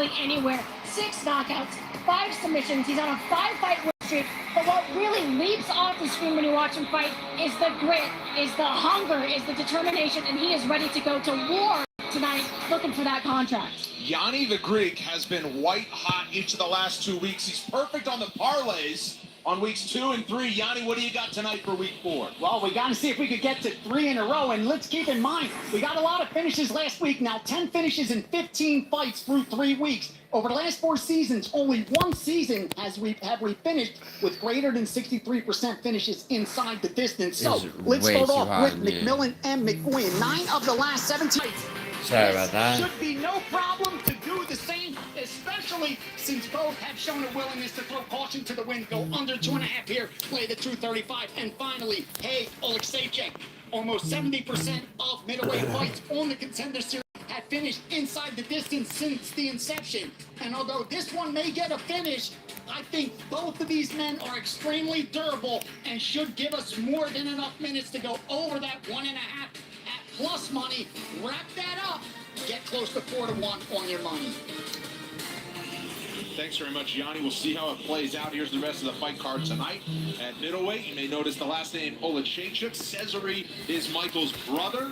going anywhere. 6 knockouts, 5 submissions. He's on a 5-fight win streak. But what really leaps off the screen when you watch him fight is the grit, is the hunger, is the determination, and he is ready to go to war tonight, looking for that contract. Yanni the Greek has been white hot each of the last 2 weeks. He's perfect on the parlays on weeks 2 and 3. Yanni, what do you got tonight for week 4? Well, we got to see if we could get to 3 in a row. And let's keep in mind, we got a lot of finishes last week. Now 10 finishes in 15 fights through 3 weeks. Over the last 4 seasons, only 1 season have we finished with greater than 63% finishes inside the distance. So let's start off with McMillan and McGoyen. 9 of the last 17 fights. Sorry about that. Should be no problem to do the same, especially since both have shown a willingness to throw caution to the wind, go under 2.5 here, play the 235, and finally, Hague, Olek, almost 70% of middleweight fights on the Contender Series have finished inside the distance since the inception. And although this one may get a finish, I think both of these men are extremely durable and should give us more than enough minutes to go over that 1.5 at plus money. Wrap that up. Get close to 4-1 on your money. Thanks very much, Yanni. We'll see how it plays out. Here's the rest of the fight card tonight. At middleweight, you may notice the last name Olek. Cesare is Michael's brother.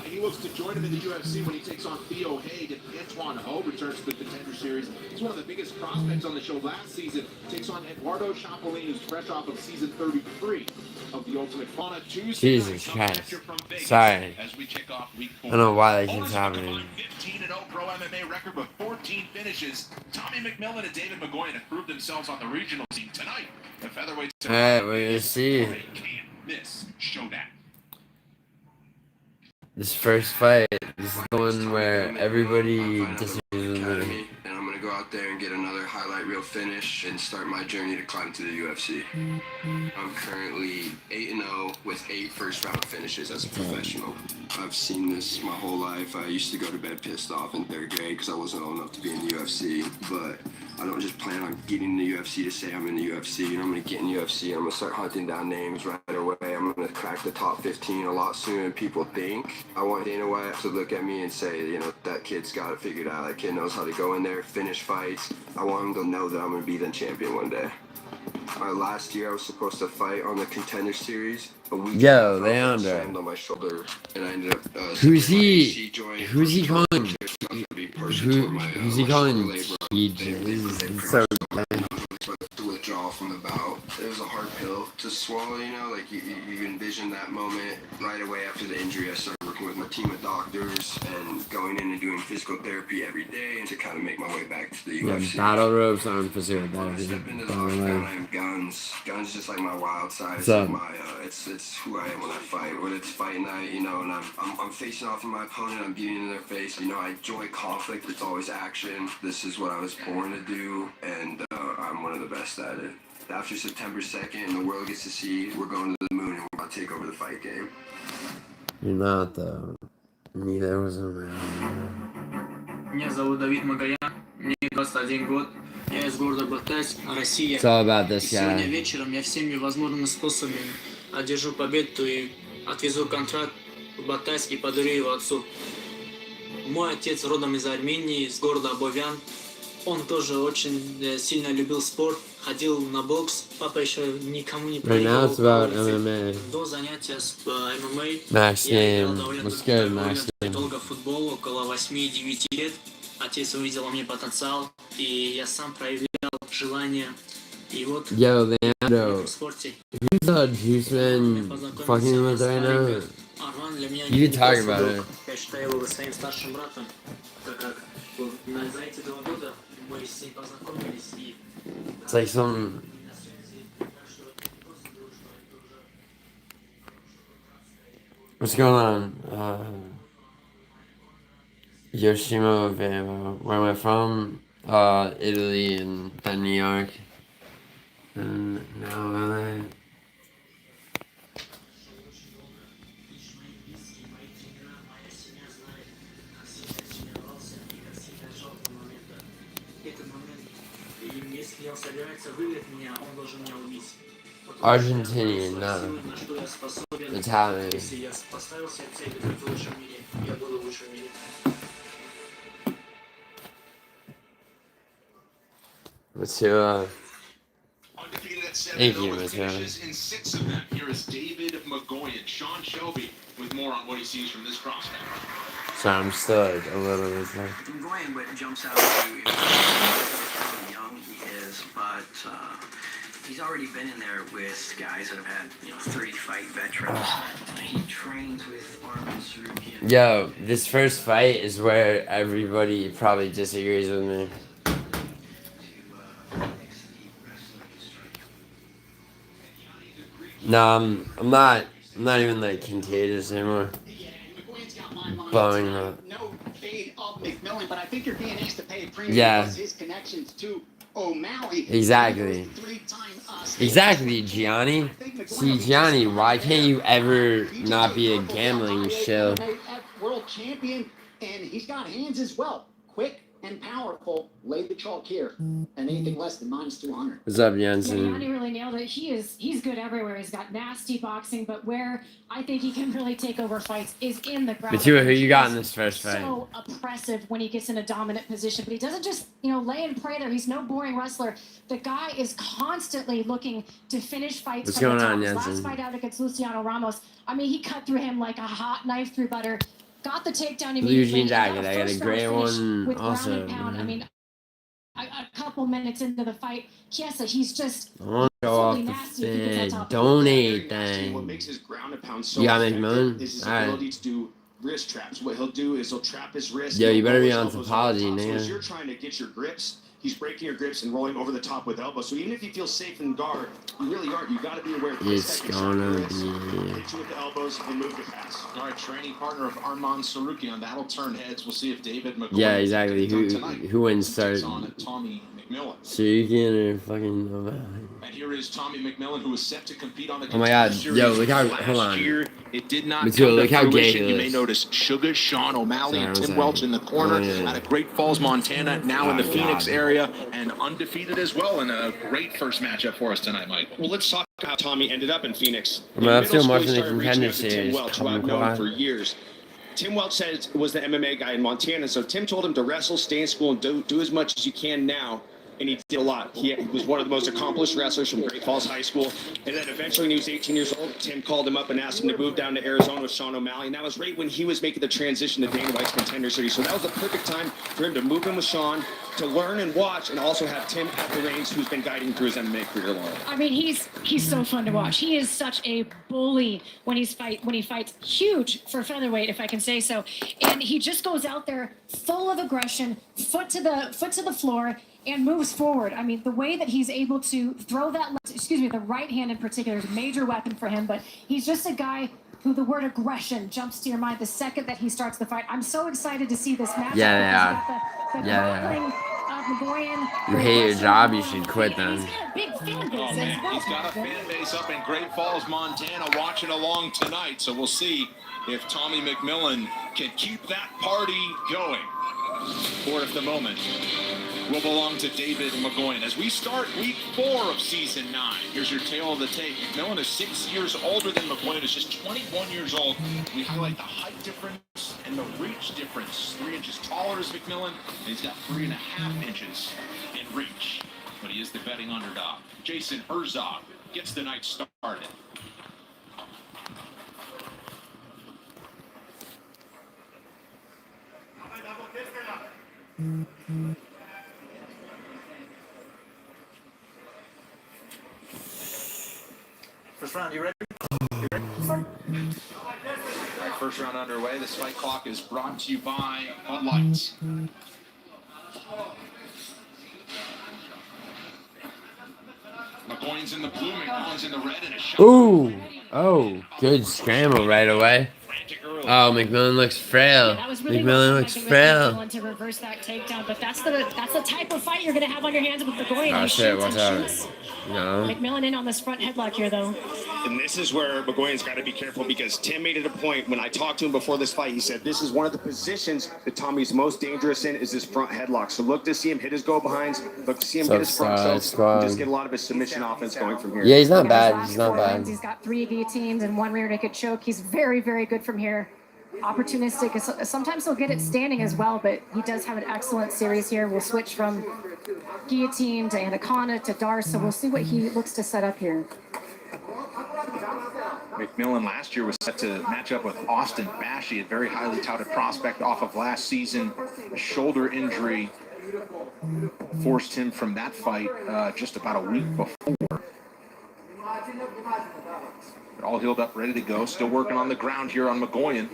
He looks to join him in the UFC when he takes on Theo Hague. And Antoine Ho returns to the Contender Series. He's one of the biggest prospects on the show last season. Takes on Eduardo Chapelene, who's fresh off of season 33 of the Ultimate Fauna. Jesus Christ. Sorry. As we kick off week 4. I don't know why that keeps happening. 15-0 pro MMA record with 14 finishes. Tommy McMillan and David McGoyen have proved themselves on the regional team tonight. The featherweights. Alright, we're gonna see. Can't miss showdown. This first fight, this is the one where everybody disagrees with me. And I'm gonna go out there and get another highlight reel finish and start my journey to climb to the UFC. I'm currently 8-0 with 8 first-round finishes as a professional. I've seen this my whole life. I used to go to bed pissed off in 3rd grade because I wasn't old enough to be in the UFC. But I don't just plan on getting in the UFC to say I'm in the UFC. You know, I'm gonna get in the UFC and I'm gonna start hunting down names right away. I'm gonna crack the top 15 a lot sooner than people think. I want Dana White to look at me and say, you know, that kid's got it figured out. That kid knows how to go in there, finish fights. I want him to know that I'm gonna be the champion one day. Last year I was supposed to fight on the Contender Series. A week Yo, Leandro. on my shoulder, and I ended up. Who's he calling? Who's he calling? He's so bad. To withdraw from the bout. It was a hard pill to swallow, you know, like you envision that moment right away after the injury. I started working with my team of doctors and going in and doing physical therapy every day and to kind of make my way back to the UFC. Battle ropes on physical therapy. Step into the octagon, I have guns. Guns just like my wild side. It's like my, it's who I am when I fight. When it's fight night, you know, and I'm facing off with my opponent, I'm beating in their face. You know, I enjoy conflict. It's always action. This is what I was born to do, and I'm one of the best at it. After September 2nd and the world gets to see, we're going to the moon and we're going to take over the fight game. You're not, though. Neither was around. Меня зовут Давид McGoyen, мне 21 год, я из города Батайск, Россия. It's all about this guy. Сегодня вечером я всеми возможными способами одержу победу и отвезу контракт в Батайск и подарю его отцу. Мой отец родом из Армении, из города Абовян. Он тоже очень сильно любил спорт, ходил на бокс. Папа еще никому не проиграл. До занятия с ММА я играл довольно долго в футбол, около 8-9 лет. Отец увидел во мне потенциал, и я сам проявлял желание. И вот в спорте. Who's that juice man fucking with right now? You can talk about it. Я считаю его своим старшим братом, так как за эти 2 года мы с ним познакомились и... It's like some... What's going on? Yoshima, where am I from? Italy and then New York. And now LA. Если он собирается выиграть меня, он должен меня убить. Argentinian, no. Italian. Если я поставил себе цель быть в лучшем мире, я буду в лучшем мире. Matua. Undefeated at 7-0 Thank you, with Matua. finishes in 6 of them. Here is David McGoyen. Sean Shelby with more on what he sees from this prospect. So I'm still like a little bit like. McGoyen, what jumps out to you is how young he is, but he's already been in there with guys that have had 30-fight veterans. He trains with Armin Sarukian. Yo, this first fight is where everybody probably disagrees with me. No, I'm not even like contagious anymore. Blowing up. No fade of McMillan, but I think you're being asked to pay a premium because his connections to O'Malley. Exactly. Exactly, Gianni. See, Gianni, why can't you ever not be a gambling shill? World champion, and he's got hands as well. Quick and powerful. Laid the chalk here, and anything less than -200. What's up, Yeah, Jensen? Yanni really nailed it. He's good everywhere. He's got nasty boxing, but where I think he can really take over fights is in the ground. Matua, who you got in this first fight? So oppressive when he gets in a dominant position, but he doesn't just lay and pray there. He's no boring wrestler. The guy is constantly looking to finish fights. What's from going the top. on, His Jensen? last fight out against Luciano Ramos. I mean, he cut through him like a hot knife through butter. Got the takedown Blue immediately. jean jacket. I got a First gray round finish one with ground also. and pound. I mean, a couple minutes into the fight, Chiesa, he's just I want to go off the fan. Donate thing. What makes his ground and pound so You got effective McMillan? is his Alright. ability to do wrist traps. What he'll do is he'll trap his wrist. Yo, you and better be roll on his elbows Topology, over the top. So nigga. as you're trying to get your grips, he's breaking your grips and rolling over the top with elbows. So even if you feel safe in guard, you really aren't. You got to be aware of It's gonna be. hit you with the elbows and move your pass. All right, training partner of Armand Sarukian. That'll turn heads. We'll see if David McGoyen. Yeah, exactly. Who wins starts start? on Tommy McMillan. Surukian or fucking? And here is Tommy McMillan, who is set to compete on the. Oh my God. Contender Yo, Series look how. last Hold on. year. It did not Matua, come look to how gay fruition. he You may is. notice Sugar, Sean O'Malley, and Sorry, Tim one Welch in the corner Oh, yeah. out of Great Falls, Montana, now in the Oh, Phoenix God. area, and undefeated as well, in a great first matchup for us tonight, Mike. Well, let's talk about how Tommy ended up in Phoenix. I'm gonna In still middle school, watching he the started Contender reaching out to Tim Series. Welch, who Come I've on, known come for on. years. Tim Welch was the MMA guy in Montana, so Tim told him to wrestle, stay in school, and do as much as you can now. And he did a lot. He was one of the most accomplished wrestlers from Great Falls High School. And then eventually, when he was 18 years old, Tim called him up and asked him to move down to Arizona with Sean O'Malley. And that was right when he was making the transition to Dana White's Contender Series. So that was the perfect time for him to move in with Sean, to learn and watch, and also have Tim at the reins, who's been guiding through his MMA career long. I mean, he's so fun to watch. He is such a bully when he fights. Huge for featherweight, if I can say so. And he just goes out there full of aggression, foot to the floor, and moves forward. I mean, the way that he's able to throw that, the right hand in particular is a major weapon for him. But he's just a guy who the word aggression jumps to your mind the second that he starts the fight. I'm so excited to see this matchup. Yeah, they are. You hate your job, you should quit then. He's got a big fan base Oh as man, well. he's got a fan base up in Great Falls, Montana, watching along tonight. So we'll see if Tommy McMillan can keep that party going, or if the moment will belong to David McGoyen. As we start week 4 of season 9, here's your tale of the tape. McMillan is 6 years older than McGoyen, is just 21 years old. We highlight the height difference and the reach difference. 3 inches taller is McMillan, and he's got 3.5 inches in reach. But he is the betting underdog. Jason Herzog gets the night started. First round, you ready? All right, first round underway. This fight clock is brought to you by Bud Light. McGoyen's in the blue, McMillan's in the red, and a shot. Ooh. Oh, good scramble right away. Oh, McMillan looks frail. That was really McMillan well looks done by frail. McMillan to reverse that takedown, but that's the type of fight you're going to have on your hands with McGoyen. Oh He shit, shoots watch and out. shoots. No. McMillan in on this front headlock here, though. And this is where McGoyen's got to be careful, because Tim made it a point when I talked to him before this fight. He said this is one of the positions that Tommy's most dangerous in, is this front headlock. So look to see him hit his go-behinds, look to see him get his front Side self, squad. just get a lot of his submission offense going from here. Yeah, he's not His bad. last He's not 4 bad. rounds, he's got 3 guillotines and 1 rear naked choke. He's very, very good from here. Opportunistic. Sometimes he'll get it standing as well, but he does have an excellent series here. We'll switch from guillotine to anaconda to Darce. We'll see what he looks to set up here. McMillan last year was set to match up with Austin Bashy, a very highly touted prospect off of last season. A shoulder injury forced him from that fight just about a week before. But all healed up, ready to go. Still working on the ground here on McGoyen.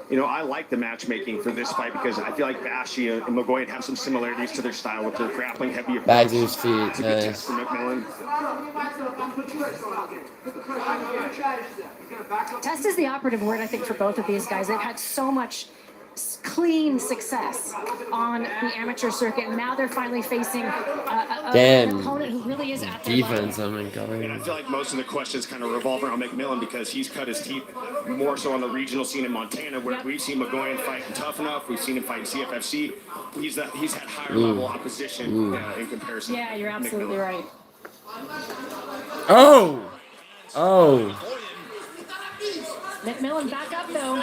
You know, I like the matchmaking for this fight because I feel like Bashy and McGoyen have some similarities to their style with their grappling heavy approach. Back to his feet. It's a good test for McMillan. Test is the operative word, I think, for both of these guys. They've had so much clean success on the amateur circuit, and now they're finally facing an opponent who really is at their defense level. on McGoyen. And I feel like most of the questions kind of revolve around McMillan because he's cut his teeth more so on the regional scene in Montana, where we've seen McGoyen fight in Tough Enough, we've seen him fight in CFFC. He's had higher level opposition in comparison. Yeah, you're absolutely right. Oh! Oh! McMillan back up though.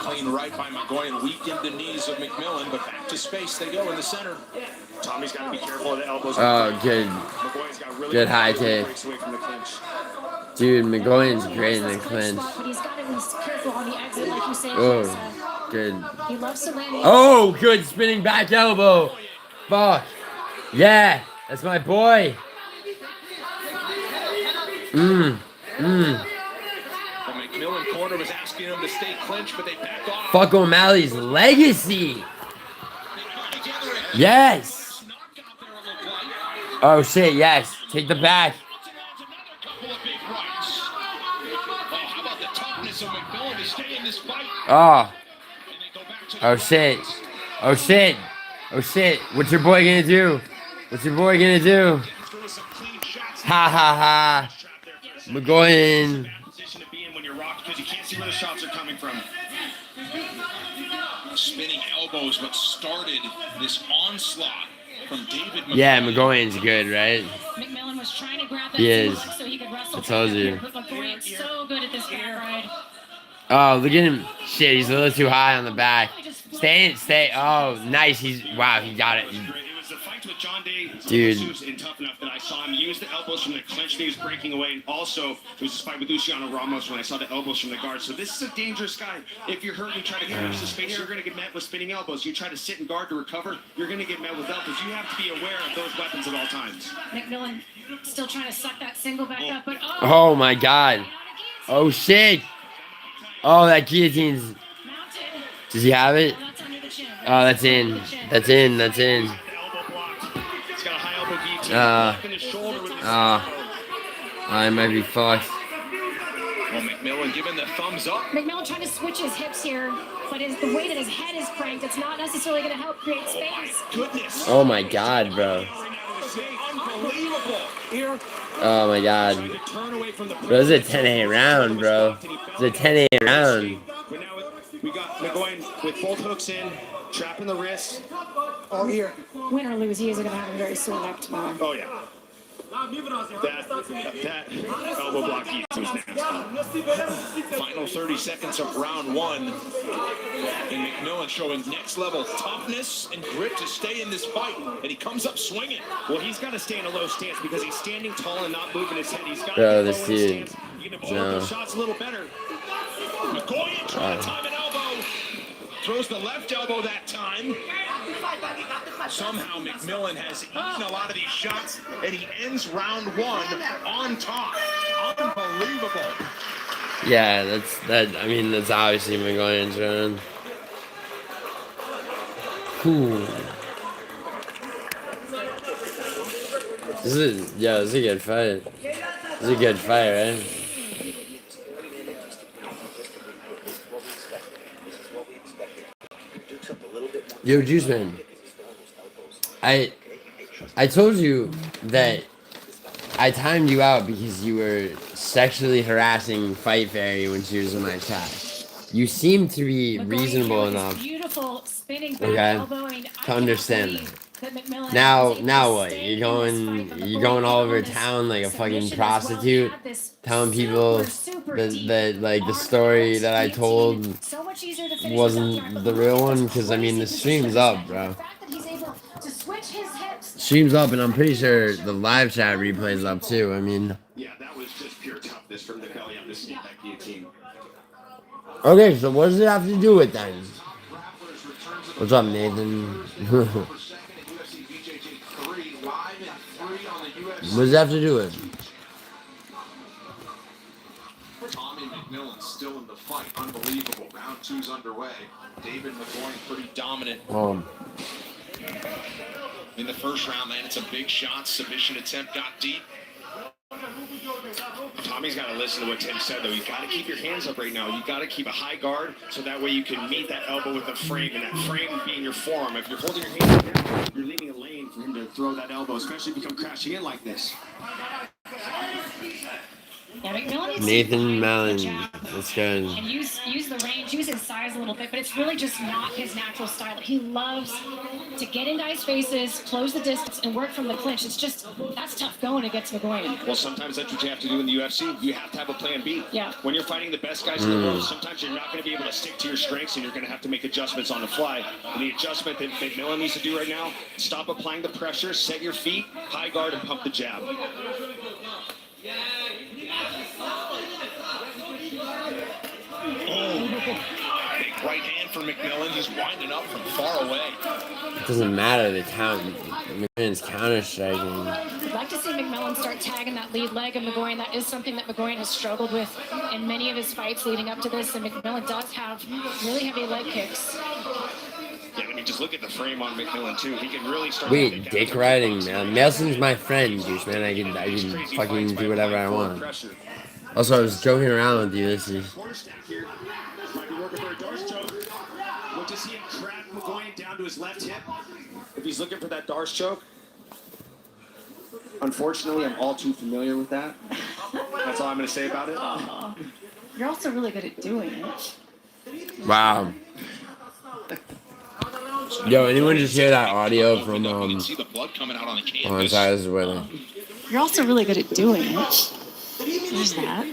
Clean right by McGoyen, weakened the knees of McMillan, but back to space they go in the center. Tommy's got to be careful of the elbows. Oh, good. McGoyen's got really Good high kick. breaks away from the clinch. Dude, McGoyen's great in the clinch. But he's got to be careful on the exit, like you say. Oh, good. He loves to land. Oh, good spinning back elbow. Fuck. Yeah, that's my boy. The McMillan corner was asking him to stay clinched, but they back off. Fuck O'Malley's legacy. Yes. Oh shit, yes. Take the back. How about the toughness of McMillan to stay in this fight? Oh. Oh shit. Oh shit. Oh shit. What's your boy gonna do? What's your boy gonna do? Ha ha ha. McGoyen. Position to be in when you're rocked because you can't see where the shots are coming from. Spinning elbows, what started this onslaught from David McGoyen. Yeah, McGoyen's good, right? McMillan was trying to grab that He is. so he could wrestle. I told you. But McGoyen's so good at this back ride. Oh, look at him. Shit, he's a little too high on the back. Stay. Oh, nice. Wow, he got it. It was the fight with John Day Dude. in Tough Enough that I saw him use the elbows from the clinch that he was breaking away. And also, it was this fight with Luciano Ramos when I saw the elbows from the guard. So this is a dangerous guy. If you're hurt and try to get into space, you're going to get met with spinning elbows. You try to sit and guard to recover, you're going to get met with elbows. You have to be aware of those weapons at all times. McMillan still trying to suck that single back up, but Oh my god. Oh shit. Oh, that guillotine's. mounted. Does he have it? That's under the chin. Oh, that's in. That's in. That's in. The elbow blocked. He's got a high elbow guillotine Uh, blocking his shoulder with his I might be fucked. Well, McMillan giving the thumbs up. McMillan trying to switch his hips here, but the way that his head is cranked, it's not necessarily going to help create space. Goodness. Oh my god, bro. Unbelievable. Here, Oh my god. turn away from the Bro, this is a 10-8 round, bro. This is a 10-8 round. But now we got McGoyen with both hooks in, trapping the wrist. Win or lose, he is going to have a very sore neck tomorrow. Oh yeah. That elbow block was nasty. final 30 seconds of round one. And McMillan showing next level toughness and grit to stay in this fight. And he comes up swinging. Well, he's got to stay in a low stance because he's standing tall and not moving his head. He's got Bro, to this be low in dude. stance. You can No. absorb the shots a little better. McGoyen trying to time an elbow. Throws the left elbow that time. Somehow McMillan has eaten a lot of these shots, and he ends round one on top. Unbelievable. Yeah, that's obviously McGoyen's round. Cool. This is a good fight. This is a good fight, right? Yo, Juice Man. I told you that I timed you out because you were sexually harassing Fight Fairy when she was in my chat. You seem to be McGoyen reasonable with his enough Beautiful spinning back Okay. elbow. I mean, to understand that. that McMillan Now was able to what? stay You're in this fight, but going all over McGoyen town like a fucking submission as well. He prostitute, had this telling people super that deep like the arc story out that I guillotine. told So much easier to finish without the arc, wasn't but the look real at one. this Because I mean, crazy the position stream's of his up, neck. bro. The fact that he's able to switch his hips. Stream's up, and I'm pretty sure the live chat replay's up too. I mean, Yeah, that was just pure toughness from the belly up to sneak that guillotine. okay, so what does it have to do with then? What's up, Nathan? What does that have to do with? Tommy McMillan still in the fight. Unbelievable. Round 2's underway. David McGoyen pretty dominant in the first round. Landed some big shots. Submission attempt got deep. Tommy's got to listen to what Tim said, though. You got to keep your hands up right now. You got to keep a high guard so that way you can meet that elbow with the frame, and that frame being your forearm. If you're holding your hands down, you're leaving a lane for him to throw that elbow, especially if you come crashing in like this. Yeah, McMillan needs Nathan to Mellon. the jab That's good. and use the range, use his size a little bit, but it's really just not his natural style. He loves to get in guys' faces, close the distance, and work from the clinch. It's just, that's tough going against McGoyen. Well, sometimes that's what you have to do in the UFC. You have to have a plan B. Yeah. When you're fighting the best guys in the world, sometimes you're not going to be able to stick to your strengths, and you're going to have to make adjustments on the fly. And the adjustment that McMillan needs to do right now, stop applying the pressure, set your feet, high guard, and pump the jab. Big right hand for McMillan. He's winding up from far away. It doesn't matter the count. McMillan's counter striking. I'd like to see McMillan start tagging that lead leg of McGoyen. That is something that McGoyen has struggled with in many of his fights leading up to this, and McMillan does have really heavy leg kicks. Yeah, I mean, just look at the frame on McMillan, too. He can really start... Wait, dick riding, man. Nelson's my friend, dude, man. I can fucking do whatever I want. Also, I was joking around with you. This is. Might be working for a Darce choke. Look to see him crack McGoyen down to his left hip. If he's looking for that Darce choke. Unfortunately, I'm all too familiar with that. That's all I'm going to say about it. You're also really good at doing it. Wow. Yo, anyone just hear that audio from You can see the blood coming out on the Oh, I'm canvas. sorry, this is where You're also really good at doing it. There's that.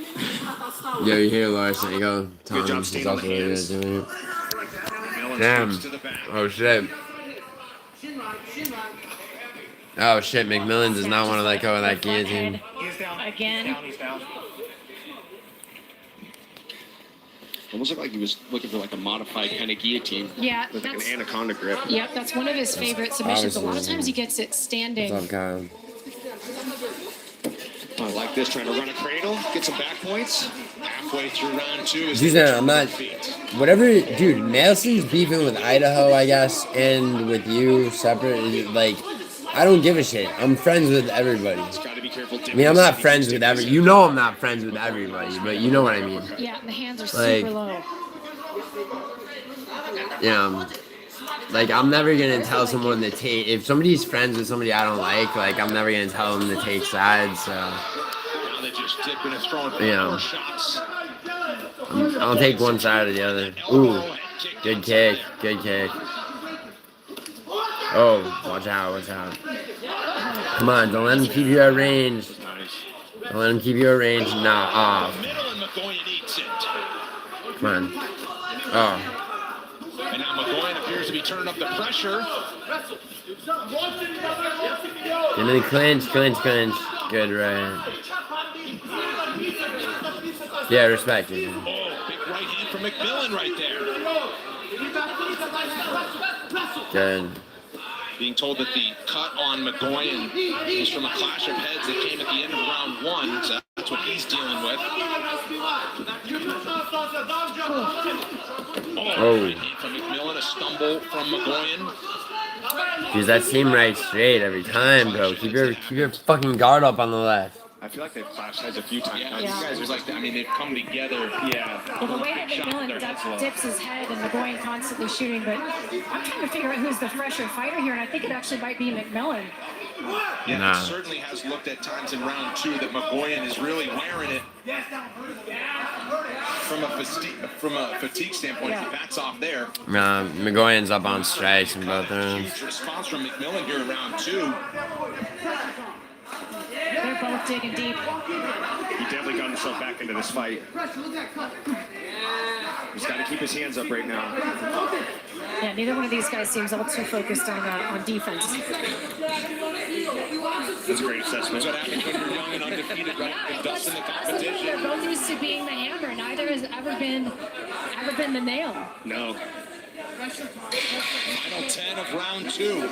Yo, you hear Lars and you go, Tom, job he's staying on also the really good hands. at doing it. McMillan Damn. swoops to the back. Oh shit. Oh shit, McMillan does not want to let go of that guillotine. Again. Almost looked like he was looking for like a modified kind of guillotine. Yeah, With like an that's, anaconda grip. yep, that's one of his favorite submissions. A lot of times he gets it standing. What's up, Kyle? I like this, trying to run a cradle, get some back points. Halfway through round 2 is Dude, I'm not. Whatever, dude. Nelson's beefing with Idaho, I guess, and with you separate. Like, I don't give a shit. I'm friends with everybody. Gotta be careful. I mean, I'm not friends with every. You know, I'm not friends with everybody, but you know what I mean. Yeah, the hands are Like- super low. You know, like I'm never gonna tell someone to take. If somebody's friends with somebody I don't like I'm never gonna tell them to take sides. So Now they're just dipping and throwing Yeah. more shots. I'll take one side or the other. Ooh, good kick, good kick. Oh, watch out, watch out. Come on, don't let him keep you at range. Don't let him keep you at range. Nah, off. Middle and McGoyen eats it. Come on. Oh. And now McGoyen appears to be turning up the pressure. Give me the clinch, clinch, clinch. Good, right. Yeah, respect it. Oh, big right hand from McMillan right there. Good. Being told that the cut on McGoyen is from a clash of heads that came at the end of round 1, so that's what he's dealing with. Oh. Right hand from McMillan, a stumble from McGoyen. Dude, that seemed right straight every time, bro. Keep your fucking guard up on the left. I feel like they've clashed heads a few times. Yeah, These these guys guys are like, I mean, they've come together. Yeah. Well, the way that McMillan dips his head and McGoyen constantly shooting, but I'm trying to figure out who's the fresher fighter here, and I think it actually might be McMillan. Yeah, Nah. it certainly has looked at times in round 2 that McGoyen is really wearing it. from a fatigue standpoint, if he backs off there. McGoyen's up on strikes in both rounds. Huge response from McMillan here in round 2. They're both digging deep. He definitely got himself back into this fight. He's got to keep his hands up right now. Yeah, neither one of these guys seems all too focused on defense. That's a great assessment. That's what happens when you're young and undefeated, right? It does in the competition. They're both used to being the hammer. Neither has ever been the nail. No. Final 10 of round 2.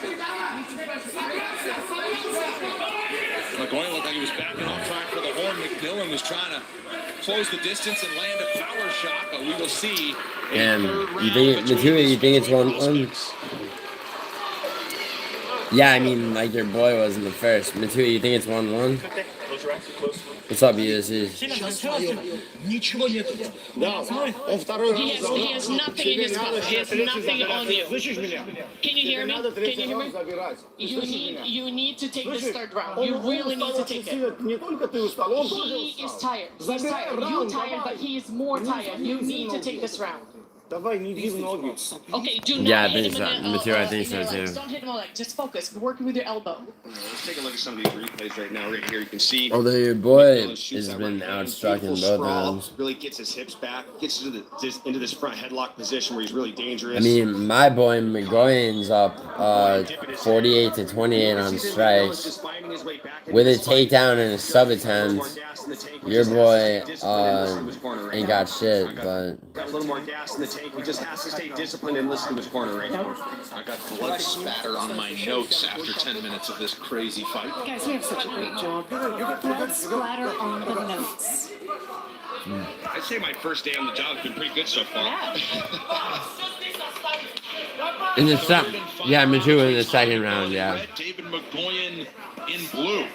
McGoyen looked like he was backing off trying for the horn. McMillan was trying to close the distance and land a power shot, but we will see. And you think it's 1-1? Yeah, I mean, like your boy was in the first. Matui, you think it's 1-1? What's up, USC? He has nothing in his mouth. He has nothing on you. Can you hear me? Can you hear me? You need to take this third round. You really need to take it. He is tired. He's tired. You're tired, but he is more tired. You need to take this round. Okay, do not hit him in the I think so too. Don't hit him all that. Just focus. You're working with your elbow. Let's take a look at some of these replays right now. Right here, you can see. Although your boy has been outstruck in both rounds. Really gets his hips back, gets into this front headlock position where he's really dangerous. I mean, my boy McGoyen's up 48-28 on strikes with a takedown and a sub attempt. Your boy ain't got shit, but got a little more gas in the tank. He just has to stay disciplined and listen to his corner right now. I got blood spatter on my notes after 10 minutes of this crazy fight. Guys, you have such a great job. Blood splatter on the notes. I'd say my first day on the job has been pretty good so far. in the Matui in the second round, yeah. David McGoyen in blue.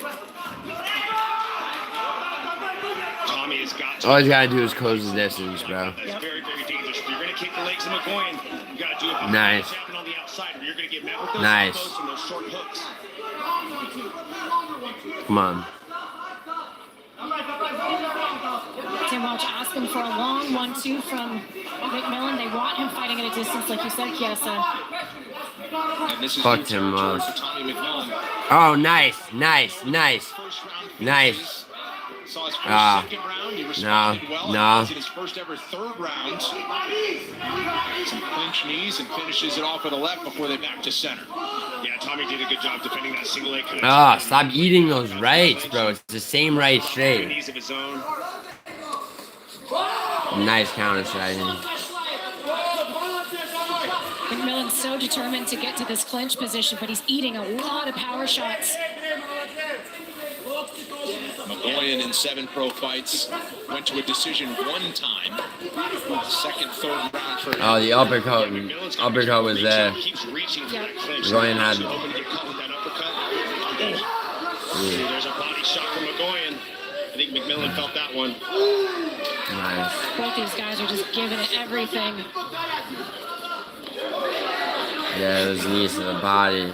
Tommy has got to. All you gotta do is close the distance, bro. That's very, very dangerous. If you're gonna kick the legs of McGoyen, you gotta do it. Nice. What's happening on the outside, where you're gonna get met with those Nice. elbows and those short hooks. Come on. Tim Welch asking for a long 1-2 from McMillan. They want him fighting at a distance, like you said, Kiesa. And this is Fuck Tim Welch. Tommy McMillan. Oh, nice. Saw his first second round. He responded well. No. He was in his first ever third round. Some clinch knees and finishes it off with a left before they back to center. Yeah, Tommy did a good job defending that single leg connection. Stop eating those rights, bro. It's the same right straight. Knees of his own. Nice counter striking. McMillan's so determined to get to this clinch position, but he's eating a lot of power shots. McGoyen in 7 pro fights went to a decision one time. Second, third round for him. Oh, the uppercut was there. Keeps reaching for that clinch. McGoyen had. Hoping to get caught with that uppercut. There's a body shot from McGoyen. I think McMillan felt that one. Nice. Both these guys are just giving it everything. Yeah, those knees to the body.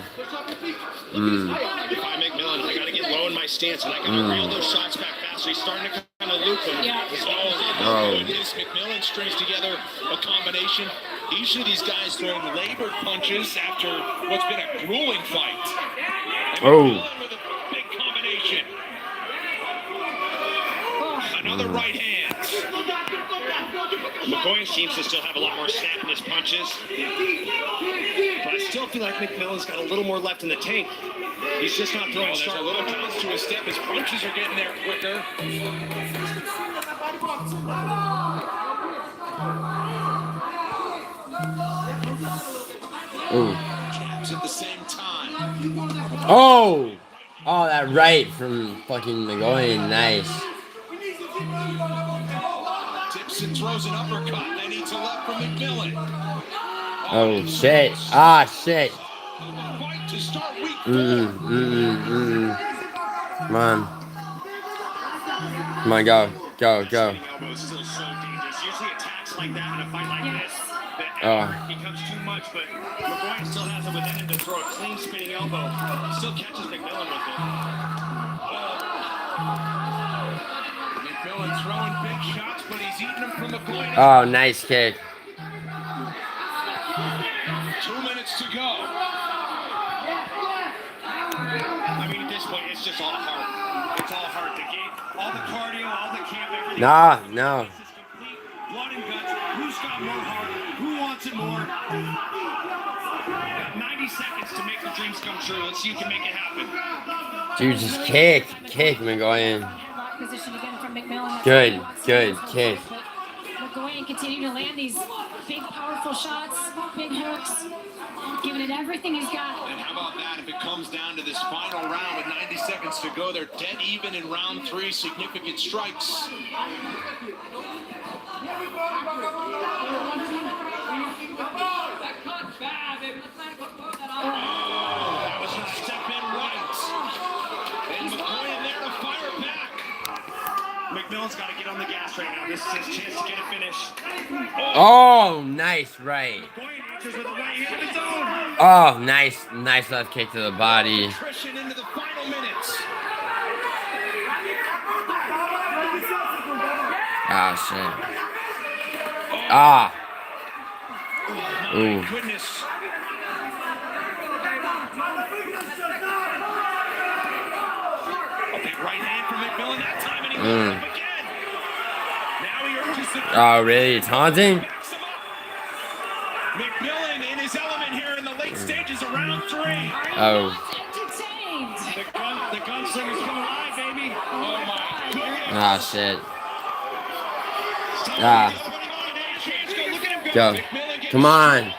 If I'm McMillan, I got to get low in my stance, and I got to reel those shots back fast. So he's starting to kind of loop them. Yeah. McMillan strings together a combination. Usually these guys throwing labor punches after what's been a grueling fight. And McMillan with a big combination. Another right hand. McGoyen seems to still have a lot more snap in his punches. But I still feel like McMillan's got a little more left in the tank. He's just not throwing There's a little bounce to his step. His punches are getting there quicker. Jabs at the same time. Oh, that right from fucking McGoyen. Nice. Tipson throws an uppercut, then eats a left from McMillan. Oh, shit. Shit. Fight to start week 4. Come on. Come on, go. elbow is still so dangerous. Usually attacks like that in a fight like this, the effort becomes too much, but McGoyen still has it within him to throw a clean spinning elbow. Still catches McMillan with it. McMillan throwing big shots, but he's eating them from McGoyen. Oh, nice kick. 2 minutes to go. I mean, at this point, it's just all heart. It's all heart. The game, all the cardio, all the camp, everything. No. This is complete blood and guts. Who's got more heart? Who wants it more? Got 90 seconds to make the dreams come true. Let's see who can make it happen. Dude, just kick, McGoyen. Headlock position again from McMillan. Good kick. McGoyen continuing to land these big, powerful shots, big hooks, giving it everything he's got. And how about that? If it comes down to this final round with 90 seconds to go, they're dead even in round 3. Significant strikes. That was a step in right. And McGoyen there to fire back. McMillan's got to get on the gas right now. This is his chance to get a finish. Oh, nice right. McGoyen answers with a right hand of his own. Oh, nice left kick to the body. Attrition into the final minutes. Oh, shit. Ah. My Ooh. goodness. A big right hand from McMillan that time, and he goes up again. Now he urges the Oh, really? Taunting? backs him up. McMillan in his element here in the late stages of round 3. Oh. Entertained. The gunslinger's coming alive, baby. Oh my goodness. Ah, shit. Ah. Go. Come on.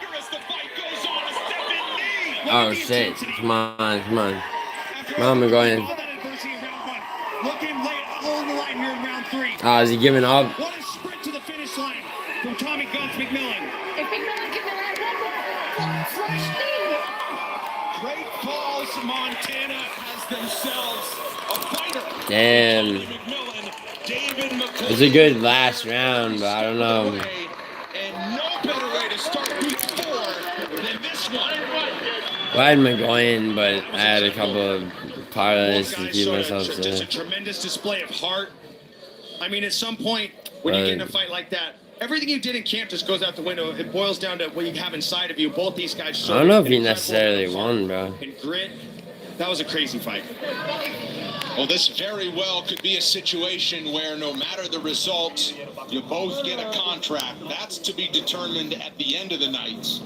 Oh, shit. Come on. Come on, McGoyen. Look at him lay it all on the line here in round 3. Oh, is he giving up? What a sprint to the finish line from Tommy Guns McMillan. If McMillan can land one fresh knee. Great Falls, Montana has themselves a fighter. Damn. McMillan, David McGoyen. It's a good last round, but I don't know. And no better way to start week 4 than this one. Well, I had McGoyen, but I had a couple of parlays to keep myself Just a safe. tremendous display of heart. I mean, at some point, when you get in a fight like that, everything you did in camp just goes out the window. It boils down to what you have inside of you. Both these guys showed I don't know if he incredible necessarily heart won, bro. and grit. That was a crazy fight. Well, this very well could be a situation where no matter the result, you both get a contract. That's to be determined at the end of the night.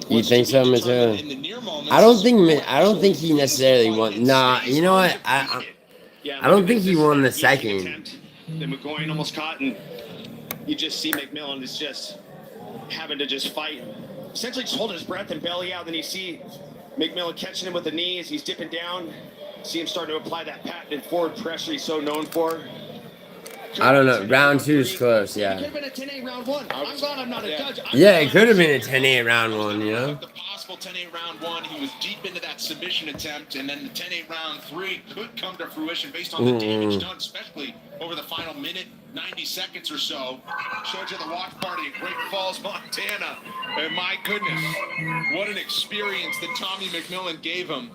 You think so, Mateo? In the near moments, I don't think he necessarily won. Nah, you know what? I don't think he won the second. That McGoyen almost caught, and you just see McMillan is just having to just fight, essentially just holding his breath and belly out. Then you see McMillan catching him with the knees. He's dipping down. See him starting to apply that patented forward pressure he's so known for. I don't know. Round 2 is close, It yeah. could have been a 10-8 round 1. I'm glad I'm not a judge. Yeah, it could have been a 10-8 round 1, you know? The possible 10-8 round 1, he was deep into that submission attempt, and then the 10-8 round 3 could come to fruition based on the damage done, especially over the final minute, 90 seconds or so. Showed you the watch party in Great Falls, Montana. And my goodness, what an experience that Tommy McMillan gave him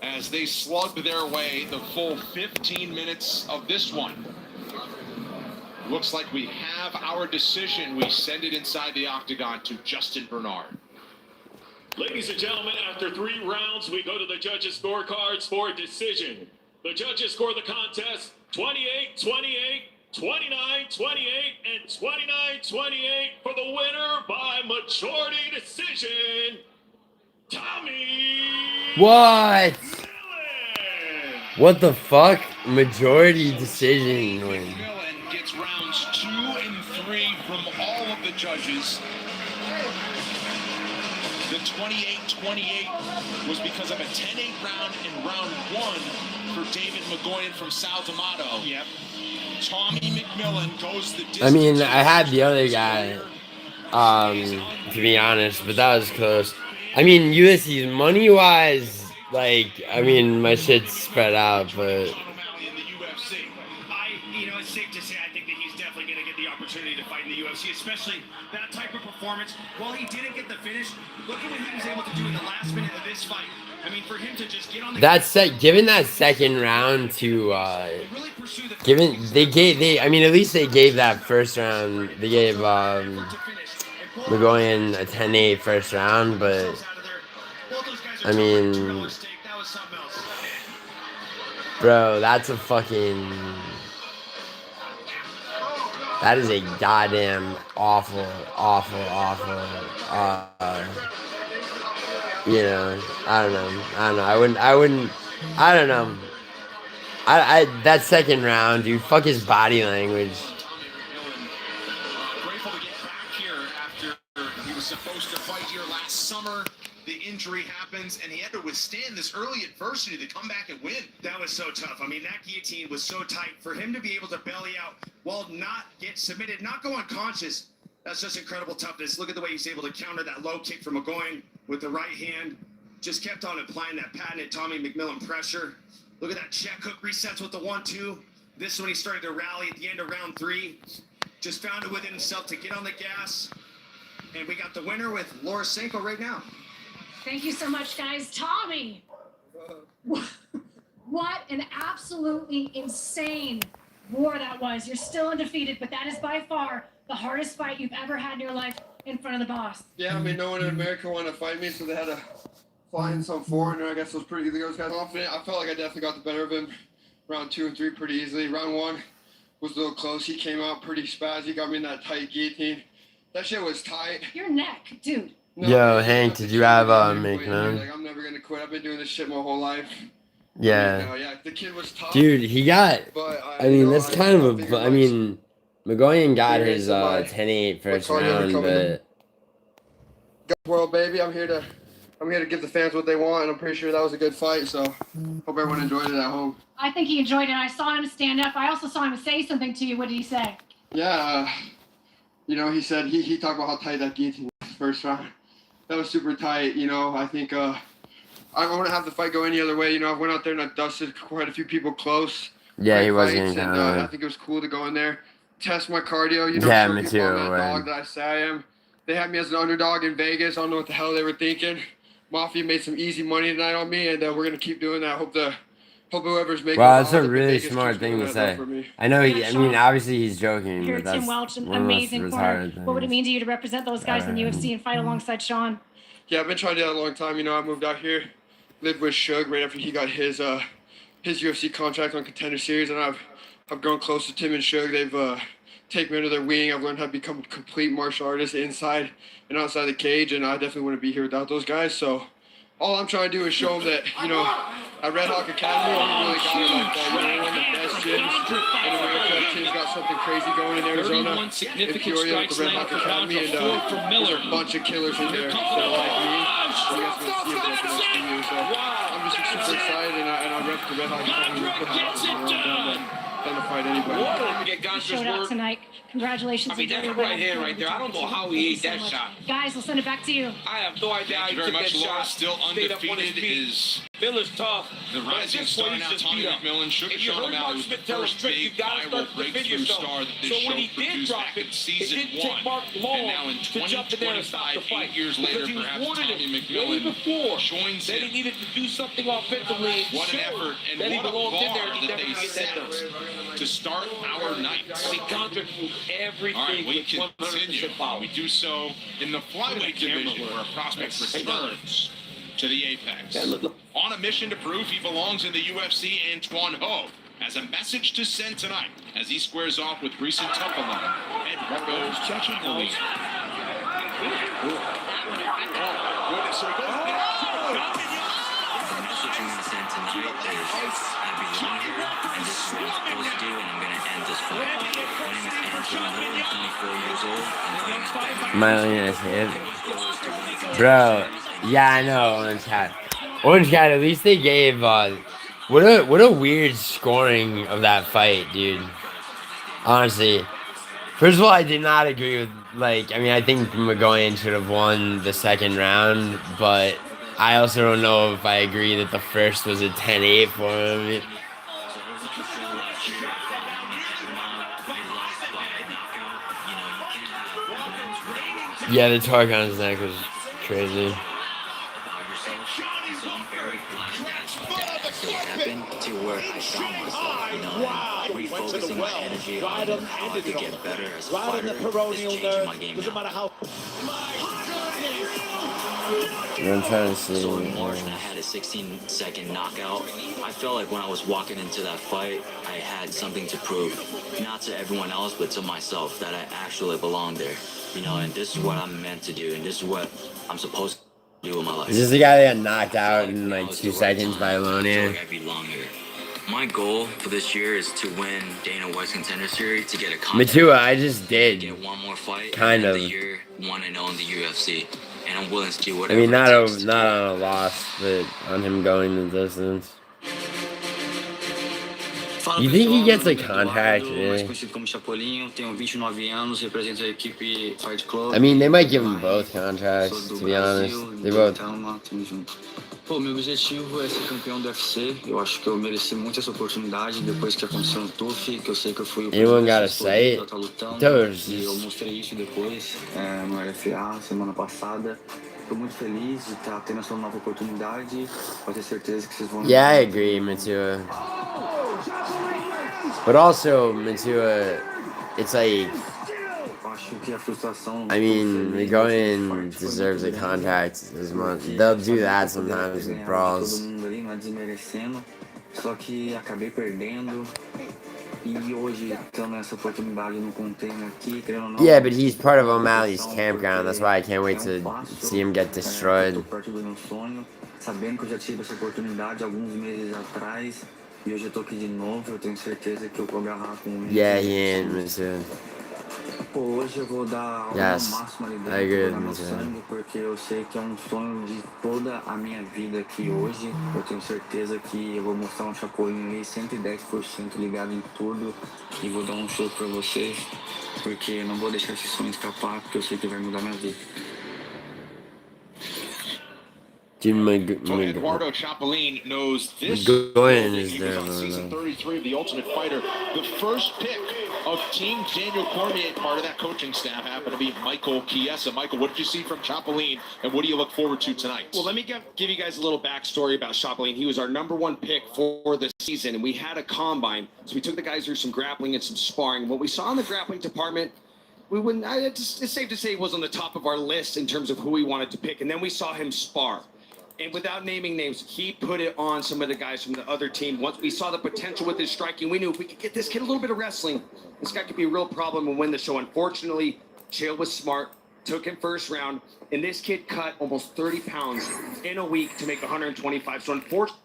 as they slugged their way the full 15 minutes of this one. Looks like we have our decision. We send it inside the octagon to Justin Bernard. Ladies and gentlemen, after 3 rounds, we go to the judges' scorecards for a decision. The judges score the contest 28-28, 29-28, and 29-28 for the winner by majority decision, Tommy What? McMillan. What the fuck? Majority decision win. McMillan gets rounds 2 and 3 from all of the judges. The 28-28 was because of a 10-8 round in round 1 for David McGoyen from Sal D'Amato. Yep. Tommy McMillan goes the distance. I mean, I had the other guy, to be honest, but that was close. I mean, Ulysses, money-wise, like, I mean, my shit's spread out, but... It's safe to say I think that he's definitely going to get the opportunity to fight in the UFC, especially that type of performance. While he didn't get the finish, look at what he was able to do in the last minute of this fight. I mean, for him to just get on the given that second round to really pursue the I mean, at least they gave that first round. They gave McGoyen a 10-8 first round, but I mean, bro, that is a goddamn awful. You know, I don't know. I don't know. That second round, dude, fuck his body language. Grateful to get back here after he was supposed to fight here last summer. The injury happens, and he had to withstand this early adversity to come back and win. That was so tough. I mean, that guillotine was so tight. For him to be able to belly out while not get submitted, not go unconscious, that's just incredible toughness. Look at the way he's able to counter that low kick from McGoyen with the right hand. Just kept on applying that patented Tommy McMillan pressure. Look at that check hook resets with the 1-2. This is when he started to rally at the end of round 3. Just found it within himself to get on the gas. And we got the winner with Laura Senko right now. Thank you so much, guys. Tommy, what an absolutely insane war that was. You're still undefeated, but that is by far the hardest fight you've ever had in your life in front of the boss. Yeah, I mean, no one in America wanted to fight me, so they had to fly in some foreigner. I guess it was pretty easy. I was kind of confident. I felt like I definitely got the better of him round 2 and 3 pretty easily. Round 1 was a little close. He came out pretty spazzy, got me in that tight guillotine. That shit was tight. Your neck, dude. No, Yo, Hank, did you have McMillan? Like, I'm never gonna quit. I've been doing this shit my whole life. Yeah. Yeah, the kid was tough. Dude, he got. But I mean, that's kind of a. I mean, McGoyen got his 10-8 first round, but. World, baby, I'm here to give the fans what they want, and I'm pretty sure that was a good fight. So, hope everyone enjoyed it at home. I think he enjoyed it. I saw him stand up. I also saw him say something to you. What did he say? Yeah, you know, he said he talked about how tight that guillotine was first round. That was super tight. You know, I think I wouldn't have the fight go any other way. You know, I went out there and I dusted quite a few people close. Yeah, he was fights, getting and kind I think it was cool to go in there, test my cardio. You know, Yeah, show me people I'm too, that right. dog that I say I am. They had me as an underdog in Vegas. I don't know what the hell they were thinking. Mafia made some easy money tonight on me, and we're gonna keep doing that. Hope whoever's making. Wow, the that's a odds in really Vegas smart keeps thing doing to that say. for me. I know. Yeah, I mean, Sean. obviously he's joking, Here but at that's Tim Welch, an one of the most amazing corner. retarded What would it things. mean to you to represent those guys in the UFC and fight alongside Sean? Yeah, I've been trying to do that a long time. You know, I moved out here, lived with Suge right after he got his UFC contract on Contender Series, and I've grown close to Tim and Suge. They've taken me under their wing. I've learned how to become a complete martial artist inside and outside the cage, and I definitely wouldn't be here without those guys. So all I'm trying to do is show them that, you know, at Red Hawk Academy, we really got it like that. You know, we're one of the best gyms in America. Tim's got something crazy going in Arizona. In Peoria with the Red Hawk Academy, and there's a bunch of killers in there that are like me. So you guys can see it for you. So I'm just super excited, and I rep the Red Hawk Academy. Done to fight anybody. Showed out tonight. Congratulations. I mean, that's right here, right there. I don't know how he ate that shot. Guys, we'll send it back to you. I have no idea how Thank he you very took that much, Laura. shot. Still Stayed up on his undefeated feet. is Miller's tough. the But at rising this star point, now, he's just Tommy beat up. McMillan. Sugar If you Sean heard O'Malley Mark was the Smith tell the first trick, you big gotta viral start to defend breakthrough yourself. star that this So when show he did produced drop back it, in it season didn't take 1. Mark long And now in to jump in there and stop the 2025, fight. 8 years later, Because he was perhaps warning Tommy it way McMillan before joins that he him. needed to do something offensively. What an effort and that he what a belonged in there, bar and he that they definitely get that set done. to start our night. We contract everything All right, we with 100% continue. power. We do so in the flyweight division where a prospect returns to the Apex. Yeah, look. On a mission to prove he belongs in the UFC, Antoine Ho has a message to send tonight as he squares off with recent Chapelene Eduardo Chapelene. So he goes The message I'm going to send tonight is I belong here, and this is what I'm supposed to do, and I'm going to end this fight. My name is Antoine Ho, I'm 24 years old, and Am I only gonna say it? Bro, yeah, I know, Orange Cat. Orange Cat, at least they gave, what a weird scoring of that fight, dude. Honestly. First of all, I did not agree with, like, I mean, I think McGoyen should have won the second round, but I also don't know if I agree that the first was a 10-8 for him. Yeah, the torque on his neck was crazy. About yourself. So I'm very glad that actually happened to where I found myself, you know, and refocusing my energy on how I could get better as a fighter is changing my game now. I'm trying to see. So in March, I had a 16-second knockout. I felt like when I was walking into that fight, I had something to prove, not to everyone else, but to myself, that I actually belonged there. You know, and this is what I'm meant to do, and this is what I'm supposed to do in my life. Is this the guy that got knocked out in like 2 seconds by I feel Lonia? like I belong here. My goal for this year is to win Dana White's Contender Series, to get a contest. Matua, I just did. Get one more fight. Kind and of. end the year 1-0 in the UFC, and I'm willing to do I whatever. mean, not it on takes a loss, but on him going the distance. You think he gets a contract, really? I mean, they might give him both contracts, to be honest. They both. Pô, meu objetivo é ser campeão do UFC. Eu acho que eu mereci muito essa oportunidade depois que aconteceu no TUF, que eu sei que eu fui o Anyone got a sight? tá lutando. Those. E eu mostrei isso depois no LFA semana passada. Tô muito feliz de estar tendo essa nova oportunidade. Pode ter certeza que vocês vão. Yeah, I agree, Matua. But also, Matua, it's like. I mean, McGoyen deserves a contract this month. They'll do that sometimes with brawls. Só que acabei perdendo. E hoje, tendo essa oportunidade no container aqui, querendo ou não. Yeah, but he's part of O'Malley's campground. That's why I can't wait to see him get destroyed. Tô perto do meu sonho, sabendo que eu já tive essa oportunidade alguns meses atrás. E hoje eu tô aqui de novo. Eu tenho certeza que eu vou agarrar com ele. Yeah, he ain't, Matua. Pô, hoje eu vou dar o máximo ali dentro do meu sangue, porque eu sei que é um sonho de toda a minha vida aqui hoje. Eu tenho certeza que eu vou mostrar um Chapelene aí 110% ligado em tudo e vou dar um show pra vocês, porque não vou deixar esse sonho escapar, porque eu sei que vai mudar minha vida. Eduardo Chapelene knows this. McGoyen is He there. was on season 33 of The Ultimate Fighter. The first pick of Team Daniel Cormier, part of that coaching staff, happened to be Michael Chiesa. Michael, what did you see from Chapelene, and what do you look forward to tonight? Well, let me give you guys a little backstory about Chapelene. He was our #1 pick for the season, and we had a combine. So we took the guys through some grappling and some sparring. What we saw in the grappling department, it's safe to say he was on the top of our list in terms of who we wanted to pick. And then we saw him spar. And without naming names, he put it on some of the guys from the other team. Once we saw the potential with his striking, we knew if we could get this kid a little bit of wrestling, this guy could be a real problem and win the show. Unfortunately, Chael was smart, took him first round, and this kid cut almost 30 pounds in a week to make 125. So unfortunately,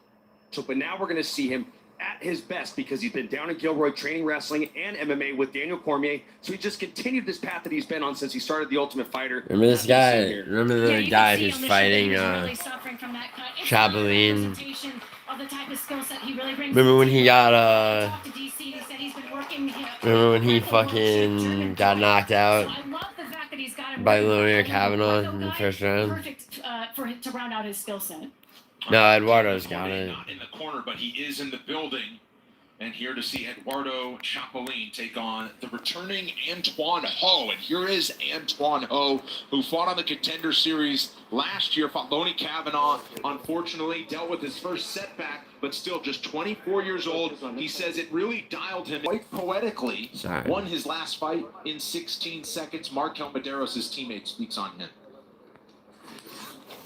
but now we're going to see him at his best because he's been down in Gilroy training wrestling and MMA with Daniel Cormier. So he just continued this path that he's been on since he started The Ultimate Fighter. Remember this guy? Remember the guy who's fighting Chapelene? Remember when he got remember when he fucking got knocked out by Lonia Kavanaugh in the first round? Perfect to round out his skill set. No, Eduardo's got it. Not in the corner, but he is in the building. And here to see Eduardo Chapelene take on the returning Antoine Ho. And here is Antoine Ho, who fought on the Contender Series last year, fought Lonia Kavanaugh. Unfortunately, dealt with his first setback, but still just 24 years old. He says it really dialed him quite poetically. Won his last fight in 16 seconds. Markel Medeiros, his teammate, speaks on him.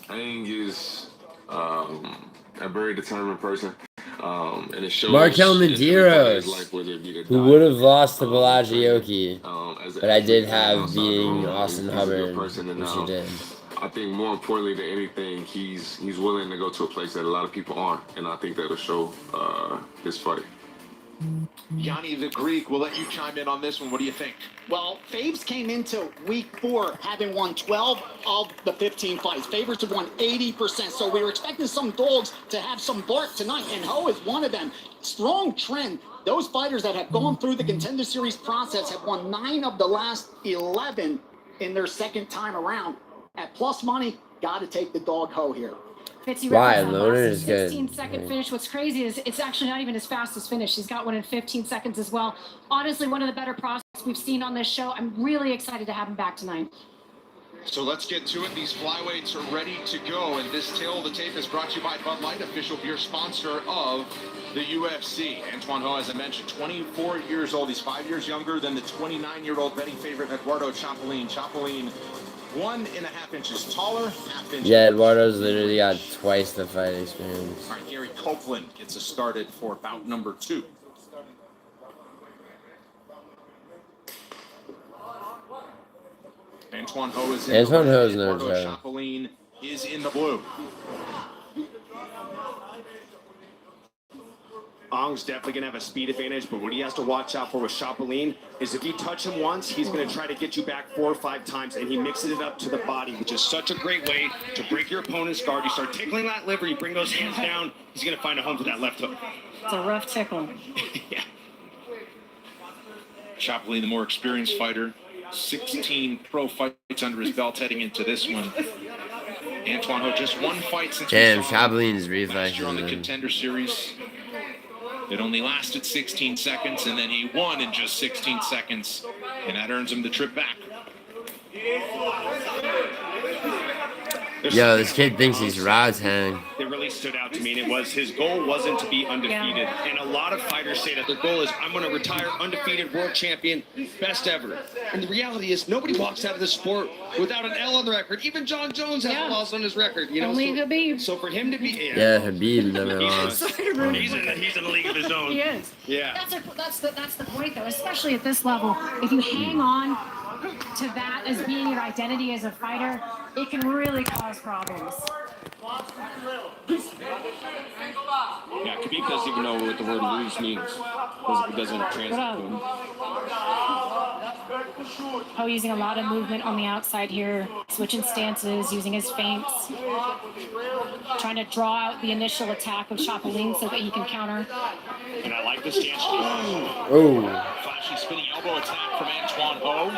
I think he's a very determined person. And it shows Markel Medeiros, who would have lost to Balagioki, but I did have beating Austin Hubbard, which he did. I think more importantly than anything, he's willing to go to a place that a lot of people aren't, and I think that'll show this fight. Yanni the Greek, we'll let you chime in on this one. What do you think? Well, Faves came into week 4 having won 12 of the 15 fights. Favorites have won 80%. So we were expecting some dogs to have some bark tonight, and Ho is one of them. Strong trend. Those fighters that have gone through the Contender Series process have won 9 of the last 11 in their second time around. At plus money, got to take the dog Ho here. Why? Loner is good. 15-second finish. What's crazy is it's actually not even his fastest finish. He's got one in 15 seconds as well. Honestly, one of the better prospects we've seen on this show. I'm really excited to have him back tonight. So let's get to it. These flyweights are ready to go, and this tail of the tape is brought to you by Bud Light, official beer sponsor of the UFC. Antoine Ho, as I mentioned, 24 years old. He's 5 years younger than the 29-year-old betting favorite Eduardo Chapelene. Chapelene 1.5 inches taller, half inch. Yeah, Eduardo's literally got twice the fight experience. All right, Gary Copeland gets us started for bout number 2. Antoine Ho is in Antoine the Ho red. is no Eduardo joke. Chapelene is in the blue. Ong's definitely going to have a speed advantage, but what he has to watch out for with Chapelene is if you touch him once, he's going to try to get you back 4 or 5 times, and he mixes it up to the body, which is such a great way to break your opponent's guard. You start tickling that liver, you bring those hands down, he's going to find a home for that left hook. It's a rough tickle. Yeah. Chapelene, the more experienced fighter, 16 pro fights under his belt heading into this one. Antoine Ho, just 1 fight since Damn, we saw him Chapeline's last reflex. year on the Contender Series. It only lasted 16 seconds, and then he won in just 16 seconds, and that earns him the trip back. Yo, this kid thinks he's Razhan. It really stood out to me, and it was his goal wasn't to be undefeated. And a lot of fighters say that their goal is, I'm going to retire undefeated world champion, best ever. And the reality is, nobody walks out of this sport without an L on the record. Even John Jones has a loss on his record. You know, Only Khabib. So for him to be, Yeah, Habib never lost. he's in a league of his own. He is. Yeah. That's the point, though, especially at this level. If you hang on to that as being your identity as a fighter, it can really cause problems. Yeah, Khabib doesn't even know what the word lose means. It doesn't translate to him. Ho using a lot of movement on the outside here, switching stances, using his feints, trying to draw out the initial attack of Chapelene so that he can counter. And I like the stance. Oh. Flashy spinning elbow attack from Antoine Ho.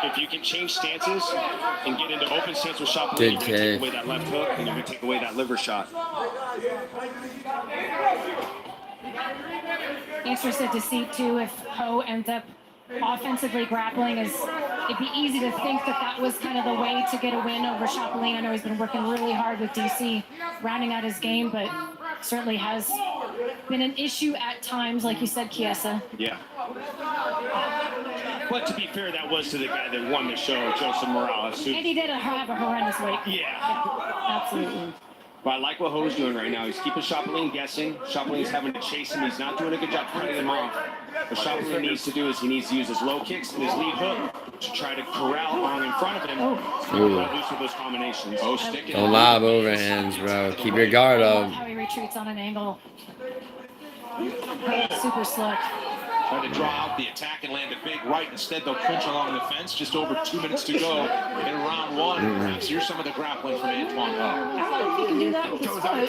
If you can change stances and get into open stance with Chapelene, Good you're going to take away that left hook and you're going to take away that liver shot. Interested to see, too, if Ho ends up offensively grappling. It'd be easy to think that that was kind of the way to get a win over Chapelene. I know he's been working really hard with DC, rounding out his game, but certainly has been an issue at times, like you said, Chiesa. Yeah. But to be fair, that was to the guy that won the show, Joseph Morales. And he did have a horrendous weight. Yeah. Absolutely. But I like what Ho's doing right now. He's keeping Chapelene guessing. Chapelene's having to chase him. He's not doing a good job cutting him off. What Chapelene needs to do is he needs to use his low kicks and his lead hook to try to corral on in front of him. Loose with those combinations. Don't lob overhands, bro. Keep your guard up. How he retreats on an angle. Super slick. Trying to draw out the attack and land a big right. Instead, they'll clinch along the fence. Just over 2 minutes to go in round one. Perhaps here's some of the grappling from Antoine Ho. I don't know if he can do that with his foot.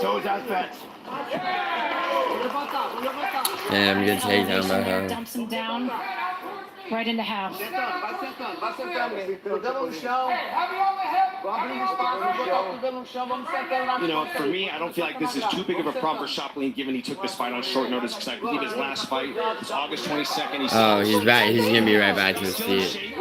Toes out fence. Damn, good takedown by her. Dumps him down right into half. You know, for me, I don't feel like this is too big of a problem for Chapelene, given he took this fight on short notice, because I believe his last fight was August 22nd. Oh, he's back. He's gonna be right back to his feet.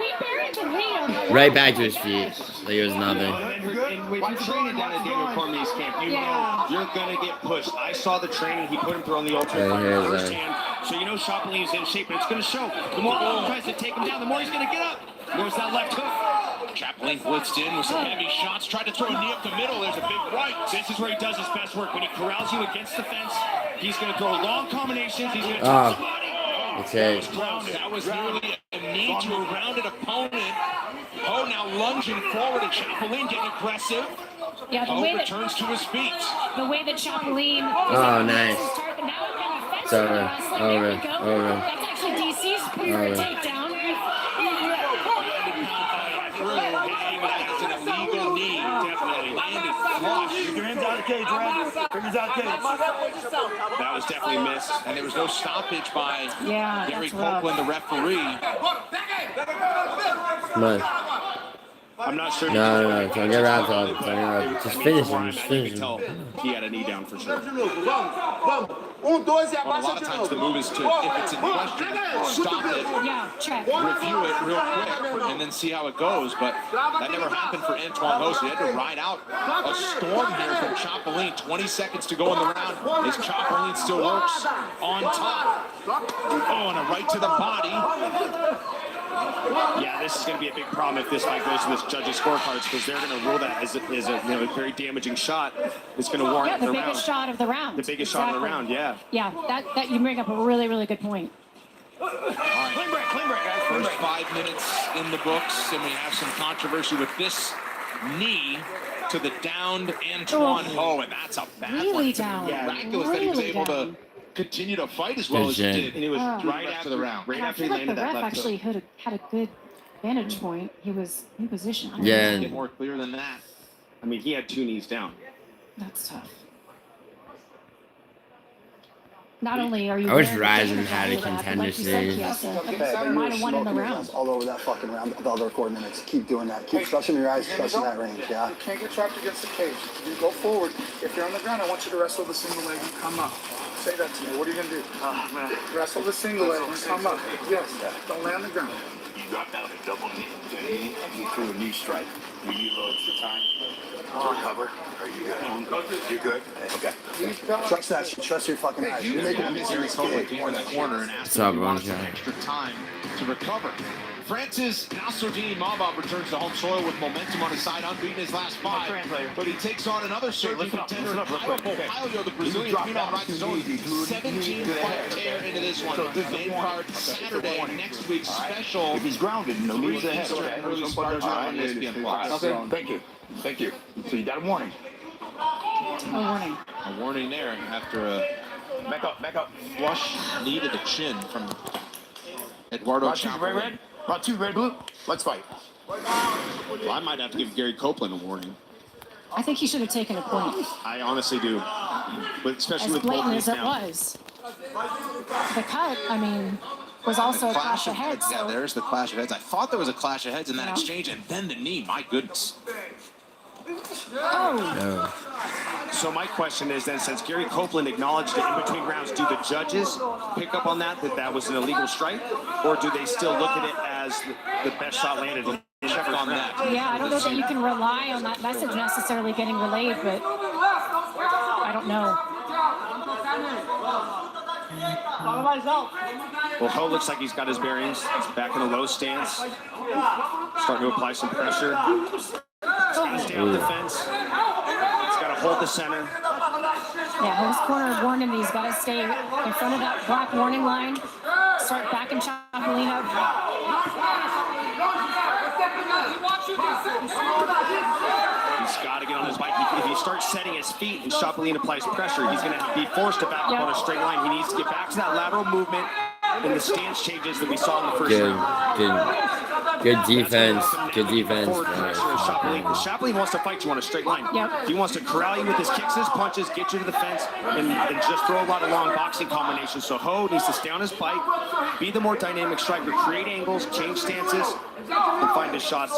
Right back to his feet. Like it was nothing. And when you're training down at Daniel Cormier's camp, you know you're going to get pushed. I saw the training. He put him through on the ultimate fighter firsthand. So you know Chapeline's in shape, and it's going to show. The more he tries to take him down, the more he's going to get up. There's that left hook. Chapelene blitzed in with some heavy shots. Tried to throw a knee up the middle. There's a big right. This is where he does his best work. When he corrals you against the fence, he's going to throw long combinations. He's going to touch the body. Okay. That was nearly a knee to a rounded opponent. Ho now lunging forward, and Chapelene getting aggressive. Yeah, Ho returns to his feet. The way that Chapelene. Oh, nice. It's over. That's actually DC's favorite takedown. That's an illegal knee. Definitely landed flush. Your hands out of the cage, Red. Fingers out of the cage. That was definitely missed, and there was no stoppage by Gary that's rough. Copeland, the referee. Come on. I'm not sure. No. Don't get wrapped up. Just finish him. Just finish him. He had a knee down for sure. Well, a lot of times the move is to, if it's in question, stop it, Yeah, check. review it real quick, and then see how it goes. But that never happened for Antoine Host. He had to ride out a storm here from Chapelene. 20 seconds to go in the round as Chapelene still works on top. Oh, and a right to the body. Yeah, this is going to be a big problem if this fight goes to this judges' scorecards, because they're going to rule that as a a very damaging shot. It's going to warrant the the biggest round. shot of the round. The biggest shot of the round, yeah. Yeah, that you bring up a really, really good point. All right. Clean break, guys. Clean First break. 5 minutes in the books, and we have some controversy with this knee to the downed Antoine Ho, and that's a bad Really one. down. Miraculous that he was able to continue to fight as well as he did. And it was right after the round. Right And I after feel he like the landed that ref left actually hook. had a good vantage point. He was in position. I don't Yeah. know. Get more clear than that. I mean, he had 2 knees down. That's tough. Not only are you I wish wearing the Ryzen damage had a out of that, but contender like you said, series. Kiesa, might have won in the round. All over that fucking round, the other coordinates. Keep doing that. Keep stretching your eyes, stretching that range, yeah? You can't get trapped against the cage. You go forward. If you're on the ground, I want you to wrestle the single leg and come up. Say that to me. What are you going to do? Wrestle the single leg and come up. Yes. Don't lay on the ground. You got down a double knee. Okay? You threw a knee strike. Will you load the time to recover? Are you good? You good? Okay. Trust that shit. Trust your fucking eyes. You're making a mistake. Came in the corner and asked What's up, if he wanted some Bonjour? extra time to recover. Francis Nassourdine Mabab returns to home soil with momentum on his side, unbeaten his last 5. But he takes on another surging contender, Paulo, the Brazilian phenom rides his own 17-fight tear into this one. Main card Saturday, next week's special. If he's grounded, no need to head. Early start time on ESPN Plus. Okay, thank you. Thank you. So you got a warning. A warning. A warning there after a Back up. flush knee to the chin from Eduardo Round 2, red, Chapelene. red. Round 2, red, blue. Let's fight. Well, I might have to give Gary Copeland a warning. I think he should have taken a point. I honestly do. But especially As with both blatant knees as it down. was. The cut, I mean, was also a clash of heads. Yeah, So there's the clash of heads. I thought there was a clash of heads in that Yeah. exchange, and then the knee. My goodness. oh, So my question is then, since Gary Copeland acknowledged it in between rounds, do the judges pick up on that was an illegal strike? Or do they still look at it as the best shot landed in the Check on that. yeah, I don't know that you can rely on that message necessarily getting relayed, but I don't know. Well, Ho looks like he's got his bearings. He's back in a low stance. Starting to apply some pressure. He's stay on the fence. He's got to hold the center. Yeah, his corner warning that he's got to stay in front of that black warning line. Start backing Chapelene up. He's got to get on his bike. If he starts setting his feet and Chapelene applies pressure, he's going to be forced to back up on a straight line. He needs to get back to that lateral movement and the stance changes that we saw in the first round. Good defense. Good defense. Forward pressure of Chapelene. Chapelene wants to fight you on a straight line. Yep. He wants to corral you with his kicks, his punches, get you to the fence, and just throw a lot of long boxing combinations. So Ho needs to stay on his bike, be the more dynamic striker, create angles, change stances, and find his shots.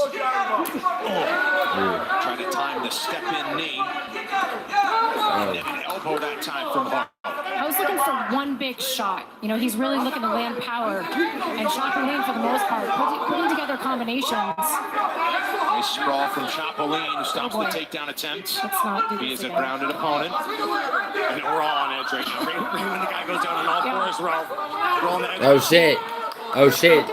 Trying to time the step-in knee. And an elbow that time from Ho. I was looking for one big shot. You know, he's really looking to land power. And Chapelene, for the most part, putting together combinations. Nice sprawl from Chapelene, who stops the boy. takedown attempt. Let's not do He this is a again. grounded opponent. And we're all on edge right now. Right when the guy goes down on all fours, we're all on the edge. Oh shit. Oh shit.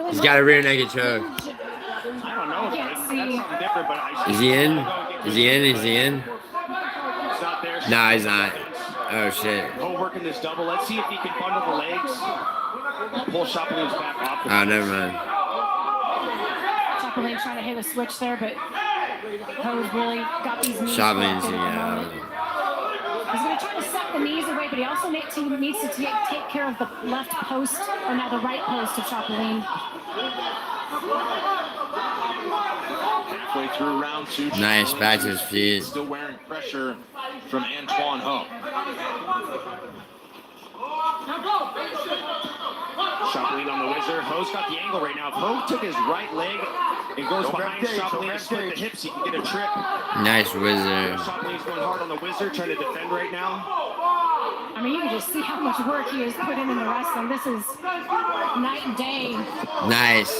He's got a rear naked choke. I don't know. can't That's see. something different, but Is he in? Is he in? Is he in? It's not there. No, he's not. Oh shit. Ho working this double. Let's see if he can bundle the legs. Pull Chapeline's back off. Oh, never mind. Chapelene trying to hit a switch there, but Ho's really got these knees. Chapeline's, locked in at the yeah. moment. He's going to try to set the knees away, but he also needs to take care of the left post, or now the right post of Chapelene. Halfway through round 2. Nice, back to his feet. Still wearing pressure from Antoine Ho. Chapelene on the whizzer. Ho's got the angle right now. If Ho took his right leg and goes behind Chapelene and split the hips, he can get a trip. Nice wizard. Chapeline's going hard on the whizzer, trying to defend right now. I mean, you can just see how much work he has put in the wrestling. This is night and day. Nice.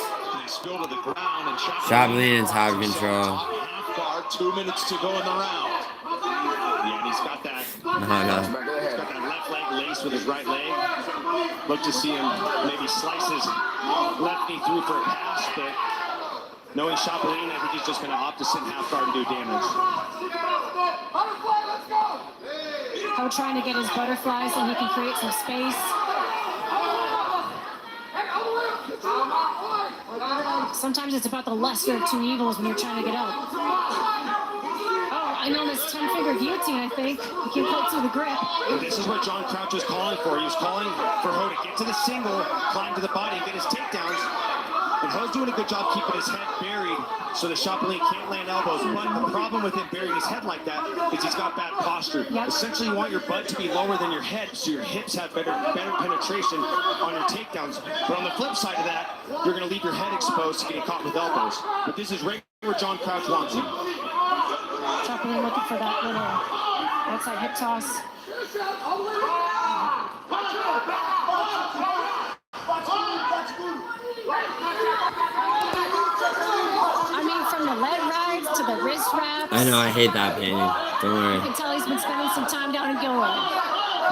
Spill to the ground and Chapelene in top control. Half guard, 2 minutes to go in the round. Yeah, and he's got that. He's got that left leg laced with his right leg. Look to see him maybe slice his left knee through for a pass, but knowing Chapelene, I think he's just going to opt to sit in half guard and do damage. Ho trying to get his butterflies so he can create some space. Sometimes it's about the lesser of two evils when you're trying to get out. Oh, I know this 10-finger guillotine, I think. You can cut through the grip. And this is what John Crouch was calling for. He was calling for Ho to get to the single, climb to the body, and get his takedowns. And Ho's doing a good job keeping his head buried so that Chapelene can't land elbows. But the problem with him burying his head like that is he's got bad posture. Yep. Essentially, you want your butt to be lower than your head so your hips have better penetration on your takedowns. But on the flip side of that, you're going to leave your head exposed to getting caught with elbows. But this is right where John Crouch wants him. Chapelene looking for that little outside hip toss. I mean, from the leg rides to the wrist wraps. I know, I hate that pain. Don't worry. You can tell he's been spending some time down in Gilroy.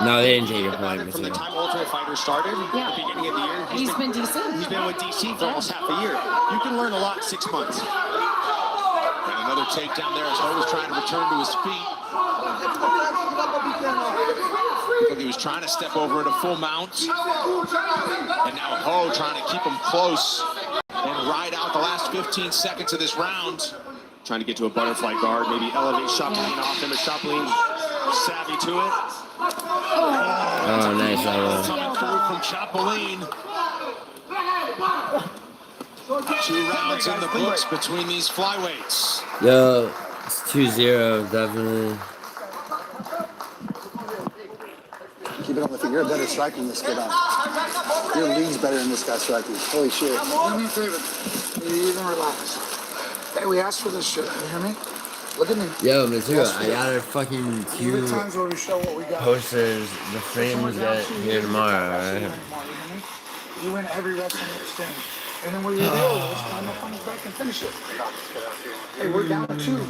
No, they didn't take a point. From the time Ultimate Fighter started, at the beginning of the year, He's been DC. He's been with DC for almost half a year. You can learn a lot in 6 months. And another takedown there as Ho was trying to return to his feet. He was trying to step over into full mount. And now Ho trying to keep him close and ride out the last 15 seconds of this round. Trying to get to a butterfly guard, maybe elevate Chapelene off him, but Chapelene savvy to it. Oh, nice elbow. Coming through from Chapelene. 2 rounds in the books between these flyweights. Yo, it's 2-0, definitely. Keep it on the feet. You're a better striker than this kid. Your league's better than this guy striking. Holy shit. Do me a favor. You even relax. Hey, we asked for this shit. You hear me? Look at me. Yo, Mizzou, I got a fucking Few times where we show what we got. posters, the frames that here tomorrow, alright? You win every wrestling exchange. And then what you do is I'm gonna come back and finish it. Hey, we're down 2.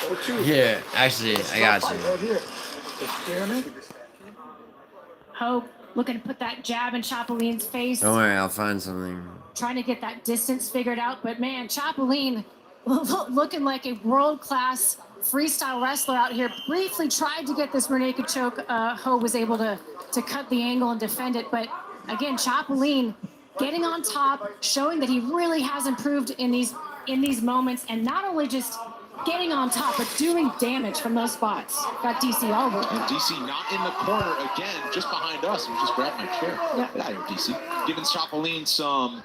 We're 2. Here, actually, I got you. Right here. You hear me? Ho looking to put that jab in Chapeline's face. Don't worry, I'll find something. Trying to get that distance figured out. But man, Chapelene looking like a world-class freestyle wrestler out here. Briefly tried to get this rear naked choke. Ho was able to cut the angle and defend it. But again, Chapelene getting on top, showing that he really has improved in these moments, and not only just getting on top, but doing damage from those spots. Got DC over. And DC not in the corner again, just behind us. He just grabbed my chair. Yep. Get out of here, DC. Giving Chapelene some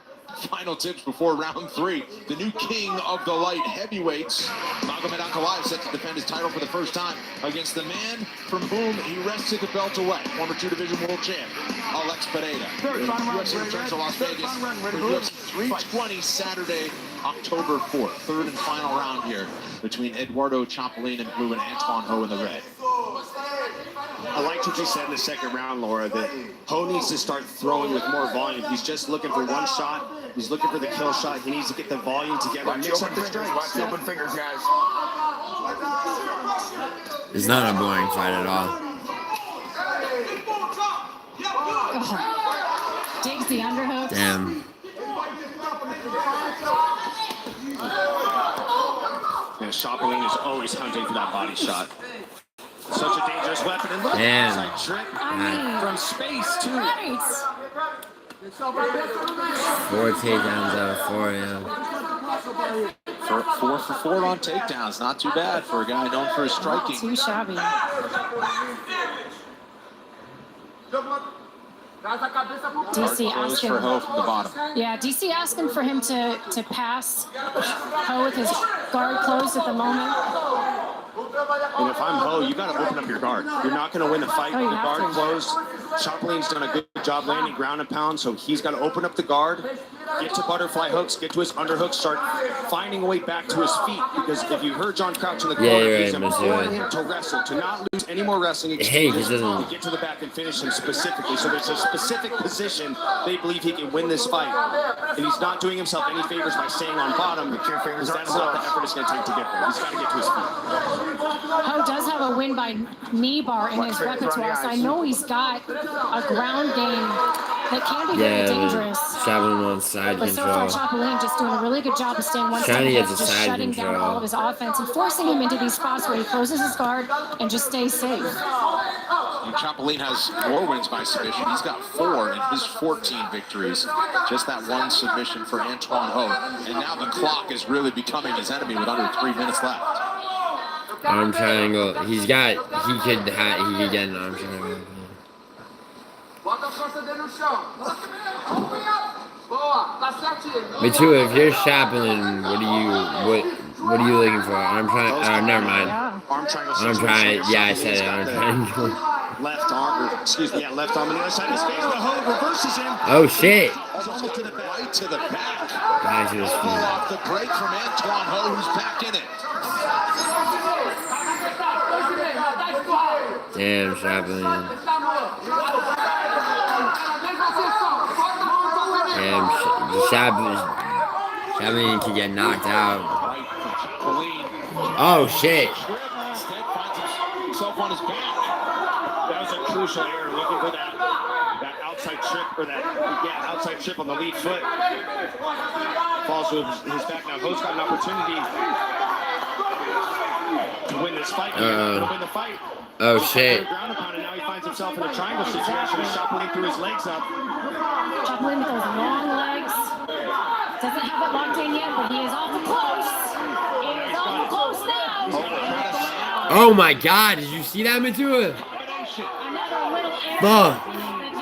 final tips before round 3. The new king of the light heavyweights, Magomed Ankalaev, set to defend his title for the first time against the man from whom he wrested the belt away, former 2-division world champ, Olek. UFC returns to Las Vegas for UFC 320 Saturday, October 4th. Third and final round here between Eduardo Chapelene in blue and Antoine Ho in the red. I liked what you said in the second round, Laura, that Ho needs to start throwing with more volume. He's just looking for one shot. He's looking for the kill shot. He needs to get the volume together. Watch the open fingers. Watch the open fingers, guys. It's not a boring fight at all. Digs the underhook. Damn. And Chapelene is always hunting for that body shot. Such a dangerous weapon. And look, Damn. inside trick from space, too. Right. 4 takedowns out of 4, yeah. 4 for 4 on takedowns. Not too bad for a guy known for his striking. Too shabby. DC asking for Ho from the bottom. Yeah, DC asking for him to pass Ho with his guard closed at the moment. And if I'm Ho, you got to open up your guard. You're not going to win the fight with the guard closed. Chapeline's done a good job landing ground and pound, so he's got to open up the guard get to butterfly hooks, get to his underhooks, start finding a way back to his feet. Because if you heard John Crouch in the corner, you're he's right, imploring him to wrestle, to not lose any more wrestling exchanges, to get to the back and finish him specifically. So there's a specific position they believe he can win this fight. And he's not doing himself any favors by staying on bottom, because that's not the effort it's going to take to get there. He's got to get to his feet. Ho does have a win by knee bar in his repertoire, so I know he's got a ground game that can be very dangerous. Chapelene on side But so far, control. Chapelene just doing a really good job of staying one step Trying to ahead, get the just side shutting down control. all of his offense and forcing him into these spots where he closes his guard and just stays safe. And Chapelene has more wins by submission. He's got 4 in his 14 victories. Just that one submission for Antoine Ho. And now the clock is really becoming his enemy with under 3 minutes left. Arm triangle. He could get an arm triangle. Me too. If you're Chapelene, what are you looking for? Arm triangle. Never mind. Arm triangle. Arm triangle. Yeah, I said it. Arm triangle. Left arm, left arm on the other side of his face. The Ho reverses him. Oh shit. Almost to the right to the back. Back to his feet. Off the break from Antoine Ho, who's back in it. Damn, Chapelene. Damn, Chapelene can get knocked out. Oh shit. Himself on his back. That was a crucial error, looking for that outside trip, or outside trip on the lead foot. Falls to his back. Now Ho's got an opportunity to win this fight. To win the fight. Oh shit. Ground pound, and now he finds himself in a triangle situation. Chapelene threw his legs up. Chapelene with those long legs. Doesn't have it locked in yet, but he is awful close. He is awful close now. Oh my god, did you see that, Matua? Another little error Fuck. that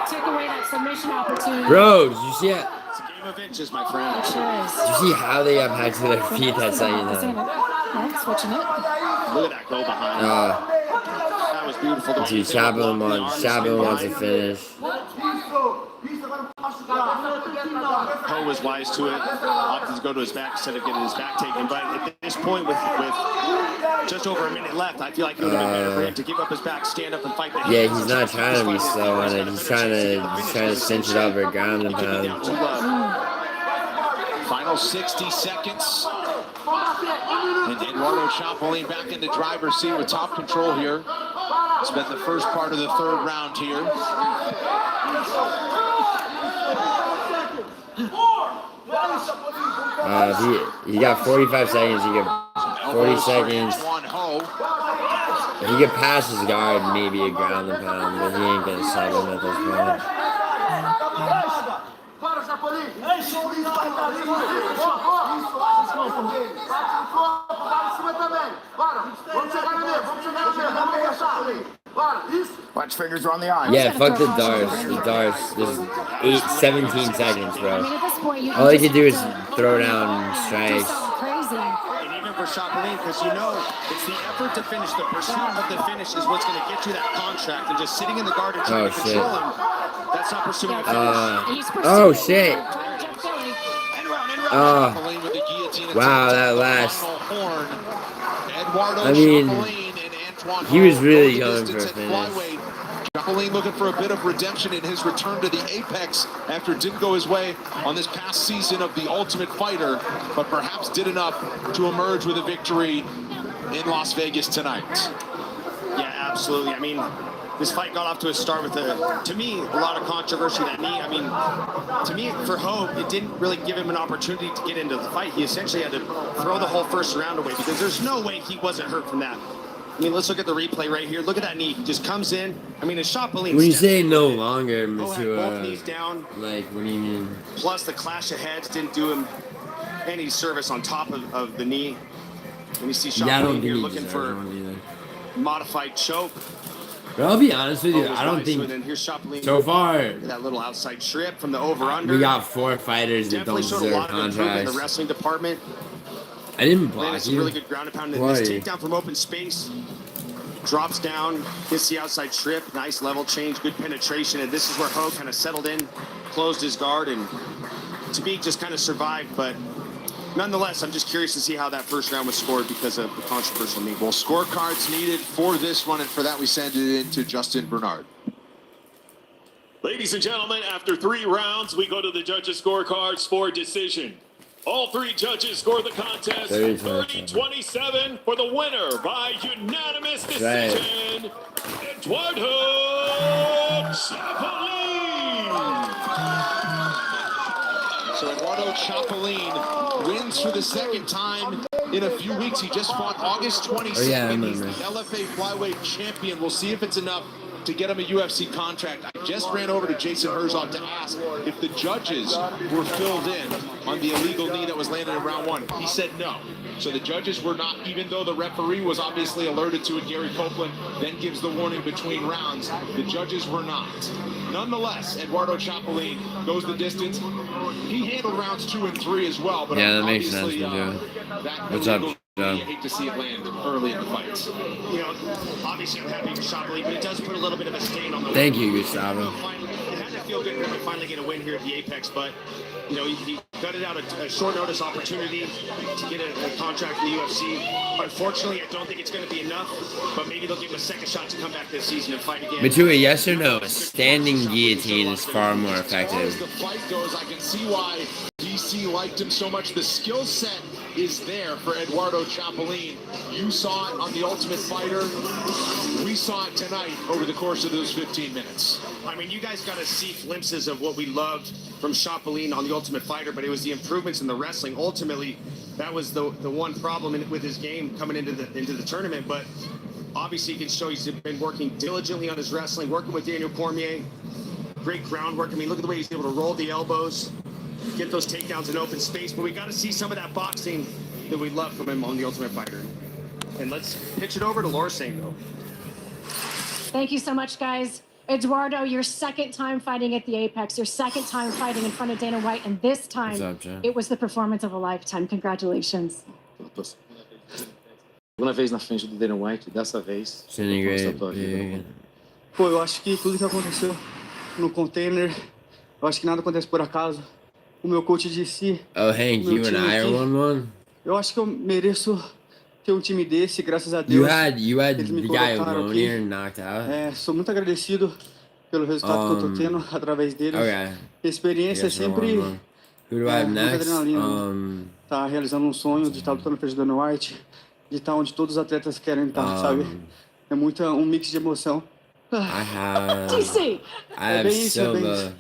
just took away that submission opportunity. Bro, did you see it? It's a game of inches, my friend. It sure is. Did you see how they got back to their feet that second time? Yeah, switching it. Look at that go behind. That was beautiful. Dude, Chapelene wants to finish. Ho was wise to it. Opted to go to his back instead of getting his back taken. But at this point, with just over a minute left, I feel like it would have been better for him to give up his back, stand up, and fight the Yeah, he's not trying to be slow on it. He's trying to cinch it up or ground and pound. Final 60 seconds. And Eduardo Chapelene back in the driver's seat with top control here. Spent the first part of the 3rd round here. He got 45 seconds. He got 40 seconds. If he could pass his guard, maybe a ground and pound, but he ain't gonna sub him at this point. Watch fingers are on the eye. Yeah, fuck the darts. The darts. There's 17 seconds, bro. I mean, at this point, you All he can do is throw down strikes. crazy. And even for Chapelene, because you know it's the effort to finish, the pursuit of the finish is what's going to get you that contract. And just sitting in the guard and trying to control him, that's not pursuing a finish. Oh shit. Wow, that last. I mean, he was really going for a finish. Chapelene looking for a bit of redemption in his return to the apex after it didn't go his way on this past season of The Ultimate Fighter, but perhaps did enough to emerge with a victory in Las Vegas tonight. Yeah, absolutely. I mean, this fight got off to a start with, to me, a lot of controversy. That knee, I mean, to me, for Ho, it didn't really give him an opportunity to get into the fight. He essentially had to throw the whole first round away because there's no way he wasn't hurt from that. I mean, let's look at the replay right here. Look at that knee. He just comes in. I mean, it's Chapelene. When you say no longer, both knees down. like, what do you mean? Plus, the clash of heads didn't do him any service on top of the knee. When you see Chapelene here looking for modified choke. But I'll be honest with you, I don't think so far. That little outside trip from the over/under. We got 4 fighters that don't deserve contracts. In the wrestling department. I didn't block some you. really good ground and pound. This takedown from open space. Drops down, hits the outside trip. Nice level change, good penetration. And this is where Ho kind of settled in, closed his guard, and to be just kind of survived, but nonetheless, I'm just curious to see how that first round was scored because of the controversial knee. Well, scorecards needed for this one, and for that we send it in to Justin Bernard. Ladies and gentlemen, after 3 rounds, we go to the judges' scorecards for decision. All 3 judges score the contest 30-27 for the winner by unanimous decision, Eduardo Chapelene. So Eduardo Chapelene wins for the second time in a few weeks. He just fought August 22nd. He's the LFA flyweight champion. We'll see if it's enough to get him a UFC contract. I just ran over to Jason Herzog to ask if the judges were filled in on the illegal knee that was landed in round 1. He said no. So the judges were not, even though the referee was obviously alerted to it, Gary Copeland then gives the warning between rounds. The judges were not. Nonetheless, Eduardo Chapelene goes the distance. He handled rounds 2 and 3 as well, but yeah, that makes sense. What's up? I hate to see it land early in the fights. You know, obviously I'm happy with Chapelene, but it does put a little bit of a stain on the Thank you, Gustavo. It had to feel good when we finally get a win here at the Apex, but you know, he gutted out a short notice opportunity to get a contract in the UFC. Unfortunately, I don't think it's going to be enough, but maybe they'll give him a second shot to come back this season and fight again. But to a yes or no, a standing guillotine is far more effective. As the fight goes, I can see why DC liked him so much. The skill set is there for Eduardo Chapelene. You saw it on The Ultimate Fighter. We saw it tonight over the course of those 15 minutes. I mean, you guys got to see glimpses of what we loved from Chapelene on The Ultimate Fighter, but it was the improvements in the wrestling. Ultimately, that was the one problem with his game coming into the tournament. But obviously, you can show he's been working diligently on his wrestling, working with Daniel Cormier. Great groundwork. I mean, look at the way he's able to roll the elbows, get those takedowns in open space. But we got to see some of that boxing that we love from him on The Ultimate Fighter. And let's pitch it over to Laura Sango. Thank you so much, guys. Eduardo, your second time fighting at the Apex, your second time fighting in front of Dana White, and this time it was the performance of a lifetime. Congratulations. Segunda vez na frente do Dana White, dessa vez. Pô, eu acho que tudo que aconteceu no container, eu acho que nada acontece por acaso. O meu coach disse. Oh, Hank, you and I are 1-1. Eu acho que eu mereço ter um time desse, graças a Deus. You had the guy alone here knocked out. Sou muito agradecido pelo resultado que eu tô tendo através deles. Experiência é sempre muita adrenalina. Tá realizando um sonho de estar lutando pelo Dana White, de estar onde todos os atletas querem estar, sabe? É um mix de emoção. DC! I have Silva.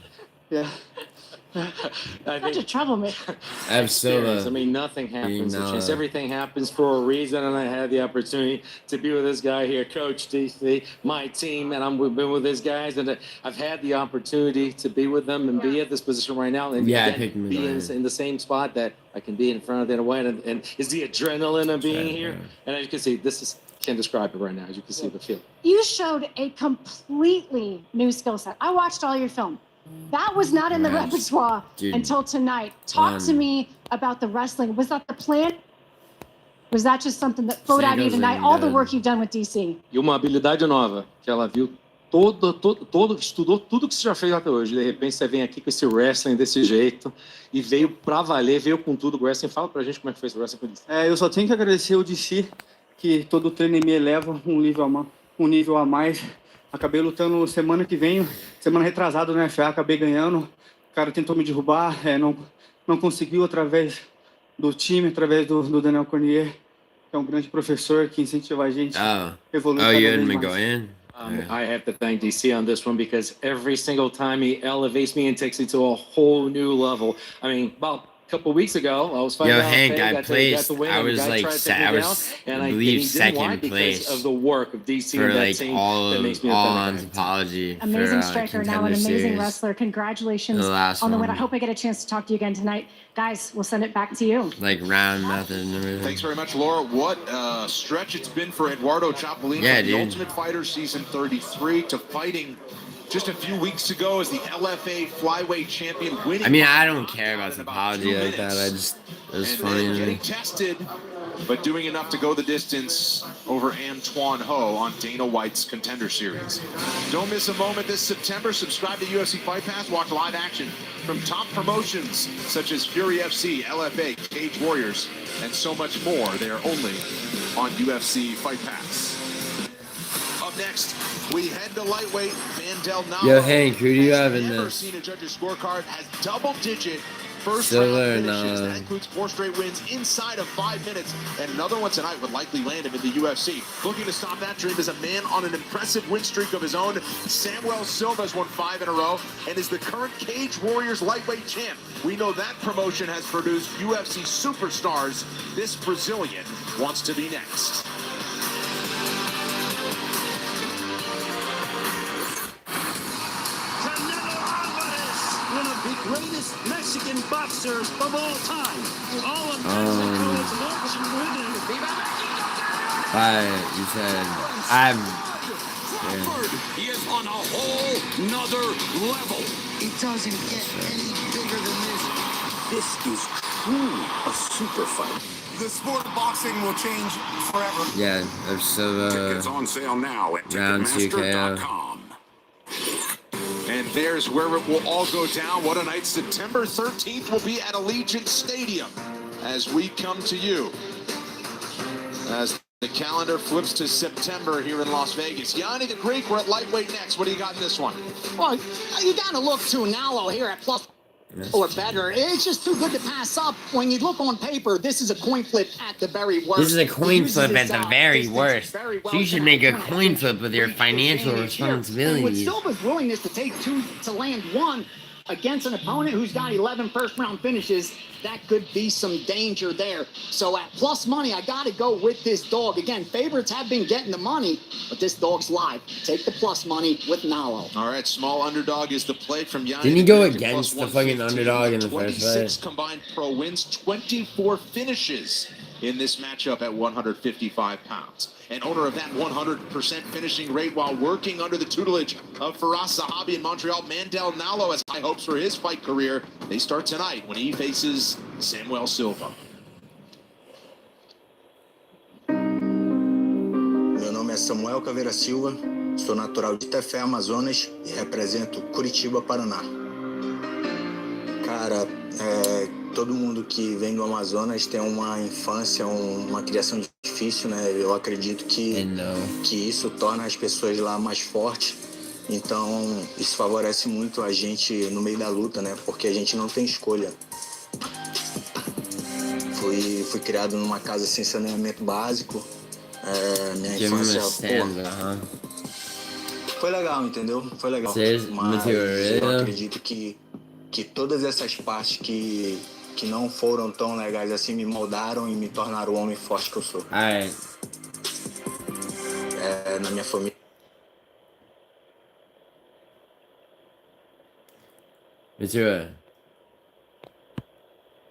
Such a troublemaker. I have Silva. I mean, nothing happens a chance. Everything happens for a reason, and I had the opportunity to be with this guy here, Coach DC, my team, and we've been with these guys, and I've had the opportunity to be with them and be at this position right now, and be in the same spot that I can be in front of Dana White, and it's the adrenaline of being here, and as you can see, can't describe it right now. As you can see the feel. You showed a completely new skill set. I watched all your film. That was not in the repertoire until tonight. Talk to me about the wrestling. Was that the plan? Was that just something that flowed out of you tonight? All the work you've done with DC. E uma habilidade nova que ela viu, estudou tudo que você já fez até hoje. De repente você vem aqui com esse wrestling desse jeito e veio pra valer, veio com tudo. O wrestling, fala pra gente como é que foi esse wrestling com o DC. Eu só tenho que agradecer o DC, que todo treino me eleva um nível a mais. Acabei lutando semana retrasada no FA, acabei ganhando. O cara tentou me derrubar, não conseguiu através do time, através do Daniel Cormier, que é um grande professor que incentiva a gente a evoluir cada vez mais. McGoyen? I have to thank DC on this one because every single time he elevates me and takes me to a whole new level. I mean, about a couple of weeks ago, I was fighting out Hank, I placed. I was like, I believe second place of the work of DC for and that like team all that makes me on apology. Amazing striker, now an amazing wrestler. Congratulations on the win. I hope I get a chance to talk to you again tonight. Guys, we'll send it back to you. Like round method and everything. Thanks very much, Laura. What a stretch it's been for Eduardo Chapelene from the Ultimate Fighter season 33 to fighting just a few weeks ago as the LFA flyweight champion, winning. I mean, I don't care about the apology like that. I just, it was funny. Getting tested, but doing enough to go the distance over Antoine Ho on Dana White's Contender Series. Don't miss a moment this September. Subscribe to UFC Fight Pass. Watch live action from top promotions such as Fury FC, LFA, Cage Warriors, and so much more. They are only on UFC Fight Pass. Up next, we head to lightweight. Mandel Nalo. Yo, Hank, who do you have in this? Seen a judge's scorecard has double-digit first Silva round and finishes. That includes 4 straight wins inside of 5 minutes, and another one tonight would likely land him in the UFC. Looking to stop that dream is a man on an impressive win streak of his own. Samuel Silva has won 5 in a row and is the current Cage Warriors lightweight champ. We know that promotion has produced UFC superstars. This Brazilian wants to be next. One of the greatest Mexican boxers of all time. All of Mexico is watching winning. You said, I'm... He is on a whole nother level. It doesn't get any bigger than this. This is truly a super fight. The sport of boxing will change forever. Yeah, there's Silva. Tickets on sale now at Round 2 KO. Ticketmaster.com. And there's where it will all go down. What a night. September 13th will be at Allegiant Stadium as we come to you. As the calendar flips to September here in Las Vegas. Yanni the Greek, we're at lightweight next. What do you got in this one? Well, you got to look to Nalo here at plus or better. It's just too good to pass up. When you look on paper, this is a coin flip at the very worst. This is a coin flip at the very worst. So you should make a coin flip with your financial responsibilities. With Silva's willingness to take 2 to land 1 against an opponent who's got 11 first-round finishes, that could be some danger there. So at plus money, I got to go with this dog. Again, favorites have been getting the money, but this dog's live. Take the plus money with Nalo. All right, small underdog is the play from Yanni. Didn't he go against the fucking underdog in the first 26 fight? combined pro wins, 24 finishes in this matchup at 155 pounds. And owner of that 100% finishing rate while working under the tutelage of Firas Zahabi in Montreal, Mandel Nalo has high hopes for his fight career. They start tonight when he faces Samuel Silva. Meu nome é Samuel Caveira Silva, sou natural de Tefé, Amazonas e represento Curitiba, Paraná. Cara, todo mundo que vem do Amazonas tem uma infância, uma criação difícil, né? Eu acredito que isso torna as pessoas lá mais fortes. Então, isso favorece muito a gente no meio da luta, né? Porque a gente não tem escolha. Fui criado numa casa sem saneamento básico. Minha infância, foi legal, entendeu? Foi legal. Mas eu acredito que todas essas partes que não foram tão legais assim me moldaram e me tornaram o homem forte que eu sou. Na minha família. Matura,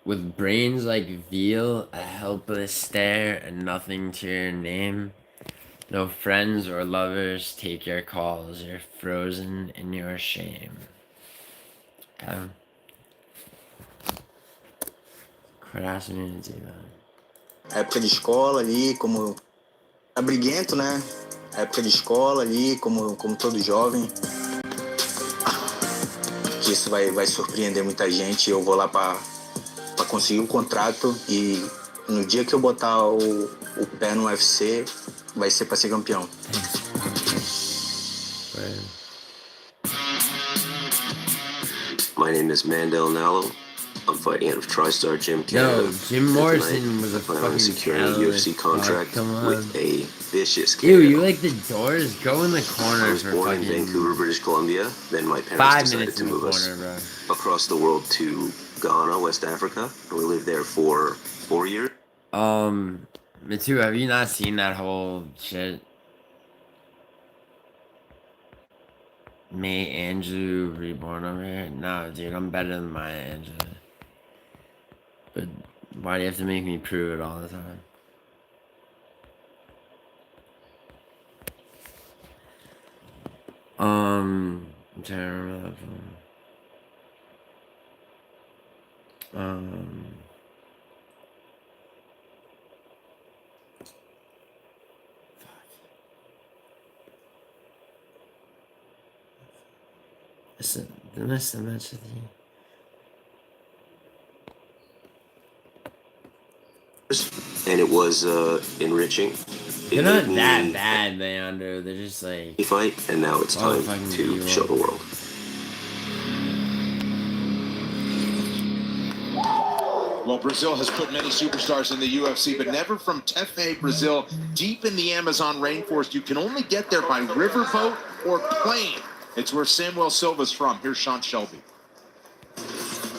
with brains like veal, a helpless stare, and nothing to your name, no friends or lovers take your calls, you're frozen in your shame. Época de escola ali, como é briguento, né? Época de escola ali, como todo jovem. Que isso vai surpreender muita gente. Eu vou lá para conseguir o contrato e no dia que eu botar o pé no UFC, vai ser para ser campeão. My name is Mandel Nalo. I'm fighting out of TriStar Gym Canada. No, Jim Morrison was a fucking securing a UFC contract with a vicious kid. Ew, you like the doors? Go in the corner. I was born in Vancouver, British Columbia. Then my parents decided to move us across the world to Ghana, West Africa, and we lived there for 4 years. Me too. Have you not seen that whole shit? May Angelou reborn over here? No, dude, I'm better than Maya Angelou. But why do you have to make me prove it all the time? I'm trying to remember that one. Didn't I send that to you? And it was enriching. They're not that bad, Leandro. They're just like fight, and now it's time to show the world. Well, Brazil has put many superstars in the UFC, but never from Tefe, Brazil, deep in the Amazon rainforest. You can only get there by riverboat or plane. It's where Samuel Silva's from. Here's Sean Shelby.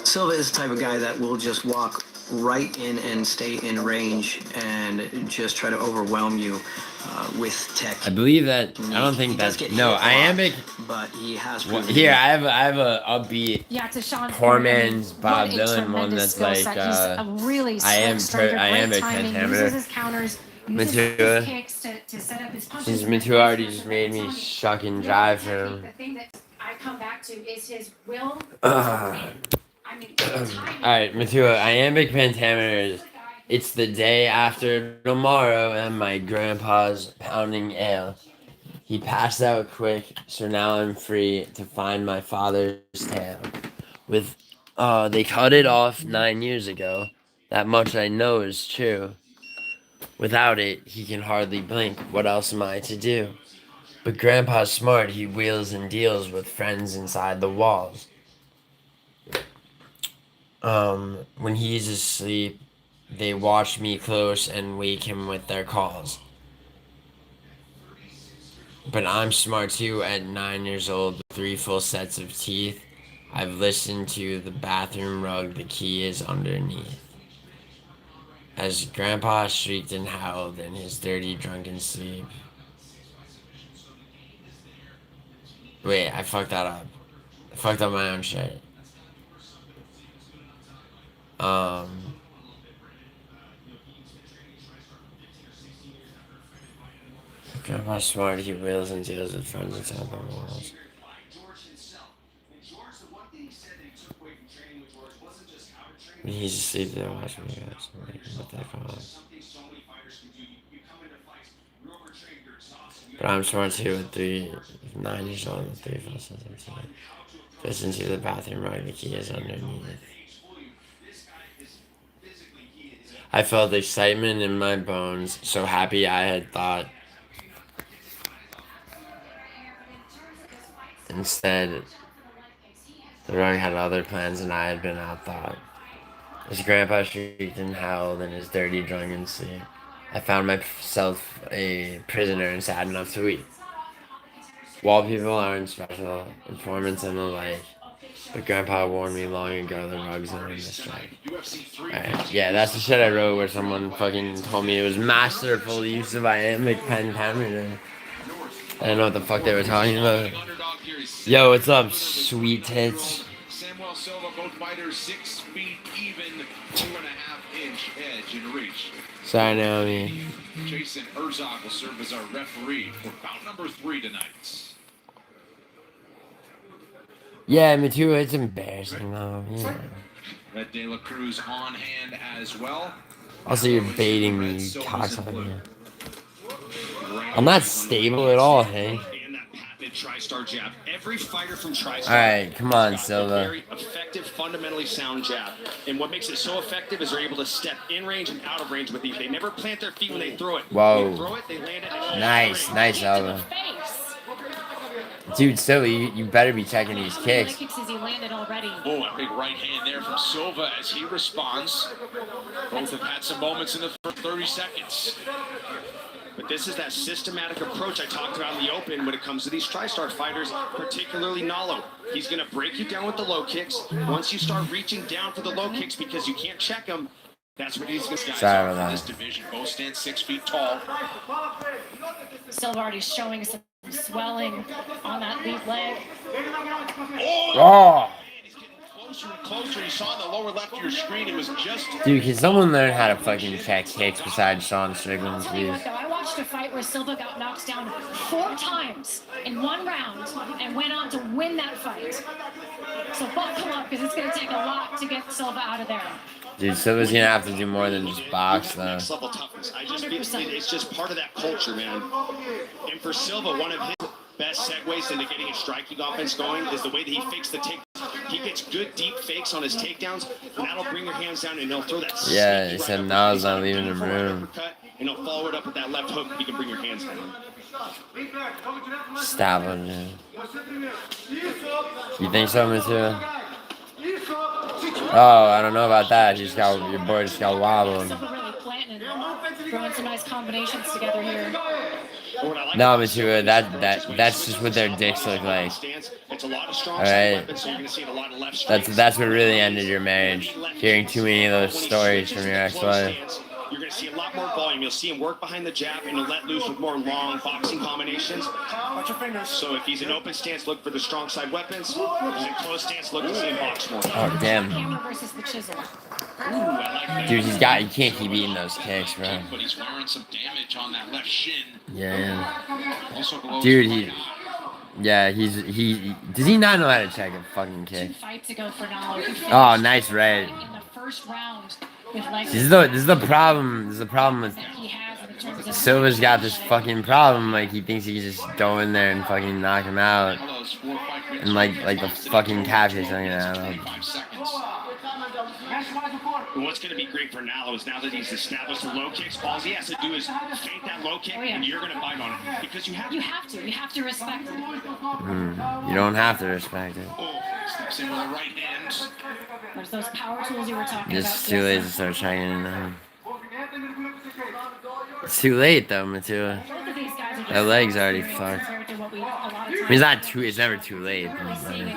Silva is the type of guy that will just walk right in and stay in range and just try to overwhelm you with tech. I believe that. I don't think that's no iambic. But he has Here, I have a upbeat. Yeah, to Sean. Poor man's Bob What a Dylan one tremendous that's skill like set. He's a really slick striker, iambic great timing, pentameter. uses his counters, uses his kicks to set up his punches. Since Matua already just made me shucking drive for him. The thing that I come back to is his will. Alright, Matua, iambic pentameter. It's the day after tomorrow, and my grandpa's pounding ale. He passed out quick, so now I'm free to find my father's tail. They cut it off 9 years ago. That much I know is true. Without it, he can hardly blink. What else am I to do? But Grandpa's smart. He wheels and deals with friends inside the walls. When he's asleep, they watch me close and wake him with their calls. But I'm smart too. At 9 years old, 3 full sets of teeth. I've listened to the bathroom rug. The key is underneath. As Grandpa shrieked and howled in his dirty, drunken sleep. Wait, I fucked that up. I fucked up my own shit. Grandpa's smart, he wheels and deals with friends inside the walls. When he's asleep, they're watching me guys. What the fuck? But I'm smart too with 9 years old and 3 full sets of teeth. Listen to the bathroom rug, the key is underneath. I felt excitement in my bones, so happy I had thought. Instead, the rug had other plans and I had been outthought. As Grandpa shrieked and howled in his dirty, drunken sleep, I found myself a prisoner and sad enough to weep. Wall people aren't special, informants and the like, but Grandpa warned me long ago the rugs are in the strike. Alright, yeah, that's the shit I wrote where someone fucking told me it was masterful use of iambic pentameter. I don't know what the fuck they were talking about. Yo, what's up, sweet tits? Samuel Silva, both fighters 6 feet even, 2.5-inch edge in reach. Sorry, Naomi. Jason Herzog will serve as our referee for bout number 3 tonight. Yeah, Matua, it's embarrassing though. Yeah. Red De La Cruz on hand as well. Also, you're baiting me, cocksucker. I'm not stable at all, Hank. TriStar jab. Every fighter from TriStar. All right, come on, Silva. Very effective, fundamentally sound jab. And what makes it so effective is they're able to step in range and out of range with these. They never plant their feet when they throw it. Whoa. They throw it, they land it. Nice, Silva. Dude, Silva, you better be checking these kicks. Oh, a big right hand there from Silva as he responds. Both have had some moments in the first 30 seconds. But this is that systematic approach I talked about in the open when it comes to these TriStar fighters, particularly Nalo. He's going to break you down with the low kicks. Once you start reaching down for the low kicks because you can't check them, that's what he's going to Sorry about this division. Both stand 6 feet tall. Silva already showing some swelling on that lead leg. Oh! Closer and closer. You saw in the lower left of your screen, it was just... Dude, can someone learn how to fucking check kicks besides Sean Strickland, I'll tell you please? what, though, I watched a fight where Silva got knocked down 4 times in 1 round and went on to win that fight. So buckle up, because it's going to take a lot to get Silva out of there. Dude, Silva's gonna have to do more than just box, though. Next level toughness. I just feel it's just part of that culture, man. And for Silva, one of his best segues into getting his striking offense going is the way that he fakes the take. He gets good deep fakes on his takedowns, and that'll bring your hands down, and he'll throw that. Yeah, he said Nalo's not leaving the room. And he'll follow it up with that left hook. You can bring your hands down. Stop him, man. You think so, Mateo? Oh, I don't know about that. Your boy just got wobbled. Silva really planting and throwing some nice combinations together here. No, Mateo, that's just what their dicks look like. Alright? That's what really ended your marriage. Hearing too many of those stories from your ex-wife. You're going to see a lot more volume. You'll see him work behind the jab and he'll let loose with more long boxing combinations. Watch your fingers. So if he's in open stance, look for the strong side weapons. If he's in close stance, look to see him box more. Oh, damn. Hammer versus the chisel. Dude, he can't keep eating those kicks, bro. But he's wearing some damage on that left shin. Yeah. Also below Dude, his does he not know how to check a fucking kick? 2 fights ago for Nalo. Oh, nice red. In the first round with like This is the problem. This is the problem with he has in terms of Silva's got this fucking problem. Like he thinks he can just go in there and fucking knock him out, and like the fucking catfish hanging out. What's going to be great for Nalo is now that he's established the low kicks, all he has to do is feint that low kick, and you're going to bite on it because you have to respect it. You don't have to respect it. Steps in with the right hand. There's those power tools you were talking It's about. too late to start checking it now. It's too late though, Matua. Both of these guys are just That leg's already fucked. compared to what we a lot of I times mean, it's not too. It's never too late. really seeing it in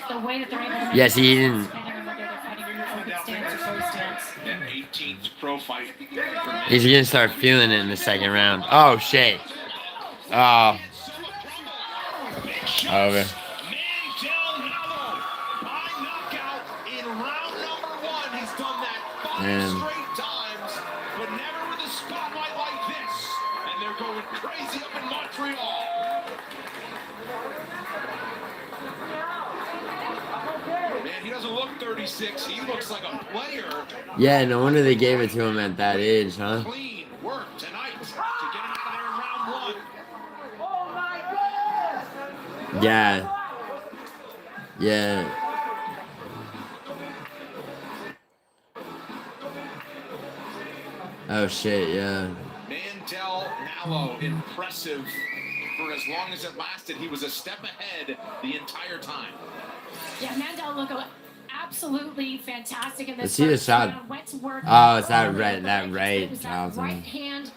the way that they're able to make Yes, he didn't. depending on whether they're fighting in open stance or closed stance. That 18th pro fight. He's gonna start feeling it in the second round. Oh shit. Oh. Over. Man. Straight times, but never with a spotlight like this. And they're going crazy up in Montreal. Man, he doesn't look 36. He looks like a player. Yeah, no wonder they gave it to him at that age, huh? Clean work tonight to get him out of there in round 1. Yeah. Yeah. Oh shit, yeah. Nalo, impressive. For as long as it lasted, he was a step ahead the entire time. Yeah, Mandel looked absolutely fantastic in this. Let's see the first shot. round. Went to work. Oh, it's that right, It was that Charlton. right hand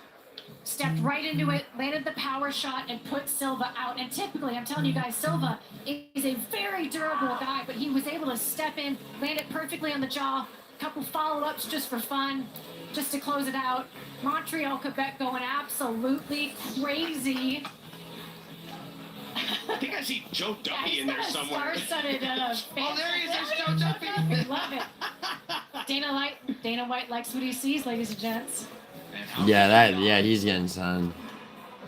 stepped right into it, landed the power shot, and put Silva out. And typically, I'm telling you guys, Silva is a very durable guy, but he was able to step in, land it perfectly on the jaw. Couple follow-ups just for fun, just to close it out. Montreal, Quebec going absolutely crazy. I think I see Joe Duffy in there somewhere. Star-studded Oh, there he is. There's Joe Duffy. Love it. Dana White likes what he sees, ladies and gents. Yeah, he's getting signed.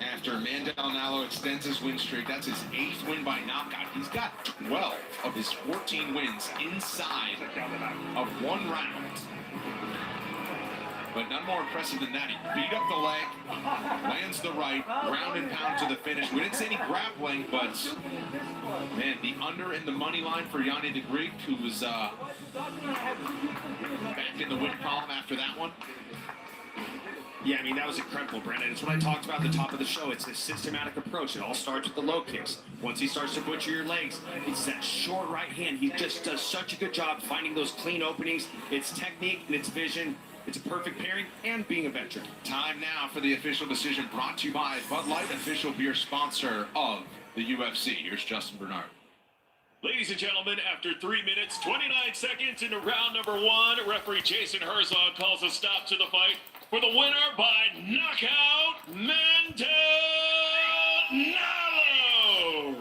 After Nalo extends his win streak, that's his 8th win by knockout. He's got 12 of his 14 wins inside of 1 round. But none more impressive than that. He beat up the leg, lands the right, ground and pound to the finish. We didn't see any grappling, but man, the under in the money line for Yanni the Greek, who was back in the win column after that one. Yeah, I mean, that was incredible, Brandon. It's what I talked about at the top of the show. It's a systematic approach. It all starts with the low kicks. Once he starts to butcher your legs, it's that short right hand. He just does such a good job finding those clean openings. It's technique and it's vision. It's a perfect pairing and being a veteran. Time now for the official decision brought to you by Bud Light, official beer sponsor of the UFC. Here's Justin Bernard. Ladies and gentlemen, after 3 minutes, 29 seconds into round number 1, referee Jason Herzog calls a stop to the fight for the winner by knockout, Mandel Nalo.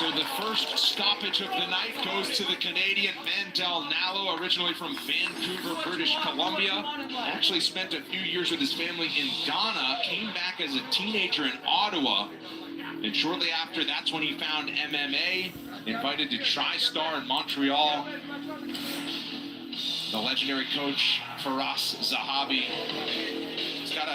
So the first stoppage of the night goes to the Canadian Mandel Nalo, originally from Vancouver, British Columbia. Actually spent a few years with his family in Ghana, came back as a teenager in Ottawa, and shortly after, that's when he found MMA, invited to TriStar in Montreal. The legendary coach, Firas Zahabi.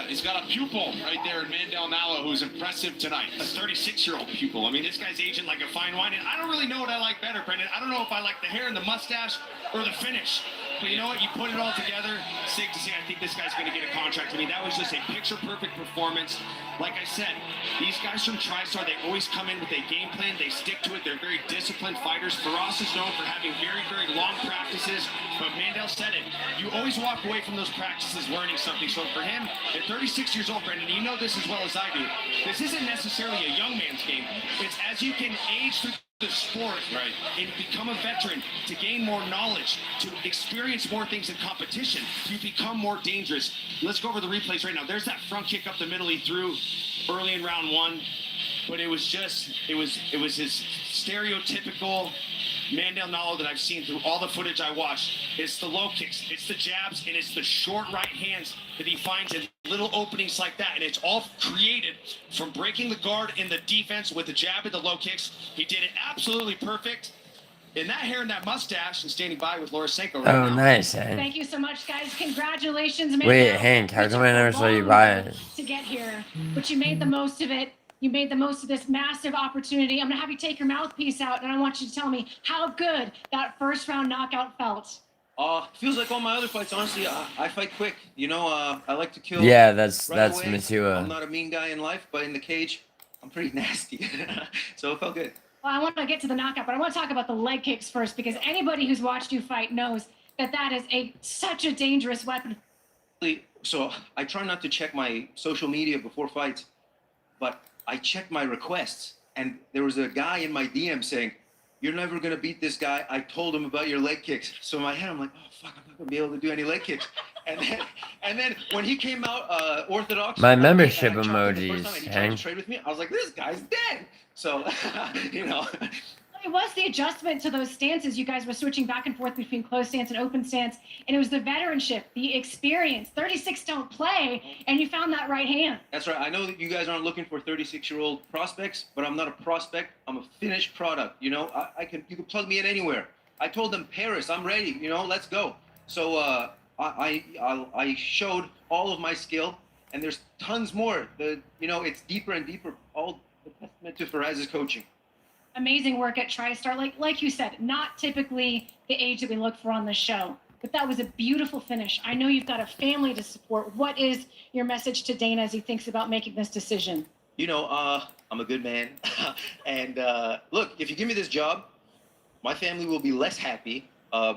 He's got a pupil right there in Mandel Nalo who's impressive tonight. A 36-year-old pupil. I mean, this guy's aging like a fine wine, and I don't really know what I like better, Brendan. I don't know if I like the hair and the mustache or the finish. But you know what? You put it all together, safe to say I think this guy's going to get a contract. I mean, that was just a picture-perfect performance. Like I said, these guys from TriStar, they always come in with a game plan. They stick to it. They're very disciplined fighters. Firas is known for having very, very long practices. But Mandel said it. You always walk away from those practices learning something. So for him, at 36 years old, Brendan, you know this as well as I do, this isn't necessarily a young man's game. It's as you can age through the sport, right, and become a veteran, to gain more knowledge, to experience more things in competition, you become more dangerous. Let's go over the replays right now. There's that front kick up the middle he threw early in round one, but it was his stereotypical Mandel Nalo that I've seen through all the footage I watched. It's the low kicks, it's the jabs, and it's the short right hands that he finds in little openings like that. And it's all created from breaking the guard in the defense with the jab and the low kicks. He did it absolutely perfect. And that hair and that mustache, and standing by with Laura Senko right now. Oh, nice, Hank. Thank you so much, guys. Congratulations, man. Wait, Hank, how come I never saw you buy it? To get here, but you made the most of it. You made the most of this massive opportunity. I'm going to have you take your mouthpiece out, and I want you to tell me how good that first round knockout felt. Feels like all my other fights, honestly. I fight quick. You know, I like to kill. Yeah, that's away. Matua. I'm not a mean guy in life, but in the cage, I'm pretty nasty. So it felt good. Well, I want to get to the knockout, but I want to talk about the leg kicks first, because anybody who's watched you fight knows that that is such a dangerous weapon. So I try not to check my social media before fights, but I checked my requests, and there was a guy in my DM saying, "You're never going to beat this guy. I told him about your leg kicks." So in my head, I'm like, oh, fuck, I'm not going to be able to do any leg kicks. And then when he came out orthodox, My membership and I chopped him the first emojis, time and he tried Hank. to trade with me, I was like, this guy's dead. So, you know. It was the adjustment to those stances. You guys were switching back and forth between closed stance and open stance, and it was the veteranship, the experience. 36 don't play, and you found that right hand. That's right. I know that you guys aren't looking for 36-year-old prospects, but I'm not a prospect. I'm a finished product. You know, you can plug me in anywhere. I told them, Paris, I'm ready. You know, let's go. So I showed all of my skill, and there's tons more. It's deeper and deeper. All the testament to Firaz's coaching. Amazing work at TriStar. Like you said, not typically the age that we look for on the show, but that was a beautiful finish. I know you've got a family to support. What is your message to Dana as he thinks about making this decision? You know, I'm a good man. And look, if you give me this job, my family will be less happy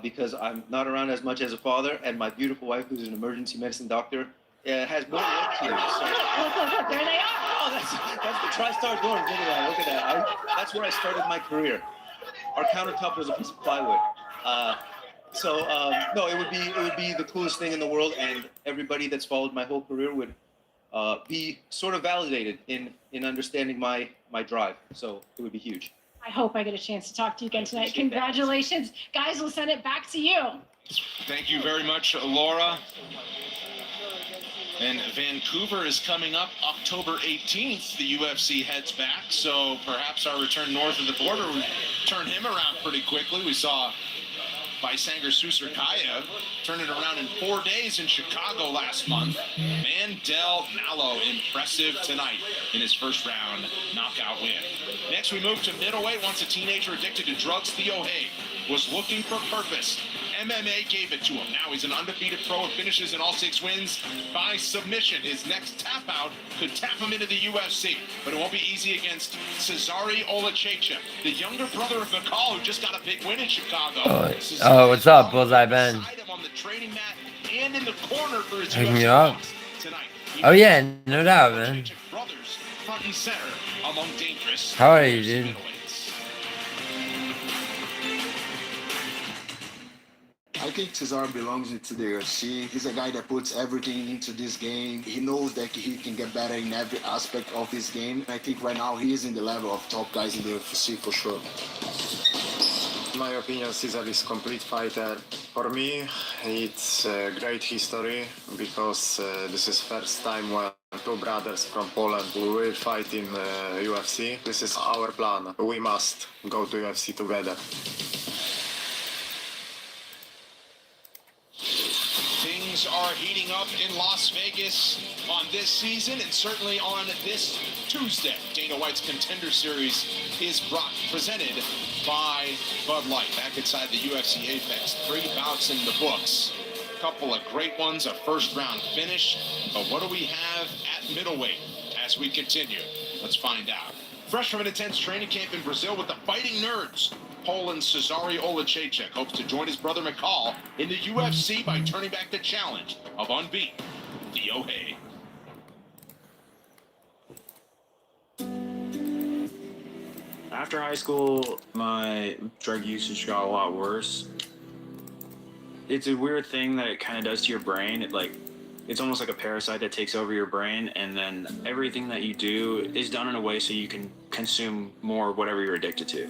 because I'm not around as much as a father, and my beautiful wife, who's an emergency medicine doctor, has more work here. So. Look, there they are. Oh, that's the TriStar dorms. Look at that. That's where I started my career. Our countertop was a piece of plywood. No, it would be the coolest thing in the world, and everybody that's followed my whole career would be sort of validated in understanding my drive. So it would be huge. I hope I get a chance to talk to you again tonight. Congratulations. Guys, we'll send it back to you. Thank you very much, Laura. And Vancouver is coming up October 18th. The UFC heads back, so perhaps our return north of the border will turn him around pretty quickly. We saw Bisanger Susarkaya turn it around in 4 days in Chicago last month. Mandel Nalo, impressive tonight in his first round knockout win. Next, we move to middleweight. Once a teenager addicted to drugs, Theo Hague was looking for purpose. MMA gave it to him. Now he's an undefeated pro and finishes in all 6 wins by submission. His next tap out could tap him into the UFC, but it won't be easy against Cesare Olek, the younger brother of McCall, who just got a big win in Chicago. Oh, what's up, Bullseye Ben? On the training mat and in the corner for his Picking you up. Oh yeah, no doubt, man. Brothers front and center among dangerous. How are you, dude? I think Cesar belongs into the UFC. He's a guy that puts everything into this game. He knows that he can get better in every aspect of this game. I think right now he is in the level of top guys in the UFC for sure. In my opinion, Cesar is a complete fighter. For me, it's a great history because this is first time when two brothers from Poland will fight in UFC. This is our plan. We must go to UFC together. Things are heating up in Las Vegas on this season and certainly on this Tuesday. Dana White's Contender Series is presented by Bud Light. Back inside the UFC Apex. 3 bouts in the books. A couple of great ones, a first-round finish. But what do we have at middleweight as we continue? Let's find out. Fresh from an intense training camp in Brazil with the Fighting Nerds, Poland's Cezary Olek hopes to join his brother McCall in the UFC by turning back the challenge of unbeaten Theo Hague. After high school, my drug usage got a lot worse. It's a weird thing that it kind of does to your brain. It's almost like a parasite that takes over your brain, and then everything that you do is done in a way so you can consume more of whatever you're addicted to.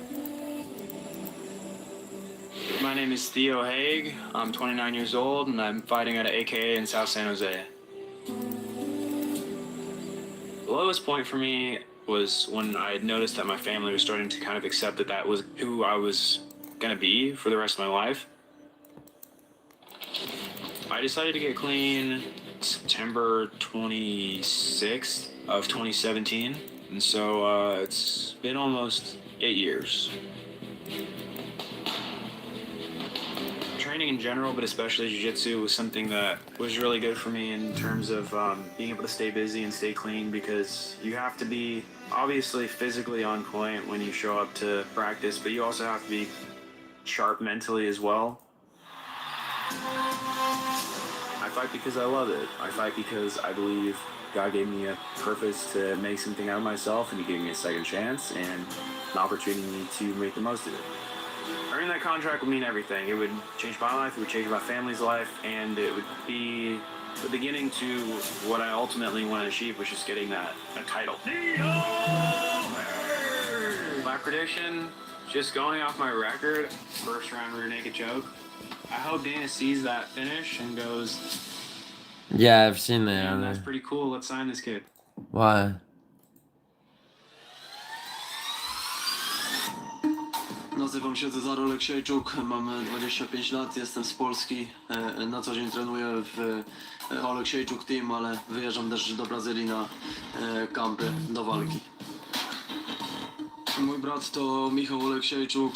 My name is Theo Hague. I'm 29 years old, and I'm fighting at an AKA in South San Jose. The lowest point for me was when I had noticed that my family was starting to kind of accept that that was who I was going to be for the rest of my life. I decided to get clean September 26th of 2017, and so it's been almost 8 years. Training in general, but especially jiu-jitsu, was something that was really good for me in terms of being able to stay busy and stay clean, because you have to be obviously physically on point when you show up to practice, but you also have to be sharp mentally as well. I fight because I love it. I fight because I believe God gave me a purpose to make something out of myself, and He gave me a second chance and an opportunity to make the most of it. Earning that contract would mean everything. It would change my life, it would change my family's life, and it would be the beginning to what I ultimately want to achieve, which is getting a title. My prediction, just going off my record, first round rear naked choke. I hope Dana sees that finish and goes, yeah, I've seen that. "Man, that's pretty cool, let's sign this kid." Why? Nazywam się Cezary Oleksiejczuk, mam 25 lat, jestem z Polski. Na co dzień trenuję w Oleksiejczuk Team, ale wyjeżdżam też do Brazylii na kampy do walki. Mój brat to Michał Oleksiejczuk,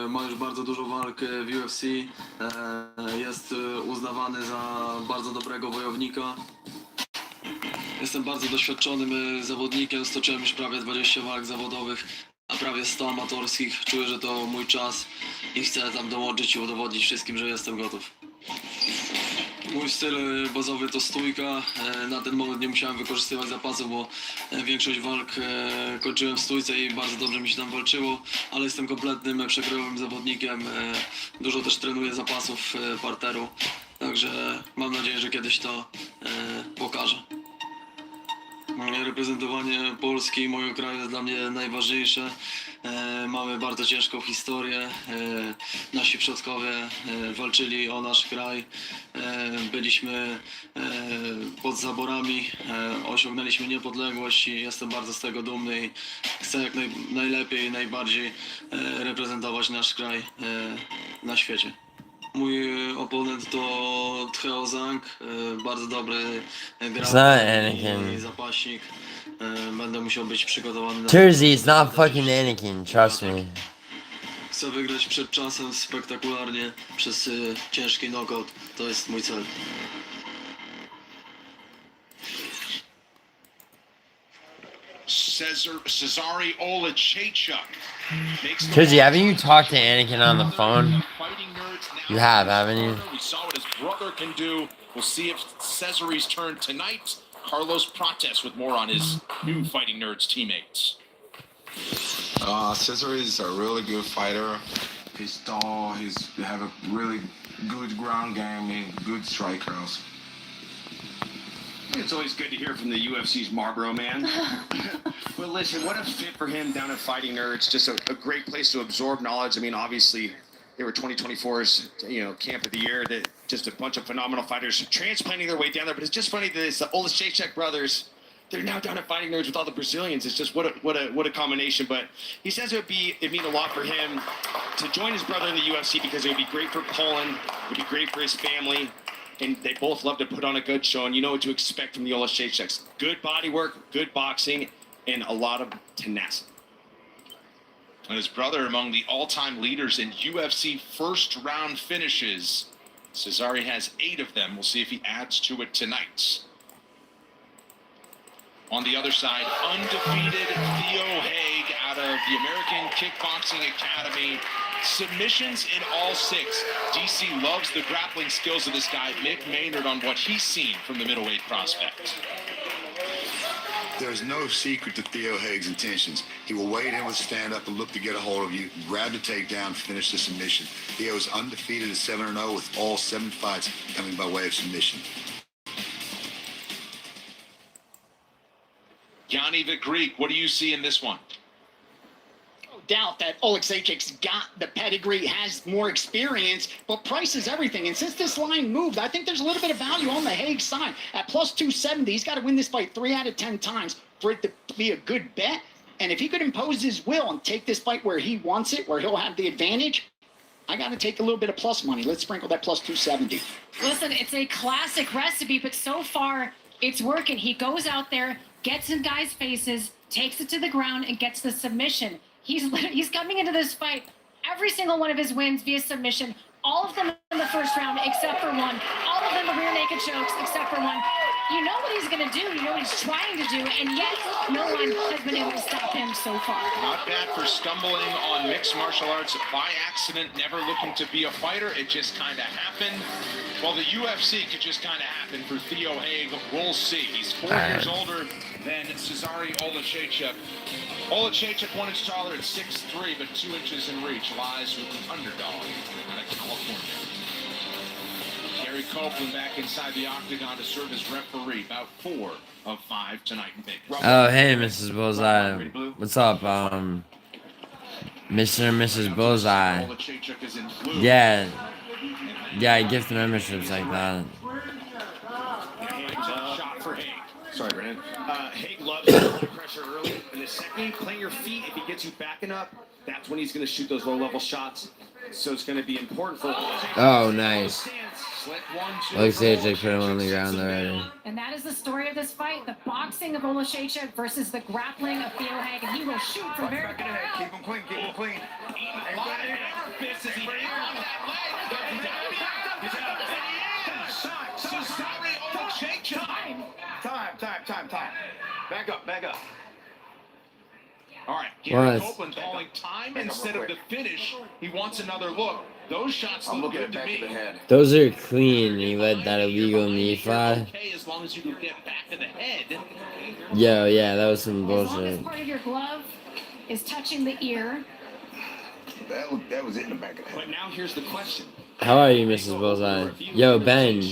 ma już bardzo dużo walk w UFC. Jest uznawany za bardzo dobrego wojownika. Jestem bardzo doświadczonym zawodnikiem, stoczyłem już prawie 20 walk zawodowych, a prawie 100 amatorskich. Czuję, że to mój czas i chcę tam dołączyć i udowodnić wszystkim, że jestem gotów. Mój styl bazowy to stójka. Na ten moment nie musiałem wykorzystywać zapasów, bo większość walk kończyłem w stójce i bardzo dobrze mi się tam walczyło, ale jestem kompletnym przekrojowym zawodnikiem. Dużo też trenuję zapasów parteru, także mam nadzieję, że kiedyś to pokażę. Reprezentowanie Polski i mojego kraju jest dla mnie najważniejsze. Mamy bardzo ciężką historię. Nasi przodkowie walczyli o nasz kraj. Byliśmy pod zaborami, osiągnęliśmy niepodległość i jestem bardzo z tego dumny i chcę jak najlepiej i najbardziej reprezentować nasz kraj na świecie. Mój oponent to Theo Zhang, bardzo dobry gracz i zapaśnik. Będę musiał być przygotowany na... Tersey is not fucking Anakin, trust me. Chcę wygrać przed czasem spektakularnie przez ciężki knockout. To jest mój cel. Cezary Olek. Tersey, haven't you talked to Anakin on the phone? You have, haven't you? We saw what his brother can do. We'll see if Cesary's turn tonight. Carlos Prates with more on his new Fighting Nerds teammates. Cesar is a really good fighter. He's tall. He have a really good ground game and good strikeouts. It's always good to hear from the UFC's Marlboro man. But listen, what a fit for him down at Fighting Nerds. Just a great place to absorb knowledge. I mean, obviously, they were 2024's camp of the year. That just a bunch of phenomenal fighters transplanting their way down there. But it's just funny that it's the Olek brothers. They're now down at Fighting Nerds with all the Brazilians. It's just what a combination. But he says it'd mean a lot for him to join his brother in the UFC because it would be great for Poland. It would be great for his family. And they both love to put on a good show, and you know what to expect from the Olek. Good body work, good boxing, and a lot of tenacity. And his brother among the all-time leaders in UFC first-round finishes. Cesare has 8 of them. We'll see if he adds to it tonight. On the other side, undefeated Theo Hague out of the American Kickboxing Academy. Submissions in all 6. DC loves the grappling skills of this guy, Mick Maynard, on what he's seen from the middleweight prospect. There's no secret to Theo Hague's intentions. He will wade in with stand-up and look to get a hold of you, grab the takedown, finish the submission. Theo is undefeated at 7-0 with all 7 fights coming by way of submission. Yanni the Greek, what do you see in this one? Doubt that Olek got the pedigree, has more experience, but price is everything. And since this line moved, I think there's a little bit of value on the Hague side. At plus 270, he's got to win this fight 3 out of 10 times for it to be a good bet. And if he could impose his will and take this fight where he wants it, where he'll have the advantage, I got to take a little bit of plus money. Let's sprinkle that plus 270. Listen, it's a classic recipe, but so far it's working. He goes out there, gets in guys' faces, takes it to the ground, and gets the submission. He's coming into this fight, every single one of his wins via submission, all of them in the first round except for one, all of them the rear naked chokes except for one. You know what he's going to do, you know what he's trying to do, and yet no one has been able to stop him so far. Not bad for stumbling on mixed martial arts by accident, never looking to be a fighter. It just kind of happened. Well, the UFC could just kind of happen for Theo Hague. We'll see. He's 4 years older than Cesare Olek. Olek 1 inch taller at 6'3", but 2 inches in reach. Lies with the underdog out of California. Gary Copeland back inside the octagon to serve as referee. About 4 of 5 tonight in Vegas. Oh, hey, Mrs. Bullseye. What's up, Mr. and Mrs. Bullseye? Yeah. Yeah, I gift memberships like that. Shot for Hague. Sorry, Brandon. Hague loves to put pressure early. And the second you plant your feet, if he gets you backing up, that's when he's going to shoot those low-level shots. So it's going to be important for Oh, nice. Looks like they put him on the ground already. And that is the story of this fight, the boxing of Olek versus the grappling of Theo Hague, and he will shoot from very far out. Keep him clean, keep him clean. Time. Back up. All right, Gary Copeland calling time instead of the finish. He wants another look. Those shots look good to me. Those are clean. He let that illegal knee fly. Okay, as long as you can get back to the head. Yo, yeah, that was some As long as bullshit. part of your glove is touching the ear. That was in the back of the head. But now here's the question. How are you, Mrs. Bullseye? Yo, Ben.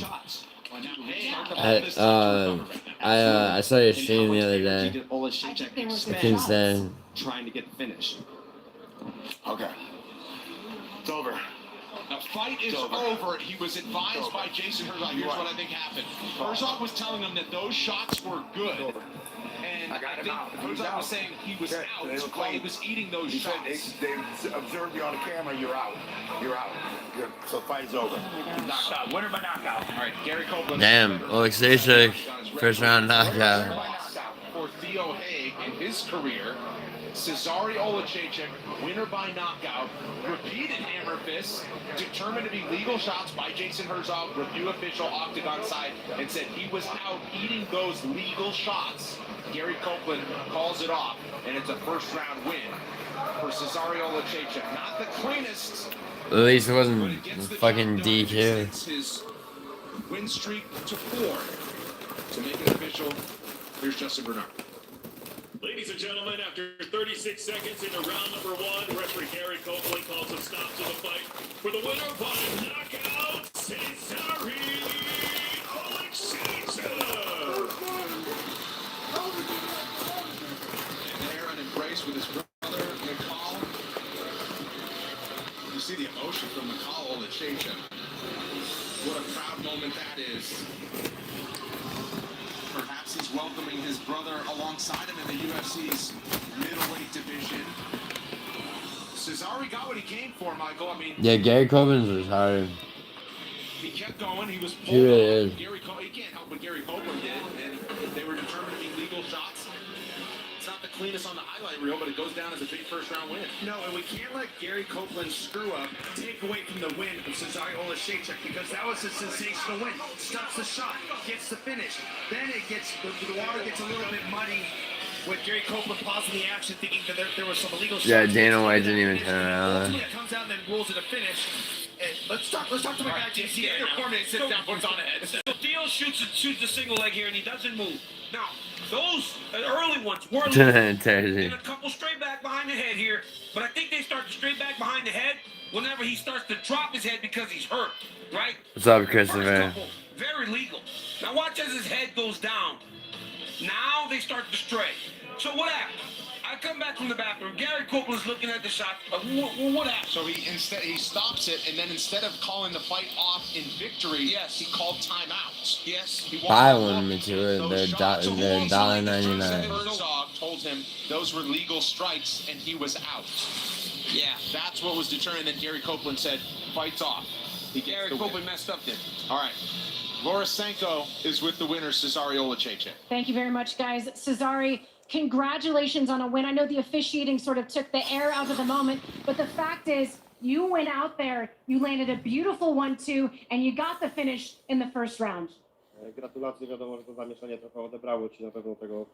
I saw your stream the other day. I can say. Trying to get the finish. Okay. It's over. The fight is over. He was advised by Jason Herzog. Here's what I think happened. Herzog was telling him that those shots were good. And I think Herzog was saying he was out while he was eating those shots. They observed you on the camera. You're out. So fight's over. Knocked out. Winner by knockout. All right, Gary Copeland. Damn, Olek first round knockout. For Theo Hague in his career, Cesare Olek, winner by knockout, repeated hammer fists, determined to be legal shots by Jason Herzog, review official octagon side, and said he was out eating those legal shots. Gary Copeland calls it off, and it's a first-round win for Cesare Olek. Not the cleanest. At least it wasn't fucking DQ. His win streak to 4. To make it official, here's Justin Bernard. Ladies and gentlemen, after 36 seconds into round number 1, referee Gary Copeland calls a stop to the fight for the winner by knockout. Cesare Olek. And there, an embrace with his brother, McCall. You see the emotion from McCall Olek. What a proud moment that is. Perhaps he's welcoming his brother alongside him in the UFC's middleweight division. Cesare got what he came for, Michael. I mean, Yeah, Gary Copeland's was hard. he kept going. He was He really is. He can't help what Gary Copeland did, and they were determined to be legal shots. It's not the cleanest on the highlight reel, but it goes down as a big first-round win. No, and we can't let Gary Copeland's screw-up take away from the win of Cesare Olek, because that was a sensational win. Stops the shot, gets the finish. Then it gets, the water gets a little bit muddy with Gary Copeland pausing the action, thinking that there was some illegal shots. Yeah, Dana White didn't even turn around. Ultimately, it comes out and then rules it a finish. Let's talk to my guy, JC. Your corner sits down, puts on a headset. So Dio shoots a single leg here, and he doesn't move. Now, those early ones were and a couple straight back behind the head here, but I think they start to straight back behind the head whenever he starts to drop his head because he's hurt, right? What's up, Christopher? Very legal. Now watch as his head goes down. Now they start to stray. So what happened? I come back from the bathroom. Gary Copeland's looking at the shot. What happened? So he stops it, and then instead of calling the fight off in victory, yes, he called timeout. Yes, he I wanted me to it. They're $1.99. Herzog told him those were legal strikes, and he was out. Yeah, that's what was determined. Then Gary Copeland said, "Fight's off." Gary Copeland messed up then. All right. Laura Senko is with the winner, Cesare Olek. Thank you very much, guys. Cesare, congratulations on a win. I know the officiating sort of took the air out of the moment, but the fact is you went out there, you landed a beautiful 1-2, and you got the finish in the first round. Gratulacje, wiadomo, że to zamieszanie trochę odebrało ci na pewno tego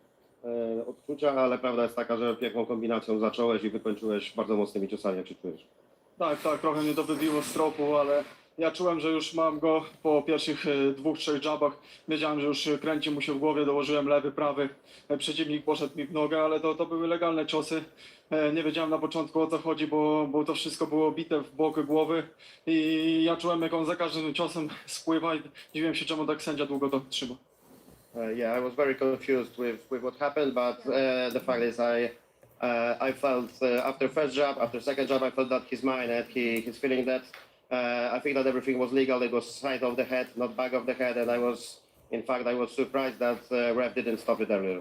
odczucia, ale prawda jest taka, że piękną kombinacją zacząłeś i wykończyłeś bardzo mocnymi ciosami, jak się czujesz. Tak, trochę mnie to wybiło z tropu, ale ja czułem, że już mam go po pierwszych 2-3 dżabach. Wiedziałem, że już kręci mu się w głowie, dołożyłem lewy, prawy. Przeciwnik poszedł mi w nogę, ale to były legalne ciosy. Nie wiedziałem na początku, o co chodzi, bo to wszystko było bite w bok głowy. I ja czułem, jak on za każdym ciosem spływa i dziwiłem się, czemu tak sędzia długo to trzyma. Yeah, I was very confused with what happened, but the fact is I felt after first jab, after second jab, I felt that he's mine and he's feeling that. I think that everything was legal. It was side of the head, not back of the head, and I was surprised that ref didn't stop it earlier.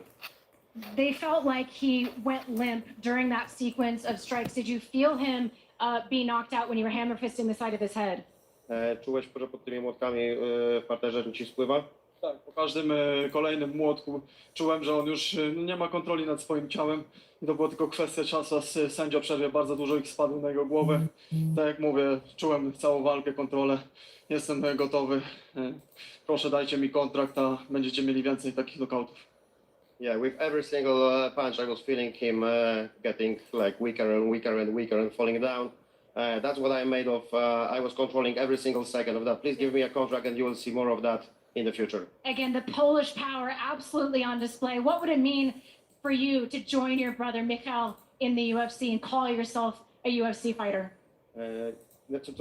They felt like he went limp during that sequence of strikes. Did you feel him be knocked out when you were hammer fisting the side of his head? Czułeś, że pod tymi młotkami w parterze ci spływa? Tak, po każdym kolejnym młotku czułem, że on już nie ma kontroli nad swoim ciałem. I to była tylko kwestia czasu, a sędzia przerwie bardzo dużo ich spadło na jego głowę. Tak jak mówię, czułem całą walkę, kontrolę. Jestem gotowy. Proszę, dajcie mi kontrakt, a będziecie mieli więcej takich knockoutów. Yeah, with every single punch, I was feeling him getting like weaker and weaker and weaker and falling down. That's what I'm made of. I was controlling every single second of that. Please give me a contract and you will see more of that in the future. Again, the Polish power absolutely on display. What would it mean for you to join your brother Michał in the UFC and call yourself a UFC fighter?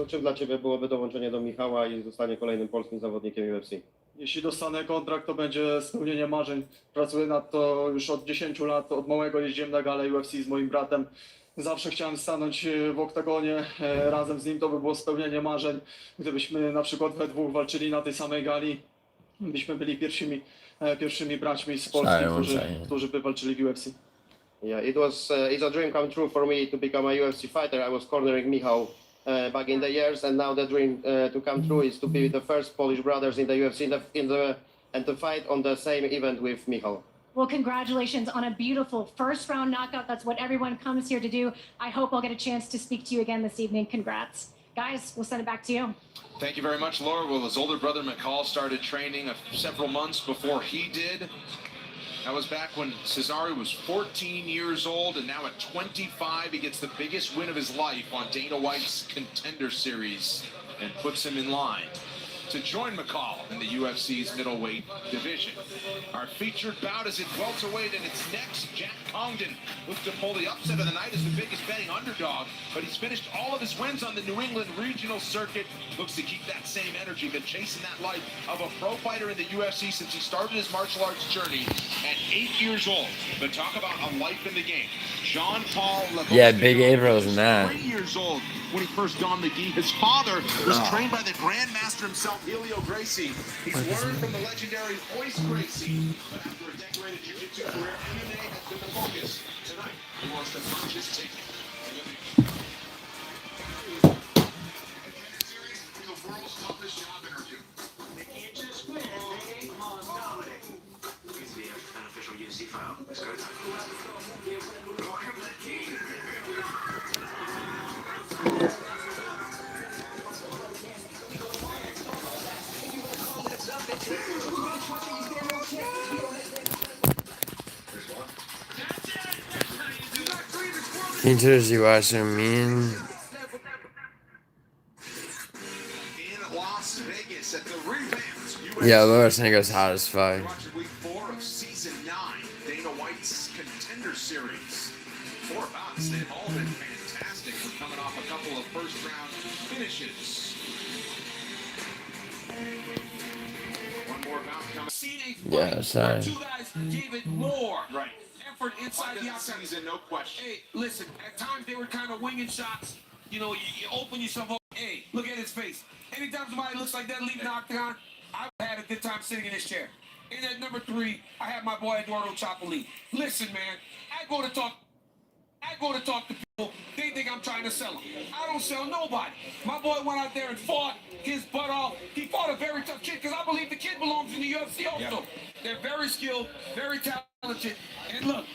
Czym dla ciebie byłoby dołączenie do Michała i zostanie kolejnym polskim zawodnikiem UFC? Jeśli dostanę kontrakt, to będzie spełnienie marzeń. Pracuję nad to już od 10 lat. Od małego jeździłem na galę UFC z moim bratem. Zawsze chciałem stanąć w oktagonie razem z nim. To by było spełnienie marzeń. Gdybyśmy na przykład we dwóch walczyli na tej samej gali, byśmy byli pierwszymi braćmi z Polski, którzy by walczyli w UFC. Yeah, it's a dream come true for me to become a UFC fighter. I was cornering Michał back in the years, and now the dream to come true is to be the first Polish brothers in the UFC and to fight on the same event with Michał. Well, congratulations on a beautiful first round knockout. That's what everyone comes here to do. I hope I'll get a chance to speak to you again this evening. Congrats. Guys, we'll send it back to you. Thank you very much, Laura. Well, his older brother McCall started training several months before he did. That was back when Cesare was 14 years old, and now at 25, he gets the biggest win of his life on Dana White's Contender Series and puts him in line to to join McCall in the UFC's middleweight division. Our featured bout is at welterweight, and it's next. Jack Congden looks to pull the upset of the night as the biggest betting underdog, but he's finished all of his wins on the New England regional circuit. Looks to keep that same energy, been chasing that life of a pro fighter in the UFC since he started his martial arts journey at 8 years old. But talk about a life in the game. Jean-Paul Lavos-Nani. Yeah, Big April's in that. 3 years old when he first donned the gi. His father was trained by the Grandmaster himself, Helio Gracie. He's learned from the legendary Royce Gracie. But after a decorated jiu-jitsu career, MMA has been the focus. Tonight, he wants to punch his ticket. The world's toughest job interview. They can't just win. They must dominate. Needs to be an official UFC file. Let's go. Welcome to the team. Painters, you watch them mean. In Las Vegas at the revamped UFC. Yeah, Lavos-Nani goes hot as fuck. Watching week 4 of season 9, Dana White's Contender Series. 4 bouts, they've all been fantastic. We're coming off a couple of first-round finishes. One more bout coming. Yeah, sorry. Two guys gave it more. Right. Effort inside the outside. Season, no question. Hey, listen, at times they were kind of winging shots. You know, you open yourself up. Hey, look at his face. Anytime somebody looks like that leaving the octagon, I've had a good time sitting in this chair. And at number 3, I have my boy Eduardo Chapelene. Listen, man, I go to talk to people. They think I'm trying to sell them. I don't sell nobody. My boy went out there and fought his butt off. He fought a very tough kid because I believe the kid belongs in the UFC also. Yeah. They're very skilled, very talented. And look,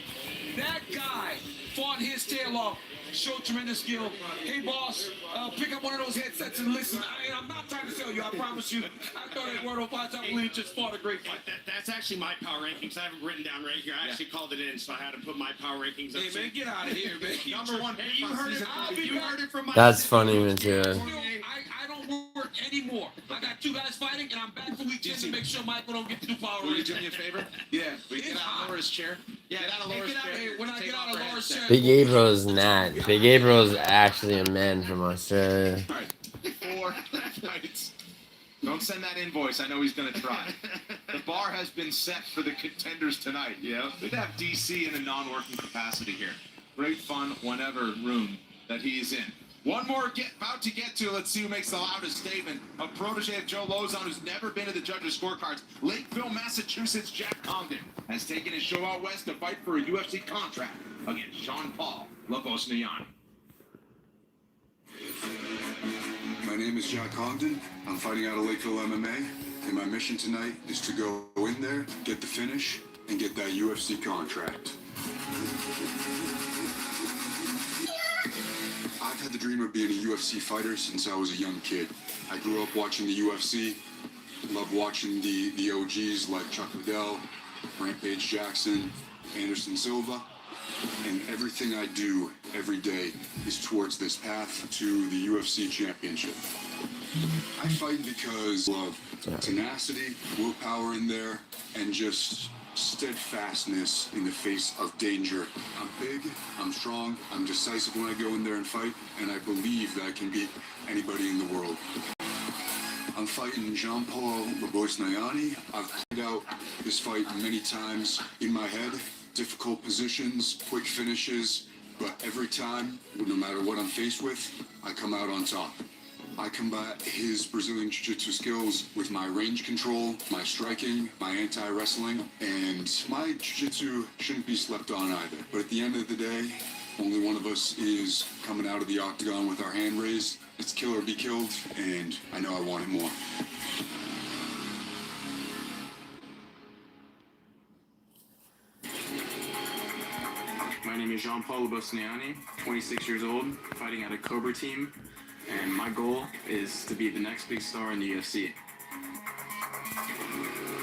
that guy fought his tail off, showed tremendous skill. Hey, boss, pick up one of those headsets and listen. I'm not trying to sell you, I promise you. I thought Eduardo Chapelene just fought a great fight. That's actually my power rankings. I have it written down right here. I actually called it in, so I had to put my power rankings up. Hey, man, get out of here, man. Number 1 Hey, you heard it. You heard it from my. That's funny, Matilda. I don't work anymore. I got 2 guys fighting, and I'm back for week 10 to make sure Michael don't get 2 power Will you rankings. do me a favor? Yeah. We get out of Laura's chair. Yeah, get out of Laura's chair. Hey, when I get out of Laura's chair. Big April's not. Big April's actually a man from Australia. All right. 4 fights. Don't send that invoice. I know he's going to try. The bar has been set for the contenders tonight. Yeah. We'd have DC in a non-working capacity here. Great fun whenever room that he is in. One more bout to get to. Let's see who makes the loudest statement. A protege of Joe Lozon, who's never been to the judges' scorecards. Lakeville, Massachusetts, Jack Congden has taken his show out west to fight for a UFC contract against Jean-Paul Lavos-Nani. My name is Jack Congden. I'm fighting out of Lakeville MMA, and my mission tonight is to go in there, get the finish, and get that UFC contract. I've had the dream of being a UFC fighter since I was a young kid. I grew up watching the UFC, loved watching the OGs like Chuck Liddell, Rampage Jackson, Anderson Silva, and everything I do every day is towards this path to the UFC championship. I fight because of tenacity, willpower in there, and just steadfastness in the face of danger. I'm big, I'm strong, I'm decisive when I go in there and fight, and I believe that I can beat anybody in the world. I'm fighting Jean-Paul Lavos-Nani. I've played out this fight many times in my head. Difficult positions, quick finishes, but every time, no matter what I'm faced with, I come out on top. I combat his Brazilian Jiu-Jitsu skills with my range control, my striking, my anti-wrestling, and my Jiu-Jitsu shouldn't be slept on either. But at the end of the day, only one of us is coming out of the octagon with our hand raised. It's kill or be killed, and I know I want it more. My name is Jean-Paul Lavos-Nani, 26 years old, fighting at a Cobra team, and my goal is to be the next big star in the UFC.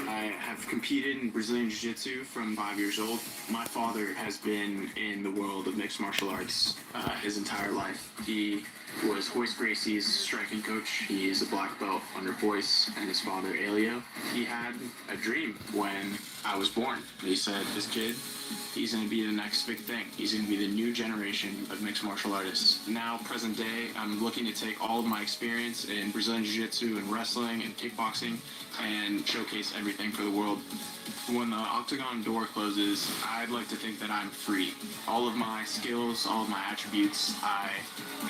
I have I've competed in Brazilian Jiu-Jitsu from 5 years old. My father has been in the world of mixed martial arts his entire life. He was Hoist Gracie's striking coach. He is a black belt under Boyce and his father, Elio. He had a dream when I was born. He said, this kid, he's going to be the next big thing. He's going to be the new generation of mixed martial artists. Now, present day, I'm looking to take all of my experience in Brazilian Jiu-Jitsu and wrestling and kickboxing and showcase everything for the world. When the octagon door closes, I'd like to think that I'm free. All of my skills, all of my attributes, I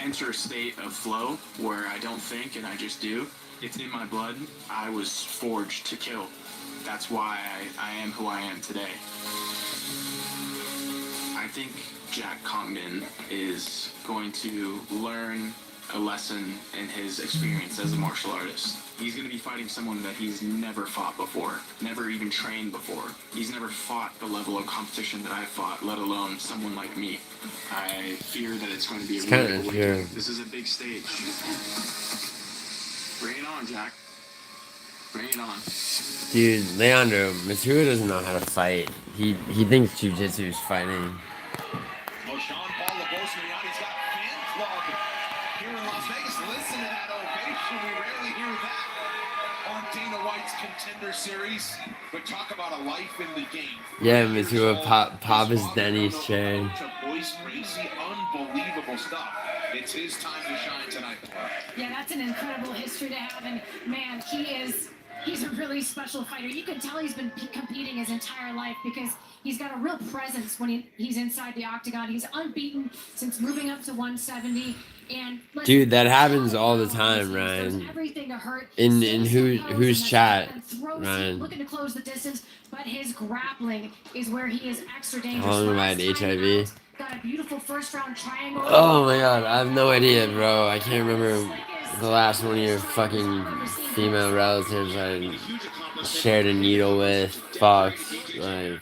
enter a state of flow where I don't think and I just do. It's in my blood. I was forged to kill. That's why I am who I am today. I think Jack Congden is going to learn a lesson in his experience as a martial artist. He's going to be fighting someone that he's never fought before, never even trained before. He's never fought the level of competition that I fought, let alone someone like me. I fear that it's going to be a rude awakening. This is a big stage. Bring it on, Jack. Bring it on. Dude, Leandro, Matua doesn't know how to fight. He thinks jiu-jitsu is fighting. Well, Jean-Paul Lavos-Nani's got a fan club here in Las Vegas. Listen to that ovation. We rarely hear that on Dana White's Contender Series. But talk about a life in the game. Yeah, Matua pop his Denny's chair. To Boyce Gracie, unbelievable stuff. It's his time to shine tonight. Yeah, that's an incredible history to have, and man, he's a really special fighter. You can tell he's been competing his entire life because he's got a real presence when he's inside the octagon. He's unbeaten since moving up to 170. And dude, that happens all the time, Ryan. In whose chat, Ryan? Looking to close the distance, but his grappling is where he is extra dangerous. How long have I had HIV? Got a beautiful first round triangle. Oh my god, I have no idea, bro. I can't remember the last one of your fucking female relatives I shared a needle with. Fuck, like.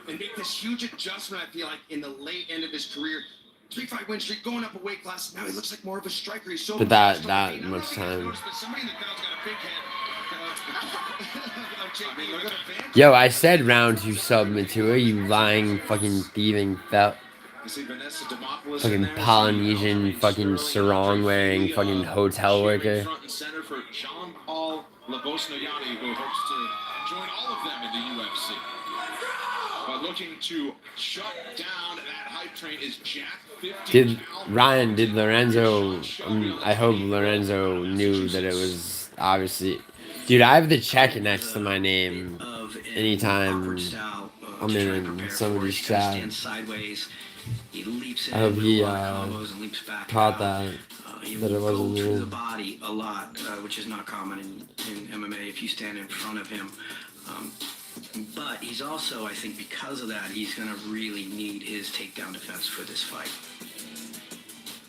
And make this huge adjustment, I feel like, in the late end of his career. 3-5 win streak, going up a weight class. Now he looks like more of a striker. He's so but that much time. Yo, I said round 2 sub Matua, you lying fucking thieving fucking Polynesian fucking sarong wearing fucking hotel worker. Front and center for Jean-Paul Lavos-Nani, who hopes to join all of them in the UFC. But looking to shut down that hype train is Jack. Did Lorenzo, I hope Lorenzo knew that it was obviously, dude, I have the check next to my name anytime I'm in somebody's chat. I hope he caught that it wasn't me. To the body a lot, which is not common in MMA if you stand in front of him. But he's also, I think, because of that, he's going to really need his takedown defense for this fight.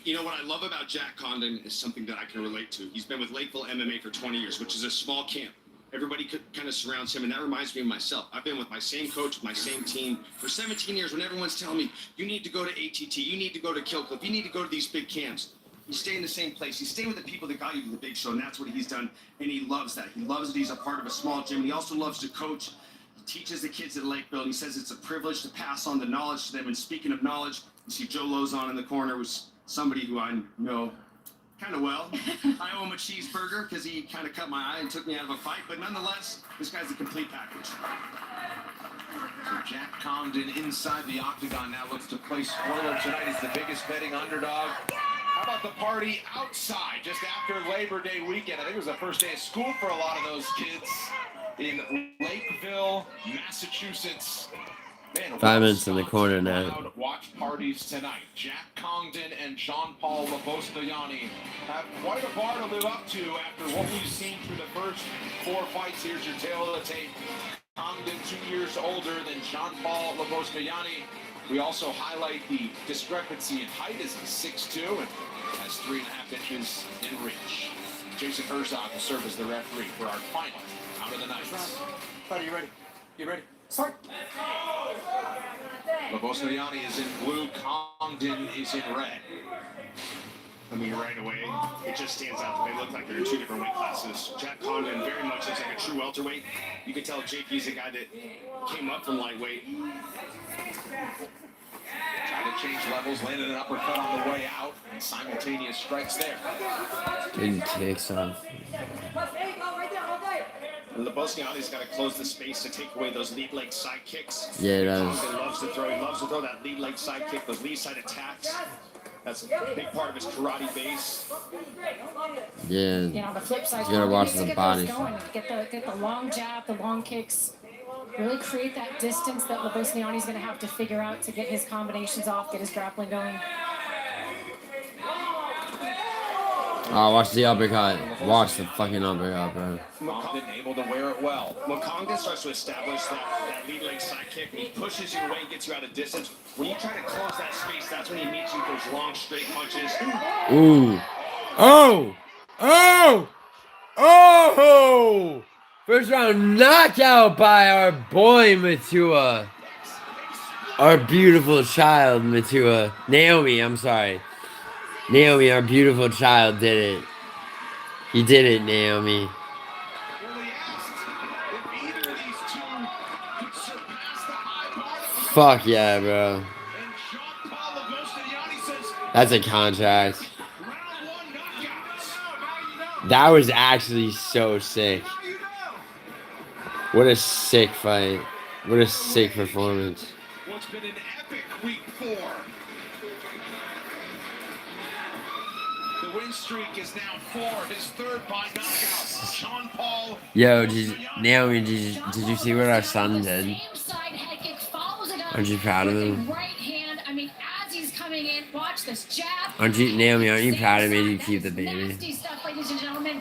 You know, what I love about Jack Congden is something that I can relate to. He's been with Lakeville MMA for 20 years, which is a small camp. Everybody kind of surrounds him, and that reminds me of myself. I've been with my same coach, my same team for 17 years when everyone's telling me, you need to go to ATT, you need to go to Killcliff, you need to go to these big camps. You stay in the same place. You stay with the people that got you to the big show, and that's what he's done, and he loves that. He loves that he's a part of a small gym. He also loves to coach. Teaches the kids at Lakeville, and he says it's a privilege to pass on the knowledge to them. And speaking of knowledge, you see Joe Lozon in the corner was somebody who I know kind of well. I owe him a cheeseburger because he kind of cut my eye and took me out of a fight. But nonetheless, this guy's a complete package. So Jack Congden inside the octagon now looks to play spoiler tonight. He's the biggest betting underdog. How about the party outside just after Labor Day weekend? I think it was the first day of school for a lot of those kids in Lakeville, Massachusetts. Man, 5 minutes in the corner now. Watch parties tonight. Jack Congden and Jean-Paul Lavos-Nani have quite a bar to live up to after what we've seen through the first 4 fights. Here's your tail of the tape. Congden 2 years older than Jean-Paul Lavos-Nani. We also highlight the discrepancy in height as he's 6'2" and has 3.5 inches in reach. Jason Herzog will serve as the referee for our final out of the night. Buddy, you ready? You ready? Start. Lavos-Nani is in blue, Congden is in red. I mean, right away, it just stands out that they look like they're in two different weight classes. Jack Congden very much looks like a true welterweight. You can tell JP's a guy that came up from lightweight. Trying to change levels, landed an uppercut on the way out, and simultaneous strikes there. Good kicks off. Lavos-Nani's got to close the space to take away those lead leg side kicks. Yeah, he does. Congden loves to throw. He loves to throw that lead leg side kick, those lead side attacks. That's a big part of his karate base. Yeah. You know, the flip side. You gotta watch the Get body. those going. Get the long jab, the long kicks. Really create that distance that Lavos-Nani's going to have to figure out to get his combinations off, get his grappling going. Oh, watch the uppercut. Watch the fucking uppercut, bro. Congden able to wear it well. When Congden starts to establish that lead leg side kick, he pushes you away and gets you out of distance. When you try to close that space, that's when he meets you with those long, straight punches. Ooh. Oh! Oh! Oh! First round knockout by our boy Matua. Our beautiful child, Matua. Naomi, I'm sorry. Naomi, our beautiful child, did it. You did it, Naomi. Fuck yeah, bro. That's a contract. That was actually so sick. What a sick fight. What a sick performance. What's been an epic week 4. The win streak is now 4, his third by knockout. Sean Paul. Yo, Naomi, did you see what our son did? Aren't you proud of him? Right hand. I mean, as he's coming in, watch this jab. Naomi, aren't you proud of me to keep the baby? Nasty stuff, ladies and gentlemen.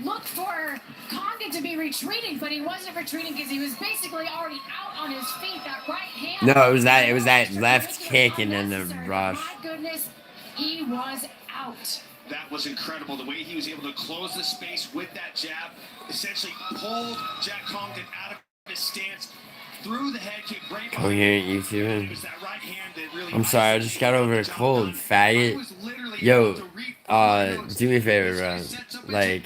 Look for Congden to be retreating, but he wasn't retreating because he was basically already out on his feet. That right hand. No, it was that left kick and then the rush. My goodness, he was out. That was incredible. The way he was able to close the space with that jab, essentially pulled Jack Congden out of his stance, through the head kick right Oh, here at YouTube. It was that right hand that really I'm sorry, I just got over a cold, faggot. Yo, do me a favor, bro. Like,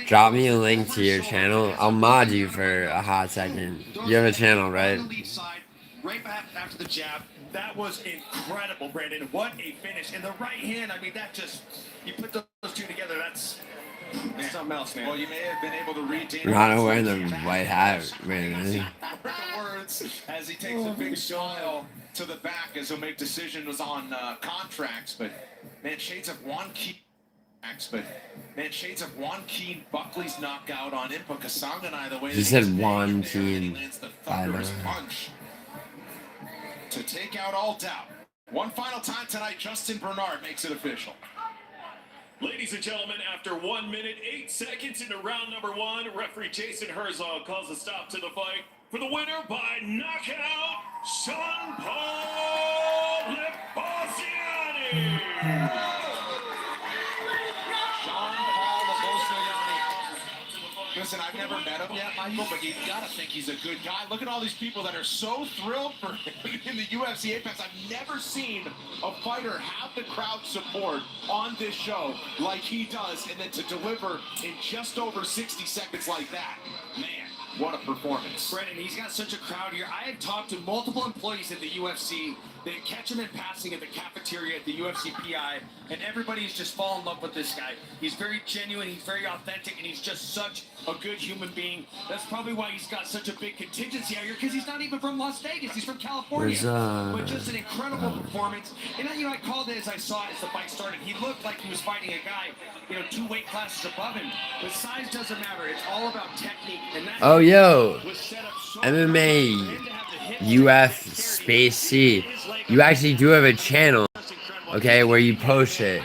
drop me a link to your channel. I'll mod you for a hot second. You have a channel, right? right back after the jab. That was incredible, Brandon. What a finish. And the right hand, I mean, that just, you put those two together, that's something else, man. Well, you may have been able to read Rana wearing the white hat, really. words as he takes a big smile to the back as he'll make decisions on contracts. But man, shades of Juan Keane. Buckley's knockout on Impa Kasangani the way He said Juan Keane. lands the thunderous punch to take out all doubt. One final time tonight, Justin Bernard makes it official. Ladies and gentlemen, after 1 minute, 8 seconds into round number 1, referee Jason Herzog calls a stop to the fight for the winner by knockout, Sean Paul Lavos-Nani. Listen, I've never met him yet, Michael, but you gotta think he's a good guy. Look at all these people that are so thrilled for him in the UFC Apex. I've never seen a fighter have the crowd support on this show like he does, and then to deliver in just over 60 seconds like that. Man, what a performance. Brennan, he's got such a crowd here. I have talked to multiple employees at the UFC. They catch him in passing at the cafeteria at the UFC PI, and everybody's just fallen in love with this guy. He's very genuine, he's very authentic, and he's just such a good human being. That's probably why he's got such a big contingency out here, because he's not even from Las Vegas, he's from California. But just an incredible performance. And I called it as I saw it as the fight started. He looked like he was fighting a guy, 2 weight classes above him. But size doesn't matter, it's all about technique. And that Oh, yo, MMA UF space C. You actually do have a channel, okay, where you post it.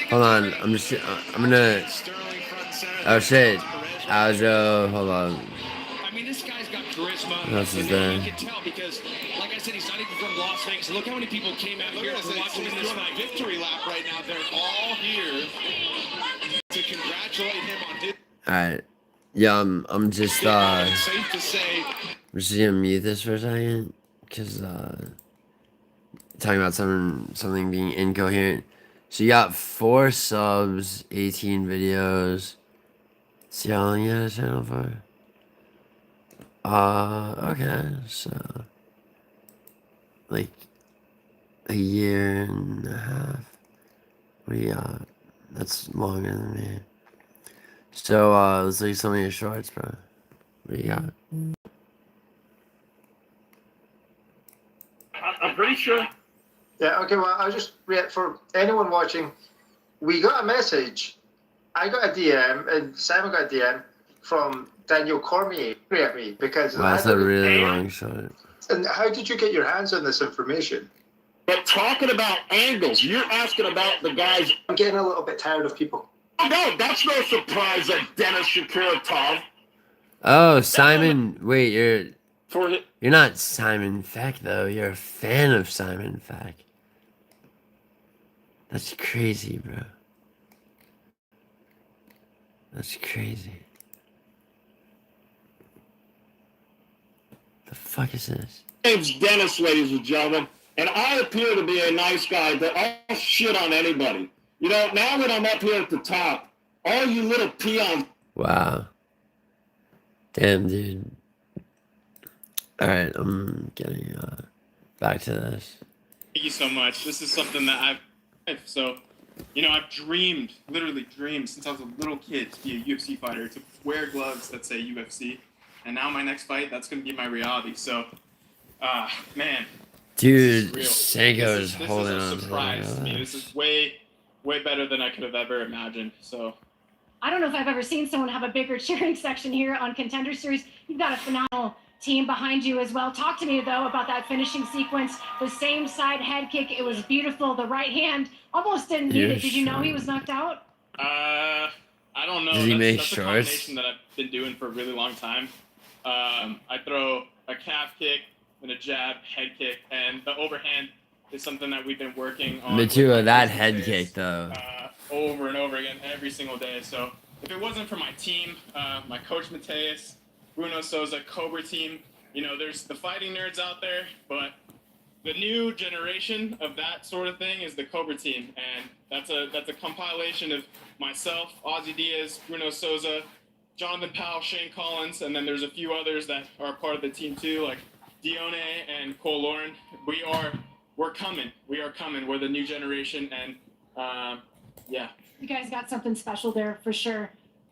Hold on, I'm gonna. Oh shit, Aljo, hold on. I mean, this guy's got charisma. What else is there? You can tell because, like I said, he's not even from Las Vegas. Look how many people came out here to watch him in this fight. Victory lap right now. They're all here to congratulate him on his. Alright. Yeah, I'm just safe to say. I'm just gonna mute this for a second, cause talking about something being incoherent. So you got 4 subs, 18 videos. See how long you had a channel for? Okay, so like a year and a half. What do you got? That's longer than me. So let's look at some of your shorts, bro. What do you got? I'm pretty sure. Yeah, okay, well, I'll just read for anyone watching. We got a message. I got a DM, and Simon got a DM from Daniel Cormier at me because. Wow, that's a really long shot. And how did you get your hands on this information? But talking about angles, you're asking about the guys. I'm getting a little bit tired of people. No, that's no surprise that Dennis Shakuratov. Oh, Simon. Wait, you're not Simon Feck, though. You're a fan of Simon Feck. That's crazy, bro. That's crazy. The fuck is this? Name's Dennis, ladies and gentlemen, and I appear to be a nice guy, but I'll shit on anybody. You know, now that I'm up here at the top, all you little peons. Wow. Damn, dude. Alright, I'm getting back to this. Thank you so much. This is something that I've literally dreamed since I was a little kid to be a UFC fighter, to wear gloves that say UFC. And now my next fight, that's going to be my reality. So, man. Dude, Sanko is holding on to this is a surprise to me. This is way, way better than I could have ever imagined. So, I don't know if I've ever seen someone have a bigger cheering section here on Contender Series. You've got a phenomenal team behind you as well. Talk to me, though, about that finishing sequence. The same side head kick. It was beautiful. The right hand almost didn't need it. Did you know he was knocked out? I don't know. Does he make that's shorts? a combination that I've been doing for a really long time. I throw a calf kick and a jab, head kick, and the overhand is something that we've been working on. Me too, that head kick, though. Over and over again, every single day. So if it wasn't for my team, my coach Mateus, Bruno Souza, Cobra team, you know, there's the fighting nerds out there, but the new generation of that sort of thing is the Cobra team, and that's a compilation of myself, Ozzy Diaz, Bruno Souza, Jonathan Powell, Shane Collins, and then there's a few others that are part of the team too, like Dione and Cole Lauren. We're coming. We are coming. We're the new generation, and yeah. You guys got something special there for sure.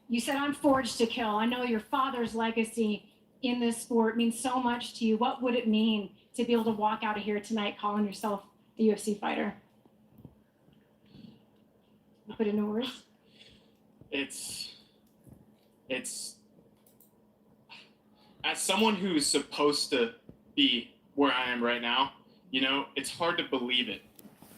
You said I'm forged to kill. I know your father's legacy in this sport means so much to you. What would it mean to be able to walk out of here tonight calling yourself the UFC fighter? You put it into words? It's as someone who's supposed to be where I am right now, you know, it's hard to believe it.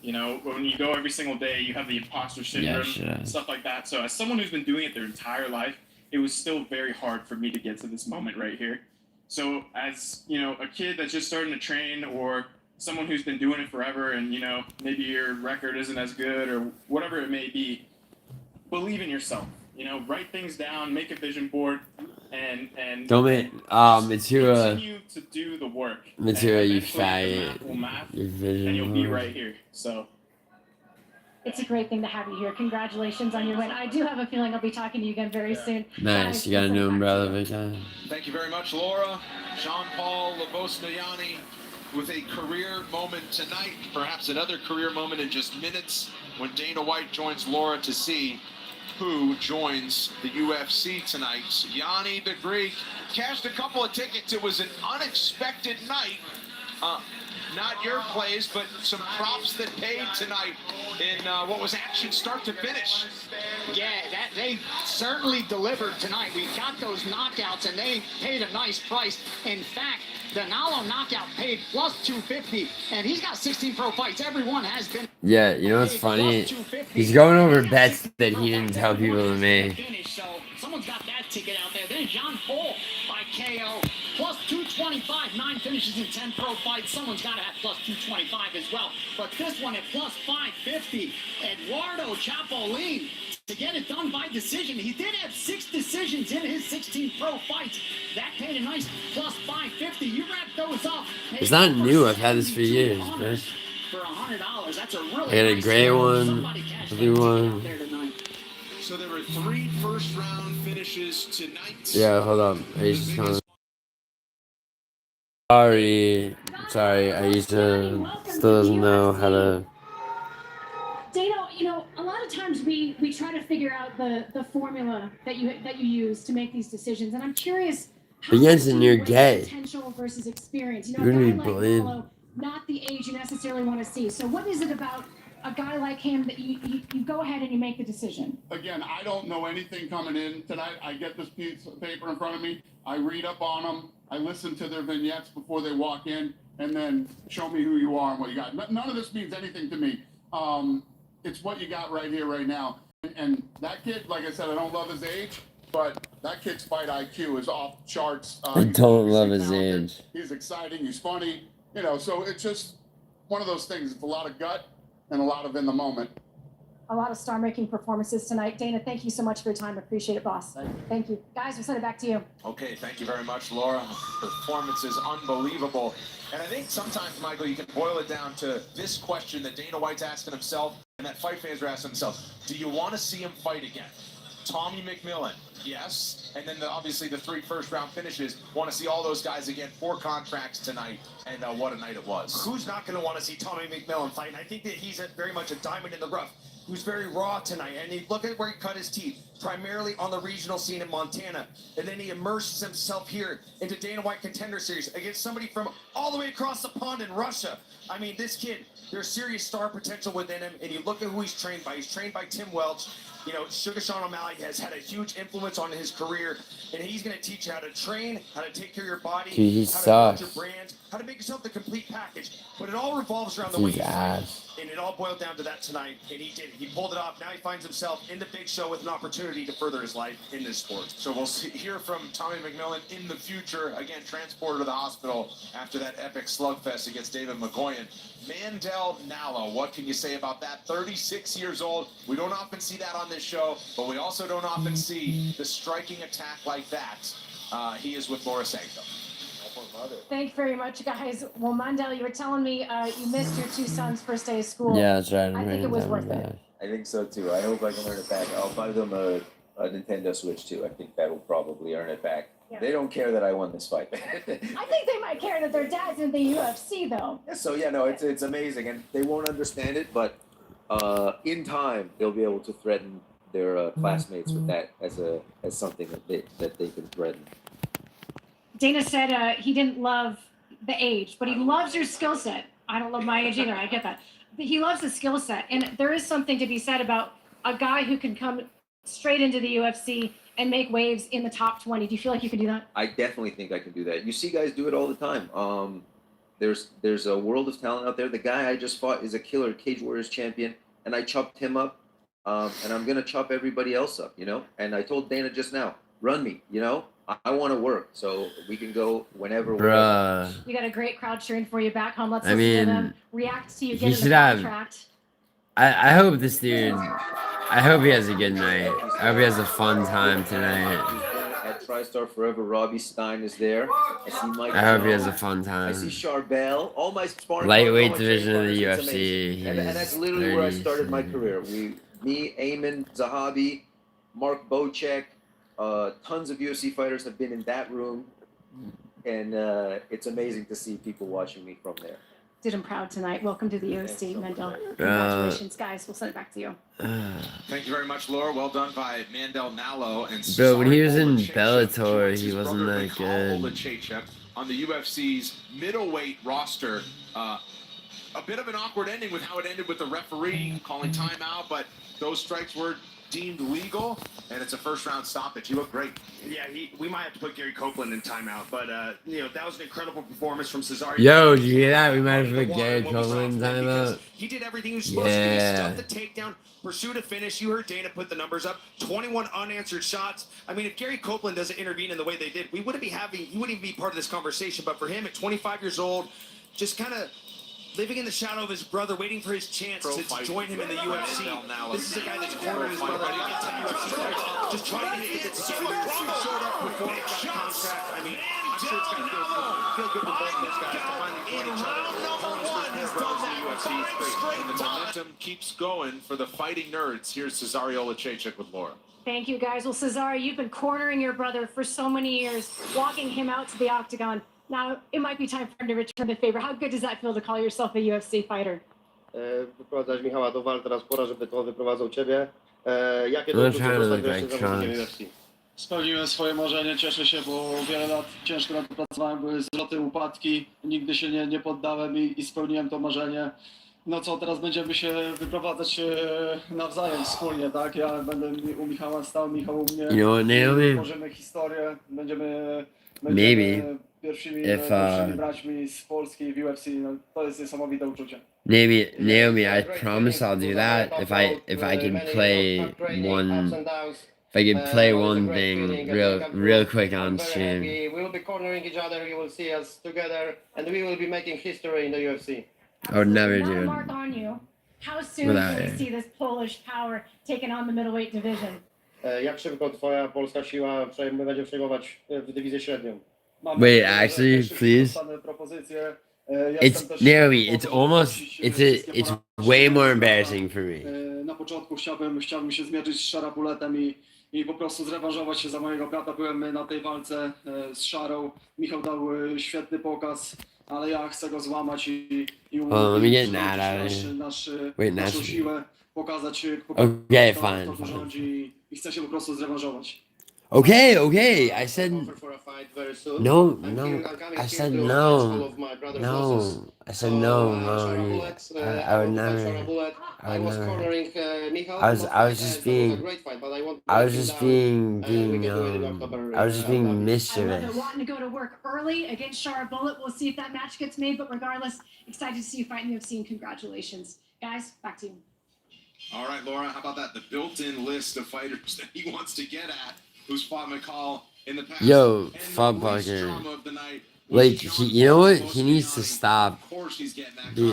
You know, when you go every single day, you have the imposter syndrome, stuff like that. So as someone who's been doing it their entire life, it was still very hard for me to get to this moment right here. So as, you know, a kid that's just starting to train, or someone who's been doing it forever and, you know, maybe your record isn't as good or whatever it may be, believe in yourself. You know, write things down, make a vision board, and don't make Matura. Continue to do the work. Matura, you faggot. Your vision and you'll be board. right here. So It's a great thing to have you here. Congratulations on your win. I do have a feeling I'll be talking to you again very soon. Nice, you got a new umbrella, big time. Thank you very much, Laura. Jean-Paul Lavos-Nani with a career moment tonight, perhaps another career moment in just minutes when Dana White joins Laura to see who joins the UFC tonight. Yanni the Greek cashed a couple of tickets. It was an unexpected night. Not your plays, but some props that paid tonight in what was action start to finish. Yeah, they certainly delivered tonight. We got those knockouts, and they paid a nice price. In fact, the Nalo knockout paid plus 250, and he's got 16 pro fights. Everyone has been. Yeah, you know what's funny? He's going over bets that he didn't tell people to make. So someone's got that ticket out there. Then Jean-Paul by KO. Plus 225, 9 finishes in 10 pro fights. Someone's got to have plus 225 as well. But this one at plus 550, Eduardo Chapelene to get it done by decision. He did have 6 decisions in his 16 pro fights. That paid a nice plus 550. You wrap those up. It's not new. I've had this for years, man. For I got a gray one, blue one. So there were 3 first-round finishes tonight. Yeah, hold on. I used to tell him. Sorry. I used to still doesn't know how to. Dana, you know, a lot of times we try to figure out the formula that you use to make these decisions, and I'm curious. But Jensen, you're gay. Potential versus experience. You know, You're a gonna guy be like bullied. Nalo, not the age you necessarily want to see. So, what is it about a guy like him that you go ahead and you make the decision? Again, I don't know anything coming in tonight. I get this piece of paper in front of me. I read up on them. I listen to their vignettes before they walk in, and then show me who you are and what you got. None of this means anything to me. It's what you got right here, right now. And that kid, like I said, I don't love his age, but that kid's fight IQ is off charts. I don't love his age. He's exciting. He's funny. You know, so it's just one of those things. It's a lot of gut and a lot of in the moment. A lot of star-making performances tonight. Dana, thank you so much for your time. Appreciate it, boss. Thank you. Guys, we'll send it back to you. Okay, thank you very much, Laura. Performance is unbelievable. And I think sometimes, Michael, you can boil it down to this question that Dana White's asking himself and that fight fans are asking themselves. Do you want to see him fight again? Tommy McMillan, yes. And then obviously the 3 first-round finishes. Want to see all those guys again. 4 contracts tonight, and what a night it was. Who's not going to want to see Tommy McMillan fight? And I think that he's very much a diamond in the rough, who's very raw tonight. And you look at where he cut his teeth, primarily on the regional scene in Montana. And then he immerses himself here into Dana White Contender Series against somebody from all the way across the pond in Russia. I mean, this kid, there's serious star potential within him. And you look at who he's trained by. He's trained by Tim Welch. You know, Sugar Sean O'Malley has had a huge influence on his career, and he's going to teach you how to train, how to take care of your body, Dude, he how to build sucks. your brand, how to make yourself the complete package. But it all revolves around the way you fight, ass. and it all boiled down to that tonight, and he did it. He pulled it off. Now he finds himself in the big show with an opportunity to further his life in this sport. So we'll hear from Tommy McMillan in the future. Again, transported to the hospital after that epic slugfest against David McGoyen. Mandel Nalo, what can you say about that? 36 years old. We don't often see that on this show, but we also don't often see the striking attack like that. He is with Laura Sanko. Thanks very much, guys. Well, Mandel, you were telling me you missed your 2 sons' first day of school. Yeah, that's right. I think it was worth it. I think so too. I hope I can earn it back. I'll buy them a Nintendo Switch too. I think that will probably earn it back. Yeah. They don't care that I won this fight. I think they might care that their dad's in the UFC, though. So yeah, no, it's amazing, and they won't understand it, but in time they'll be able to threaten their classmates with that as something that they can threaten. Dana said he didn't love the age, but he loves your skill set. I don't love my age either. I get that. But he loves the skill set, and there is something to be said about a guy who can come straight into the UFC and make waves in the top 20. Do you feel like you can do that? I definitely think I can do that. You see guys do it all the time. There's a world of talent out there. The guy I just fought is a killer Cage Warriors champion, and I chopped him up, and I'm gonna chop everybody else up, you know. And I told Dana just now, run me, you know. I want to work, so we can go whenever. Bruh. You got a great crowd cheering for you back home. Let's I listen to mean, them react to you he getting should the have- contract. I hope this dude. I hope he has a good night. I hope he has a fun time tonight. At TriStar Forever, Robbie Stein is there. I see Mike. I hope he has a fun I see time. Charbel. All my sparring. Lightweight all my division of the training partners, it's UFC. amazing. And that's literally where I 30. started my career. Me, Ayman Zahabi, Mark Bocek, tons of UFC fighters have been in that room, and it's amazing to see people watching me from there. Did him proud tonight. Welcome to the UFC, Mandel. Congratulations, guys. We'll send it back to you. Thank you very much, Laura. Well done by Mandel Nalo. And Bro, when he was in Olek Bellator, joins he his wasn't brother that Mikhail good. Olek on the UFC's middleweight roster. A bit of an awkward ending with how it ended with the referee calling timeout, but those strikes were deemed legal, and it's a first-round stoppage. He looked great. Yeah, we might have to put Gary Copeland in timeout, but you know, that was an incredible performance from Cesaro. Yo, did you hear that? We might have put Gary Copeland in timeout. He did everything he was supposed to do. He Yeah. stuffed the takedown, pursued a finish. You heard Dana put the numbers up. 21 unanswered shots. I mean, if Gary Copeland doesn't intervene in the way they did, he wouldn't even be part of this conversation. But for him, at 25 years old, just kind of living in the shadow of his brother, waiting for his chance to join him in the UFC. This is a guy that's cornered his brother. Didn't get 10 UFC fights, just trying to get it. Showed up before he got the contract. I mean, I'm sure it's got to feel feel good for both those guys to finally join each other. And the momentum keeps going for the Fighting Nerds. Here's Cesario Olek with Laura. Thank you, guys. Well, Cesario, you've been cornering your brother for so many years, walking him out to the octagon. Now, it might be time for him to return the favor. How good does that feel to call yourself a UFC fighter? Wyprowadzać Michała do walk, teraz pora, żeby to wyprowadzał ciebie. Jakie No, to uczucie zostać wreszcie zawodnikiem UFC? Spełniłem swoje marzenie, cieszę się, bo wiele lat ciężko na to pracowałem, były zloty, upadki, nigdy się nie poddałem i spełniłem to marzenie. No co, teraz będziemy się wyprowadzać nawzajem wspólnie, tak? Ja będę u Michała stał, Michał u mnie. You know what, Naomi? Tworzymy historię, będziemy Maybe pierwszymi if braćmi z Polski w UFC. No, to jest niesamowite uczucie. Naomi, I promise I'll do that if I can play one thing real quick on stream. We will be cornering each other. You will see us together, and we will be making history in the UFC. I would never Not a do mark it. on you. How soon Without will we it. see this Polish power taking on the middleweight division? Jak szybko twoja polska siła będzie przejmować w dywizję średnią? Wait, actually, please. It's Naomi. It's way more embarrassing for me. Na początku chciałbym się zmierzyć z Szarapuletem i po prostu zrewanżować się za mojego brata. Byłem na tej walce z Szarą. Michał dał świetny pokaz, ale ja chcę go złamać i Let me get Nat out of here. naszą siłę, pokazać Okay, kto fine. tu rządzi i chcę się po prostu zrewanżować. Okay. I said no. I said no. I said no. I would never. I was just being mischievous. Brother wanting to go to work early against Shara Bullet. We'll see if that match gets made, but regardless, excited to see you fight in the UFC and congratulations. Guys, back to you. All right, Laura, how about that? The built-in list of fighters that he wants to get at, who's fought McCall in the past. Yo, fuck fucker. Like, you know what? He needs to stop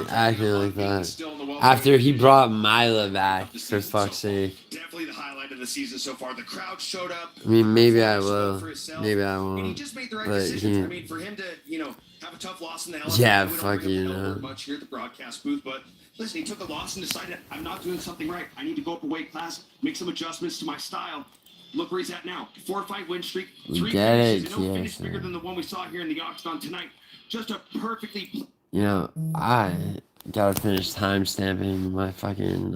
acting like that. After he brought Mila back, for fuck's sake. Definitely the highlight of the season so far. The crowd showed up. I mean, maybe I will. Maybe I And he won't. just made the right But decisions. I mean, for him to, have a tough loss in the LFL, Yeah, we don't fuck really you, know know. much here at the broadcast booth, but listen, he took a loss and decided, I'm not doing something right. I need to go up a weight class, make some adjustments to my style. Look where he's at now. 4-fight win streak, 3 Get finishes, it, and no finish yes, bigger man. than the one we saw here in the octagon tonight. Just a perfectly You know, I gotta finish timestamping my fucking,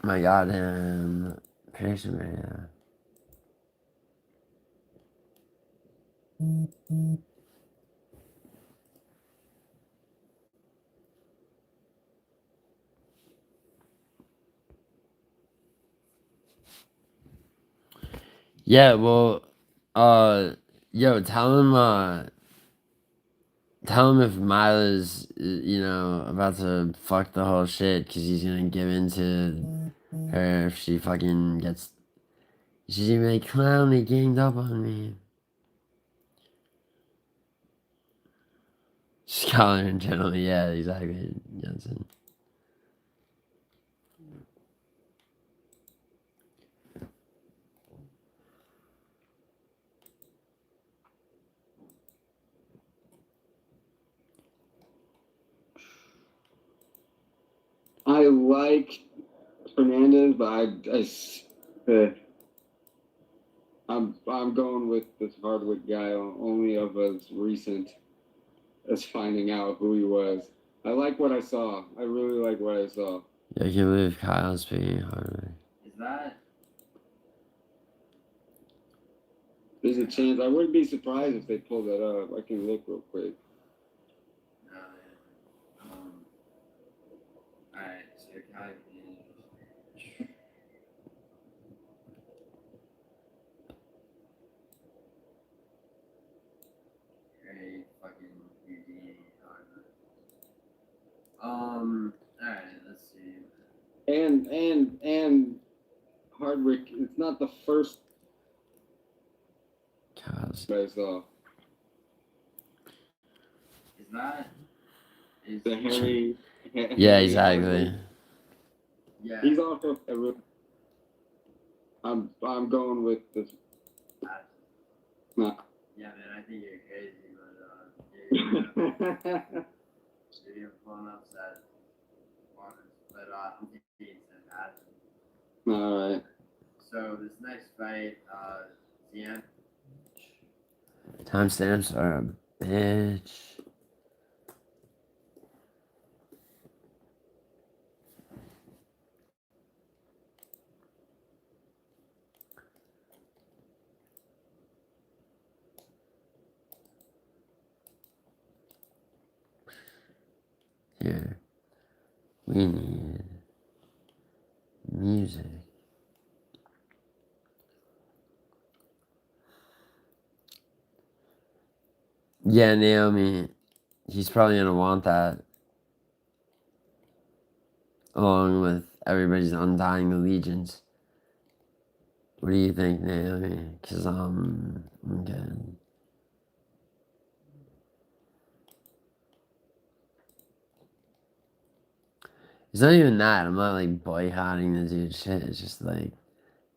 my goddamn prediction video. Yeah, well, yo, tell him if Mila's, about to fuck the whole shit, cause he's gonna give in to her if she fucking gets, she's gonna be like, clown, they ganged up on me. Scholar in general, yeah, exactly, Jensen. I like Fernandez, but I'm going with this Hardwick guy only of as recent as finding out who he was. I like what I saw. I really like what I saw. Yeah, I can't believe Kyle's speaking harder. Is that? There's a chance. I wouldn't be surprised if they pull that up. I can look real quick. Alright, so your guy is great fucking Houdini. Alright, let's see. And Hardwick, it's not the first I saw. Is that The Harry. Yeah, exactly. Yeah. He's also. I'm going with this. Nah. Yeah, man, I think you're crazy, but you're pulling upset performance. But I'm thinking St. Patrick. All right. So this next fight, CM. Timestamps are a bitch. Here. We need music. Yeah, Naomi. He's probably gonna want that. Along with everybody's undying allegiance. What do you think, Naomi? Because I'm good. It's not even that. I'm not like boycotting the dude shit. It's just like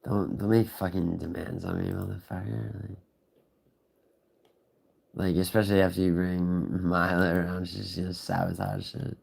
don't make fucking demands on me, motherfucker. Like especially after you bring Mila around, she's just gonna sabotage shit.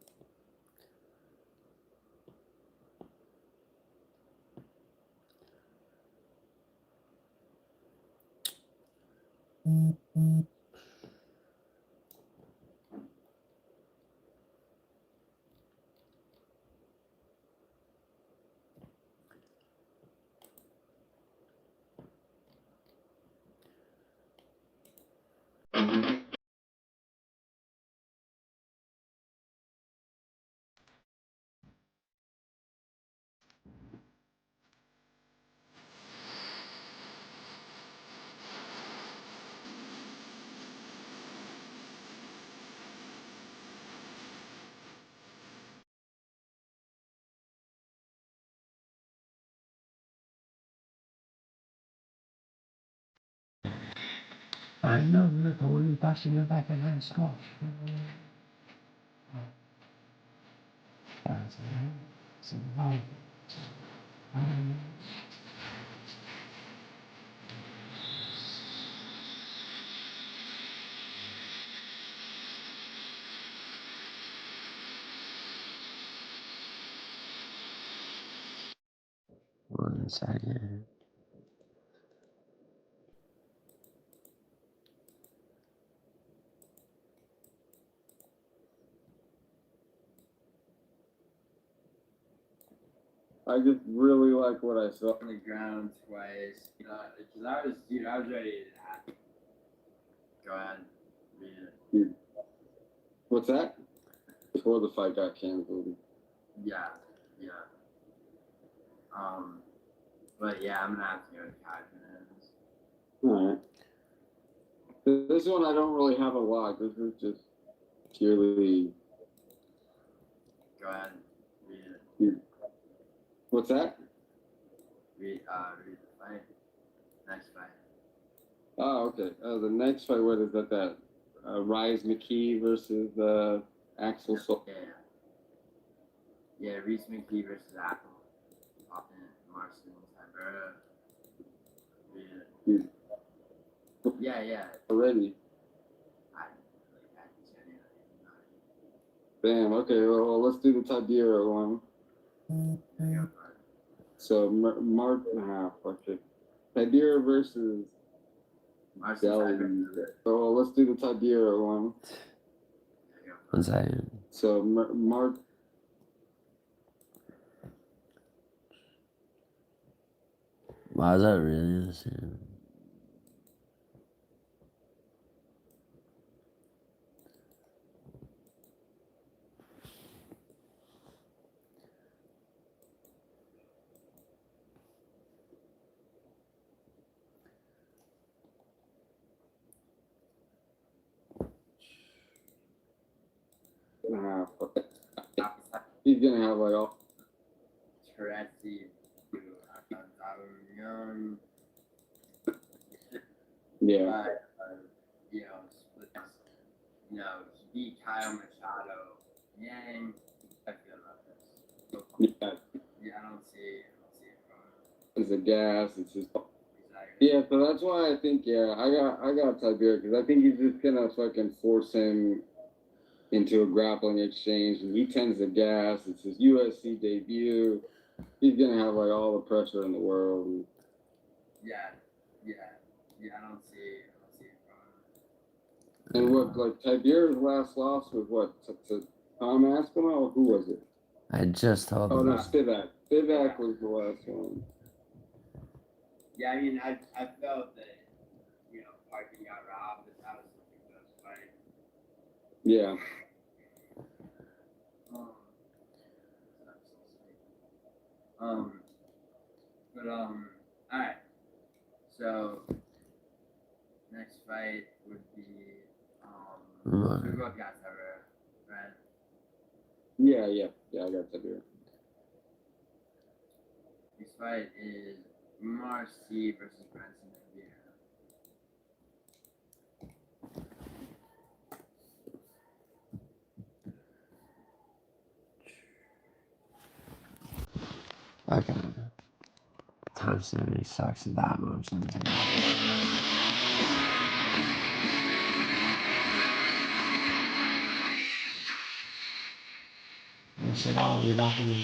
I know that the one passing your back and hand squash. One second. I just really like what I saw. On the ground twice. Because I was ready to go ahead. Read it. What's that? Before the fight got canceled. Yeah. But yeah, I'm gonna have to go to 5 minutes. Alright. This one I don't really have a lot. This is just purely. Go ahead. Read it. What's that? Read the fight. Next fight. Oh, okay. The next fight, what is that? That Rise McKee versus Axel Sol. Yeah, Reese McKee versus Apple. Marston Alberta. Read it. Yeah. Already. Damn. Okay. Well, let's do the Tadira one. So fuck it. Tadira versus Delhi. So let's do the Tadira one. One second. So Mark. Wow, is that really the same? He's gonna have like all. Teresi. Yeah. He beat Kyle Machado. Yang. I feel about this. Yeah. Yeah, I don't see it. It's a gas. It's just. Yeah, so that's why I think I got Tiberius because I think he's just gonna fucking force him into a grappling exchange, and he tends to gas. It's his UFC debut. He's gonna have like all the pressure in the world. Yeah. I don't see it. And what, like Tiberius' last loss was what to Tom Aspinall? Who was it? I just told Oh him. no, Spivak. Spivak was the last one. Yeah, I mean, I felt that, Parker got robbed, but that was something that was fight. Yeah. Alright. So, next fight would be, we both got Tiberius, right? Yeah, I got Tiberius. This fight is Marcy versus Branson Vieira. Okay. Time 70 sucks that much. I said, oh, you're not going to do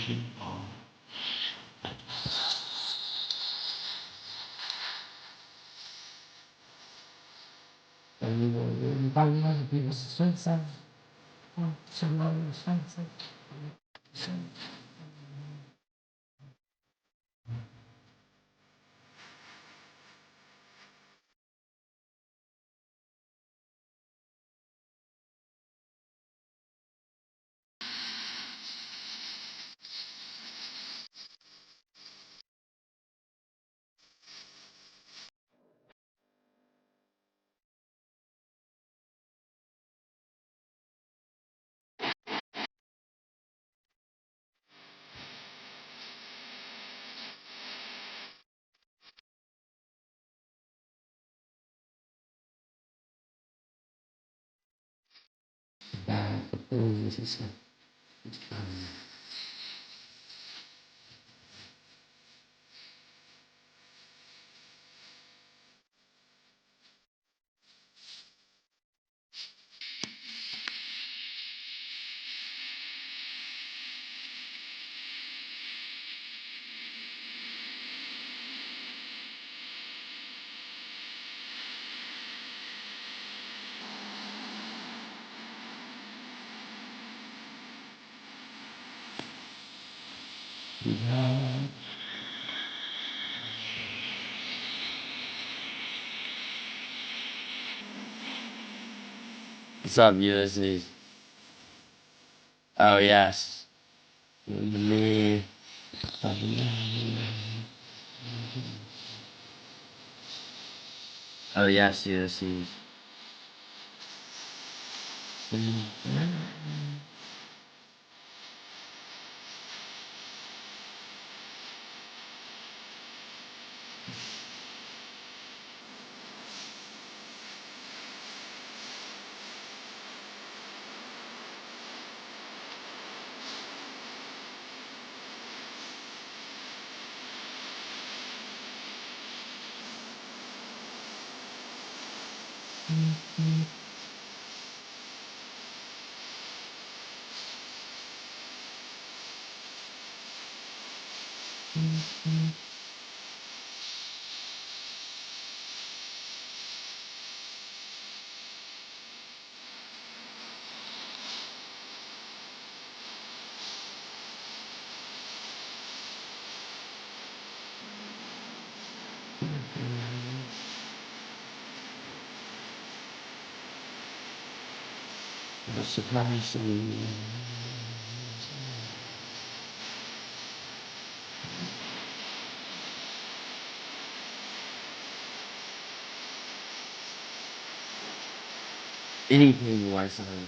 What's up, Ulysses? Oh, yes. Me. Oh, yes, Ulysses. Surprising. Anything worse than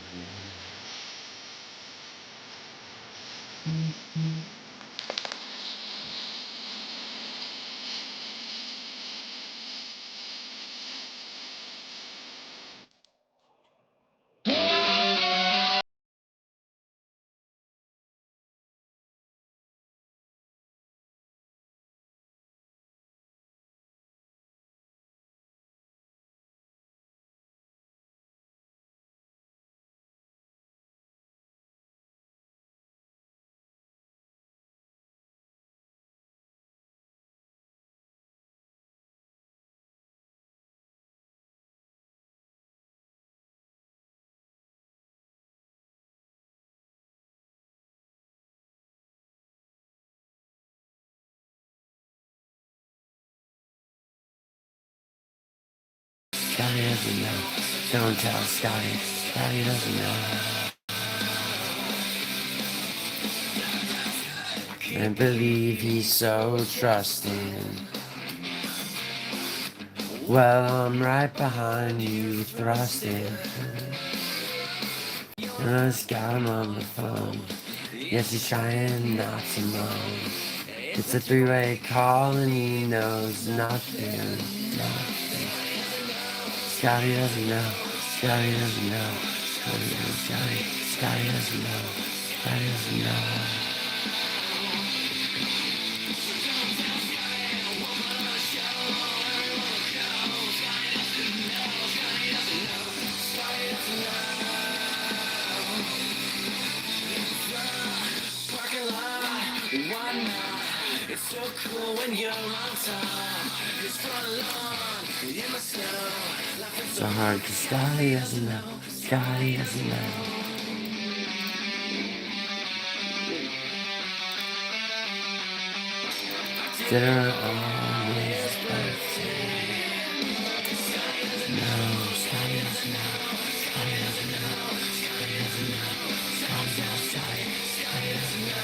Scotty doesn't know. Don't tell Scotty. Scotty doesn't know. Can't believe he's so trusting. Well, I'm right behind you, thrusting. And I just got him on the phone. Yes, he's trying not to moan. It's a three-way call and he knows nothing. Nothing. Scotty doesn't know. Scotty doesn't know. Scotty doesn't know. Scotty doesn't know. It's so cool when you're on top. It's fun along in the snow. So hard because Scotty doesn't know. Scotty doesn't know. Dinner always birthday. No, Scotty doesn't know. Scotty doesn't know. Scotty doesn't know. Scotty's outside. Scotty doesn't know.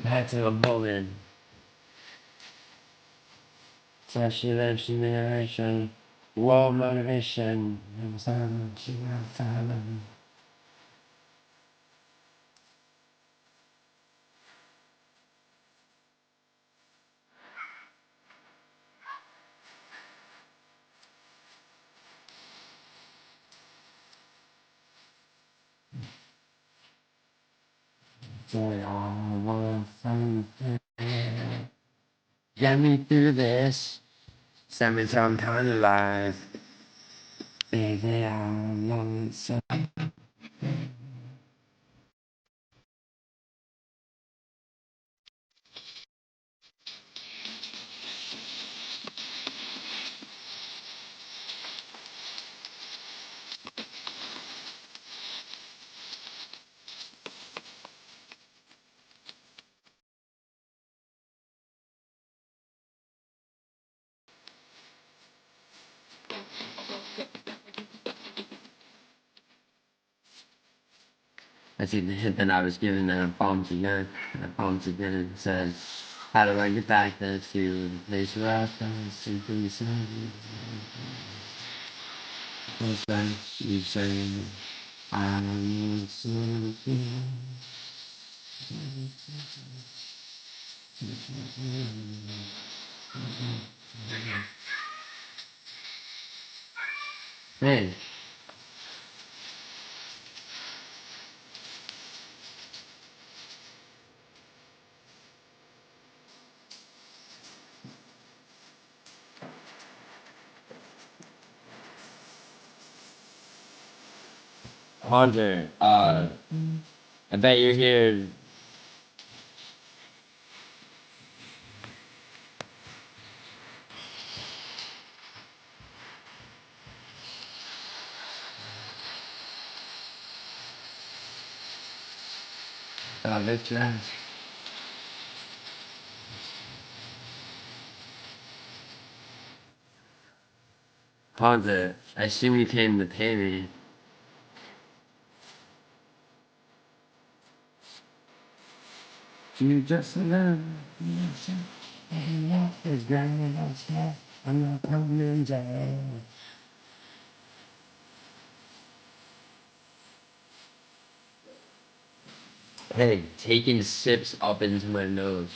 Back to the moment. Such election generation. World motivation. Get me through this. Send me some kind of life. Baby, I'm young so. I see the hit that I was given and I bombed again. And I bombed again and it said, how do I get back there to the place where I found simply something? What's that you saying? I'm something. Hey. Hunter, I bet you're here. That's right. Hunter, I assume you came to pay me. You just love me, and it's grand, I'm not coming down. Hey, taking sips up into my nose.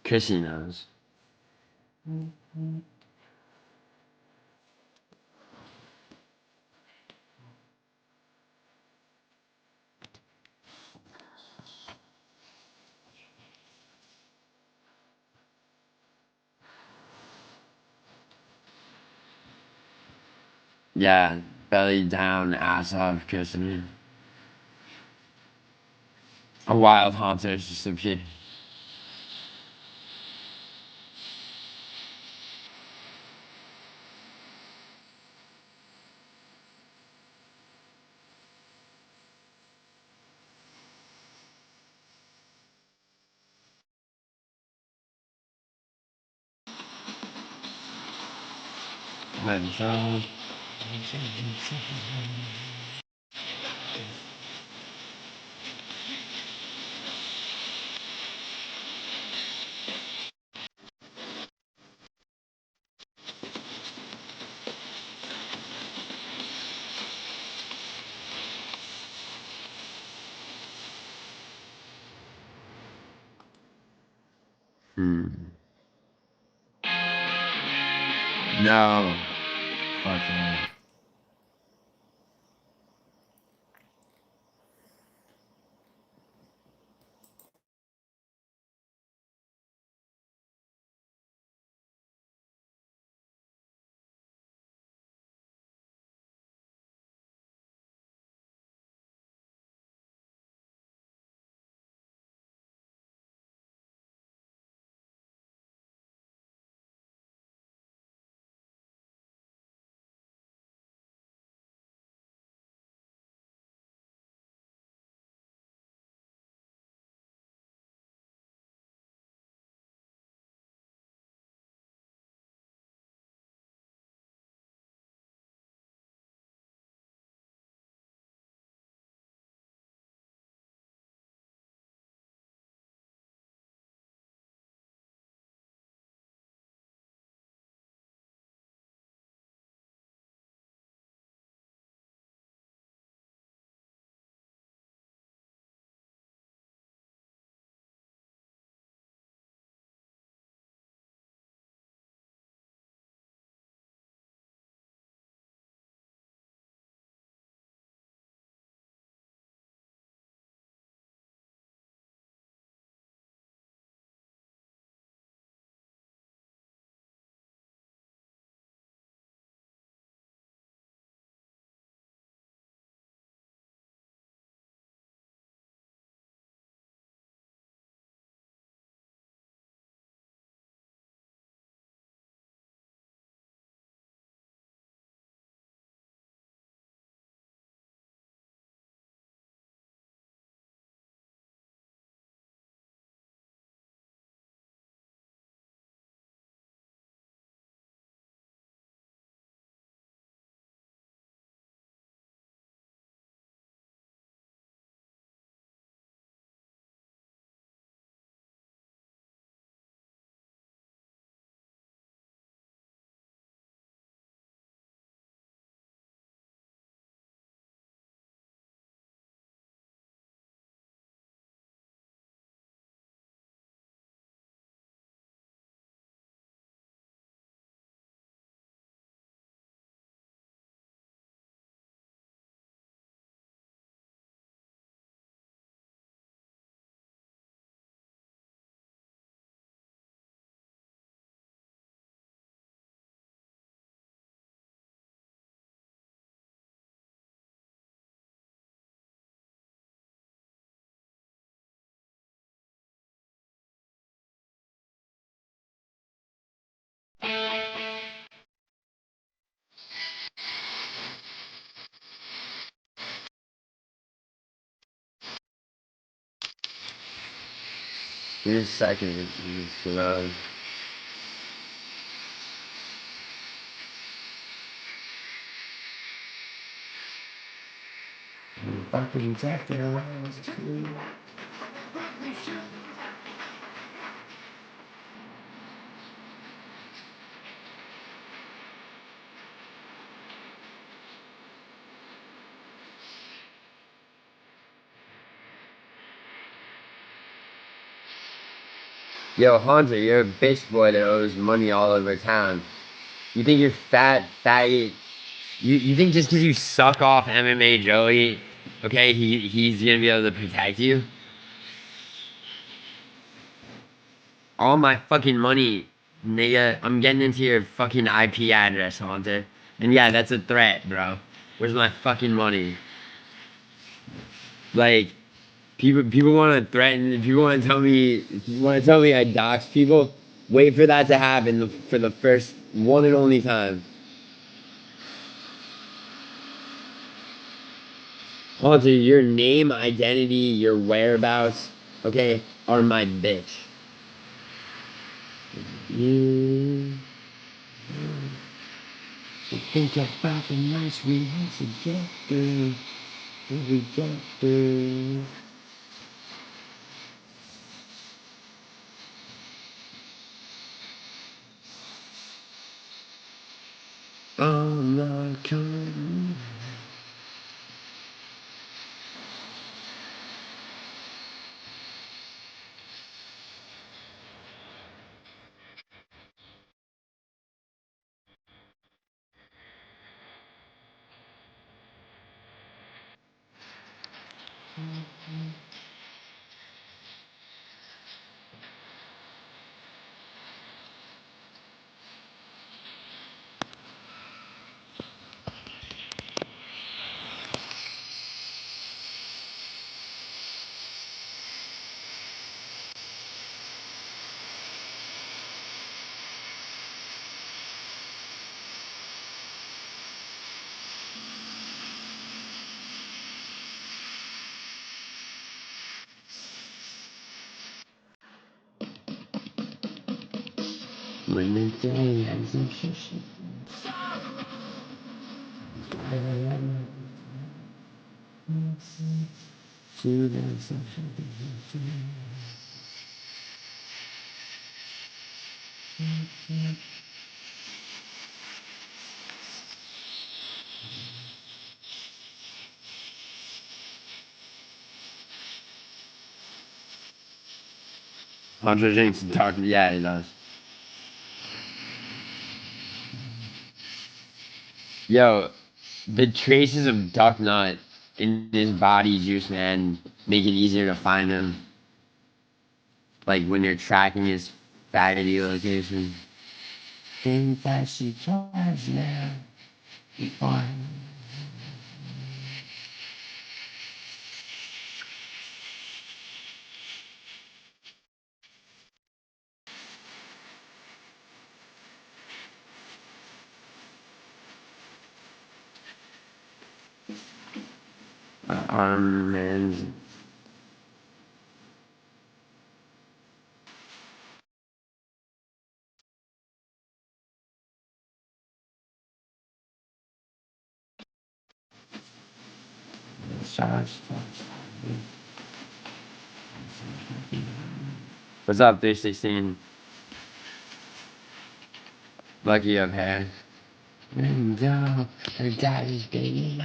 Kissy nose. Yeah, belly down, ass up, kissing. A wild hunter is just a kid. No. Fuck that. Give me a second. Fucking exactly around. Yo, Hunter, you're a bitch boy that owes money all over town. You think you're fat, faggot? You think just because you suck off MMA Joey, okay, he's gonna be able to protect you? All my fucking money, nigga, I'm getting into your fucking IP address, Hunter. And yeah, that's a threat, bro. Where's my fucking money? Like, people want to threaten, people want to tell me I dox people. Wait for that to happen for the first one and only time. Hunter, your name, identity, your whereabouts, okay, are my bitch. You think about the nights we had to get through. We get through. I'm not coming. When the day has a shishi. Andre Jenks talking, yeah, he does. Yo, the traces of duck nut in his body juice, man, make it easier to find him. Like when you're tracking his fatty location. Think that she tries now. Man. What's up, 316? Lucky you have hair. And her daddy's baby.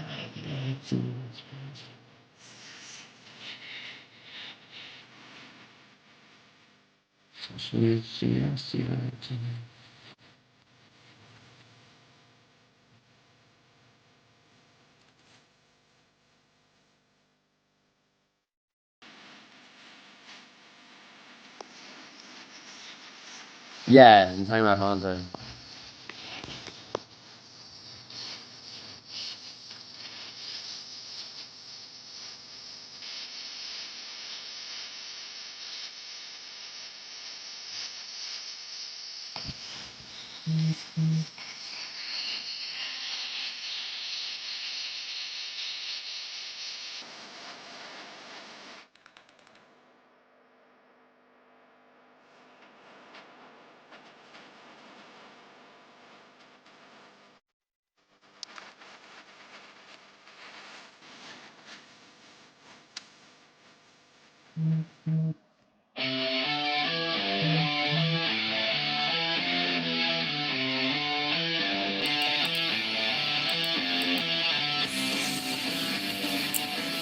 Yeah, I'm talking about Hanzo.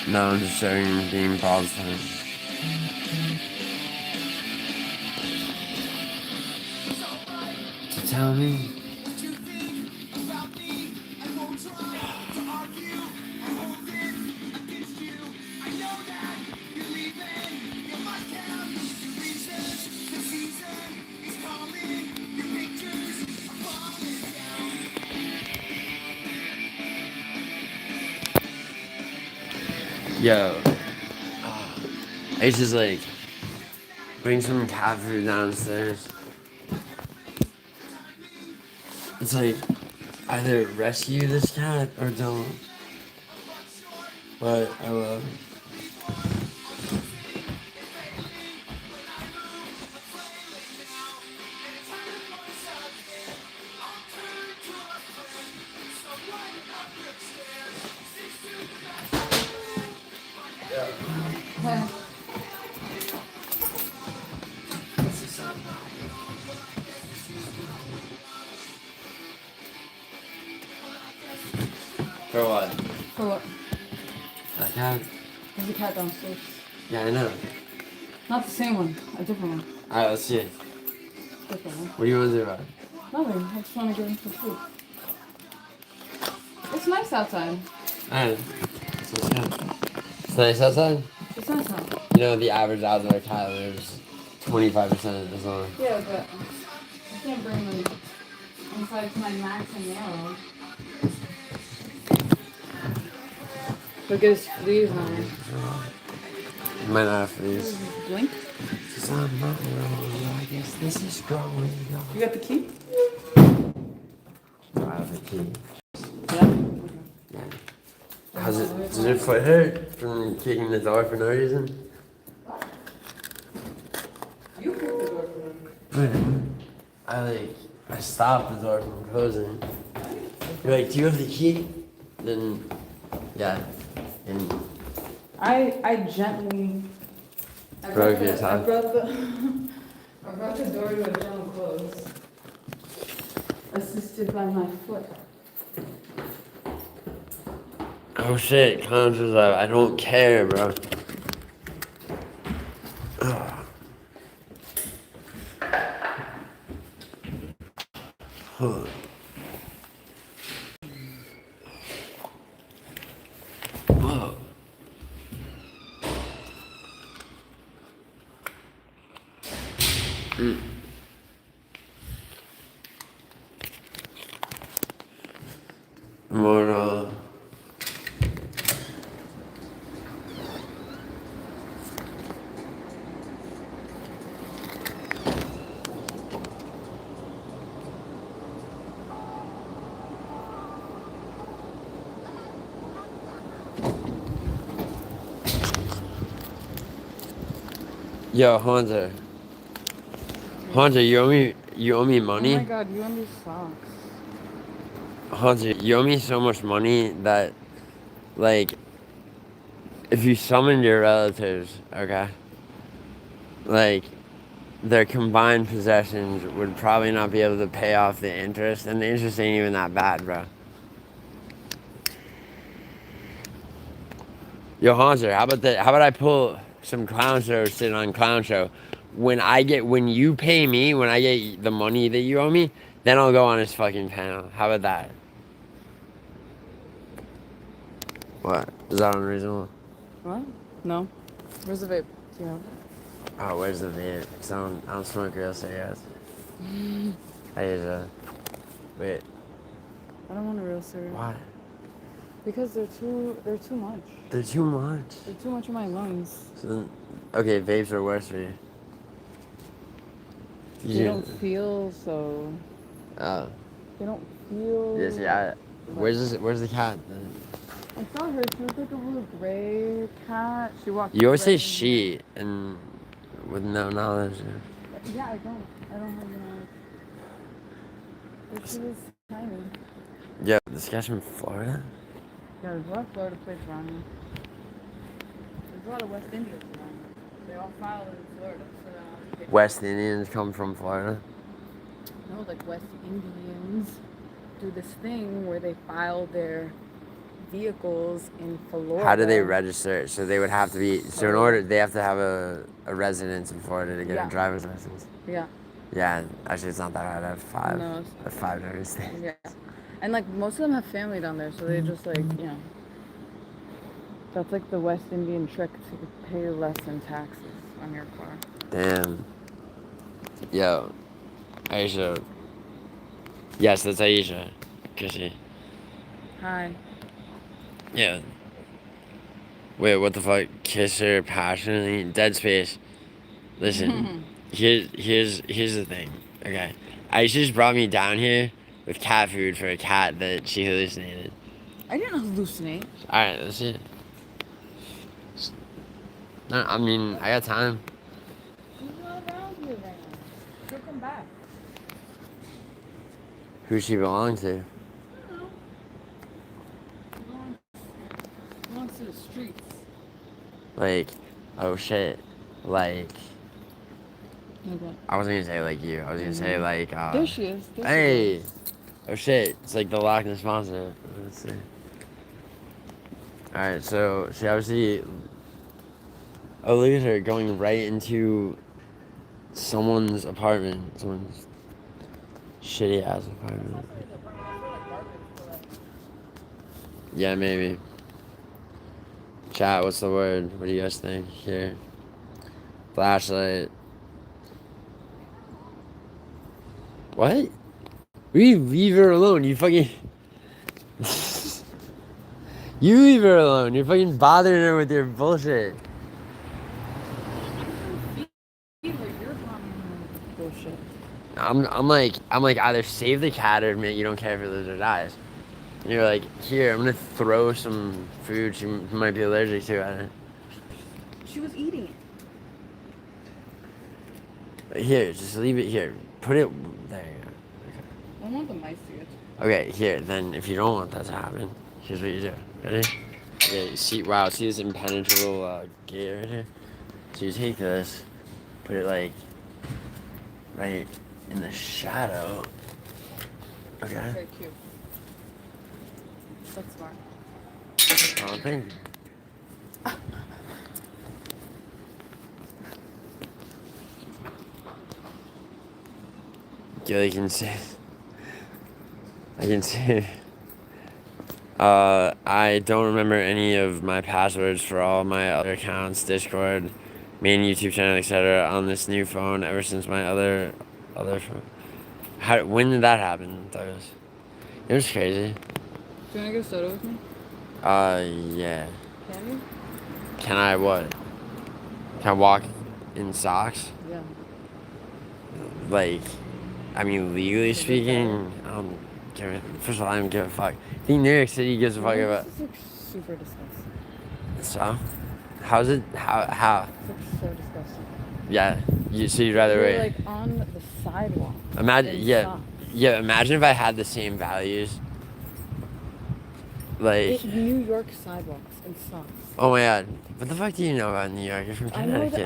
No, I'm just saying game pause time. tell me? Yo, I just like bring some cat food downstairs. It's like either rescue this cat or don't. But I will. For what? For what? That cat? There's a cat downstairs. Yeah, I know. Not the same one, a different one. Alright, let's see it. Different one. What do you want to do about it? Nothing. I just want to give him some food. It's nice outside. Alright. So let's go. It's nice outside? It's nice outside. You know, the average outdoor cat lives 25% as long. Yeah, but I can't bring them inside to my max and Nalo. Look at his fleas on it. You might not have fleas. Blink? I guess this is growing. You got the key? I have the key. Yeah? Yeah. Does your foot hurt from kicking the door for no reason? You kicked the door for no reason. I stopped the door from closing. You're like, do you have the key? Then, yeah. And I gently broke your top. I brought the door to a gentle close, assisted by my foot. Oh shit, conscious of, I don't care, bro. Huh. Whoa. More, Yo, Hunter. Hunter, you owe me money? Oh my god, you owe me socks. Hunter, you owe me so much money that, like, if you summoned your relatives, okay, like, their combined possessions would probably not be able to pay off the interest, and the interest ain't even that bad, bro. Yo, Hunter, how about I pull some clown show shit on clown show? When you pay me, when I get the money that you owe me, then I'll go on his fucking panel. How about that? What? Is that unreasonable? What? No. Where's the vape? Do you have it? Oh, where's the vape? Cause I don't smoke real cigarettes. I use wait. I don't want a real cigarette. Why? Because they're too much. They're too much. They're too much in my lungs. So then, okay, vapes are worse for you. They don't feel so. Oh. They don't feel. Yes, yeah. Where's the cat then? I saw her. She was like a little gray cat. She walked. You always say she and with no knowledge. Yeah, I don't have knowledge. But she was tiny. Yo, this guy's from Florida? Yeah, there's a lot of Florida plates around here. There's a lot of West Indians around here. They all filed in Florida. So West Indians come from Florida? no, like West Indians do this thing where they file their vehicles in Florida. How do they register it? So they would have to be, so in order, they have to have a residence in Florida to get Yeah. a driver's license. Yeah. Yeah, actually, it's not that hard. I have five. No, I have 5 different states. Yeah. And like most of them have family down there, so they just like, you know. That's like the West Indian trick to pay less in taxes on your car. Damn. Yo, Aisha. Yes, that's Aisha. Kishy. Hi. Yeah. Wait, what the fuck? Kiss her passionately? Dead space. Listen, here's the thing. Okay. Aisha just brought me down here with cat food for a cat that she hallucinated. I didn't hallucinate. Alright, that's it. No, I mean, I got time. He's not around here right now. She'll come back. Who she belong to? Belongs to the streets. Like, oh shit. Like, Like what? I wasn't gonna say like you. I was gonna say like, There she is. There she hey! is. Oh shit. It's like the Loch Ness Monster. Let's see. Alright, so she obviously. Oh, look at her going right into someone's apartment. Someone's shitty ass apartment. Yeah, maybe. Chat, what's the word? What do you guys think? Here. Flashlight. What? We leave her alone, you fucking... You leave her alone, you're fucking bothering her with your bullshit. Bullshit. I'm like either save the cat or admit you don't care if it lives or dies. And you're like, here, I'm gonna throw some food she might be allergic to at it. She was eating it. Here, just leave it here. Put it there. You go. I want the mice to get Okay, here. Then, if you don't want that to happen, here's what you do. Ready? Okay. See, wow. See this impenetrable gate right here. So you take this, put it like right in the shadow. Okay. Very cute. That's smart. Oh, thank you. Gilly can see. I can see. I don't remember any of my passwords for all my other accounts, Discord, main YouTube channel, etc. on this new phone ever since my other phone. When did that happen, Douglas? It was crazy. Do you want to get a soda with me? Yeah. Can you? Can I what? Can I walk in socks? Yeah. Like, I mean, legally speaking, I don't give a, first of all, I don't give a fuck. I think New York City gives a fuck about. This is like super disgusting. So? How's it? How? It's like so disgusting. Yeah. So you'd rather You're wait. like on the sidewalk. Imagine, in yeah. socks. Yeah, imagine if I had the same values. Like. New York sidewalks and socks. Oh my god. What the fuck do you know about New York? You're from Connecticut.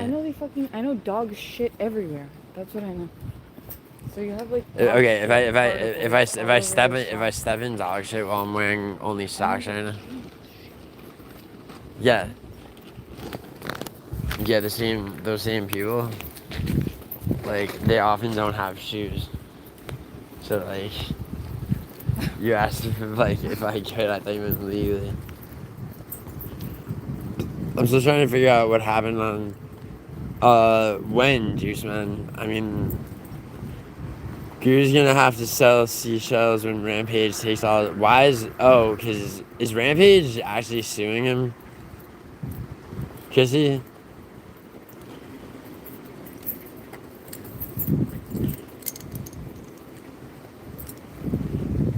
I know dog shit everywhere. That's what I know. So you have like. Okay, if I step in dog shit while I'm wearing only socks right now. Yeah. Yeah, those same people. Like, they often don't have shoes. So like, you asked if I could. I thought you meant legally. I'm still trying to figure out what happened on when, Juice Man. I mean, Guru's gonna have to sell seashells when Rampage takes all. Why is because is Rampage actually suing him? Kissy?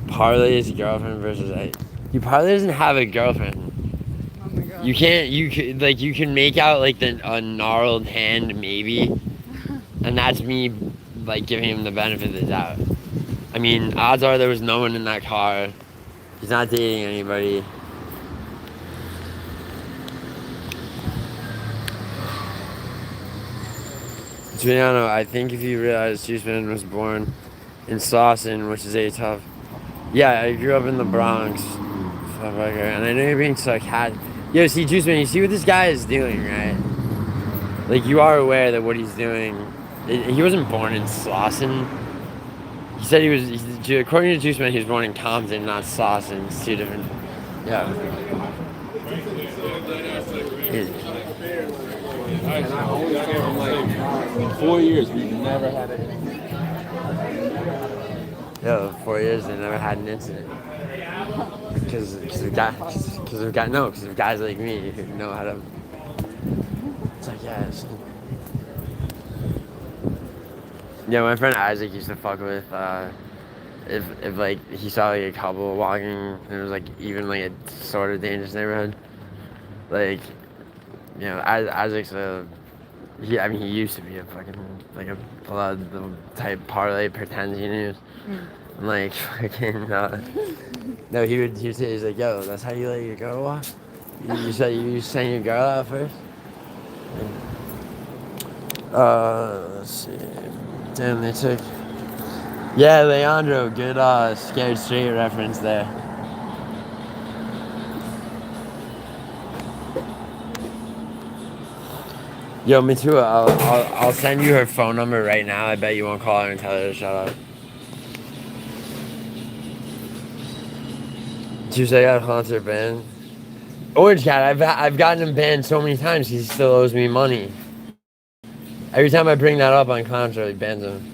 Parlay's girlfriend versus Parlay doesn't have a girlfriend. Oh my god. You can make out like a gnarled hand maybe, and that's me like giving him the benefit of the doubt. I mean, odds are there was no one in that car. He's not dating anybody. Giuliano, I think if you realize Juiceman was born in Slauson, which is a tough. Yeah, I grew up in the Bronx, and I know you're being sarcastic. Yo, see, Juiceman, you see what this guy is doing, right? Like, you are aware that what he's doing he wasn't born in Slauson. He said he was, according to Juiceman, he was born in Congden, not Slauson. It's two different, yeah. And I only saw him like 4 years. We've never had it. Yo, 4 years, they never had an incident. Because of guys like me who know how to. It's like, yeah. Yeah, my friend Isaac used to fuck with, if like he saw like a couple walking and it was like even like a sort of dangerous neighborhood, like, you know, Isaac's he used to be a fucking like a blood type parlay pretend genius. And like fucking no, he would say, he's like, yo, that's how you let your girl walk? You send your girl out first? Let's see. Damn, they took. Yeah, Leandro, good Scared Straight reference there. Yo, Matua, I'll send you her phone number right now. I bet you won't call her and tell her to shut up. Tuesday got Hunter banned. Orange Cat, I've gotten him banned so many times. He still owes me money. Every time I bring that up on Contra, he bans him.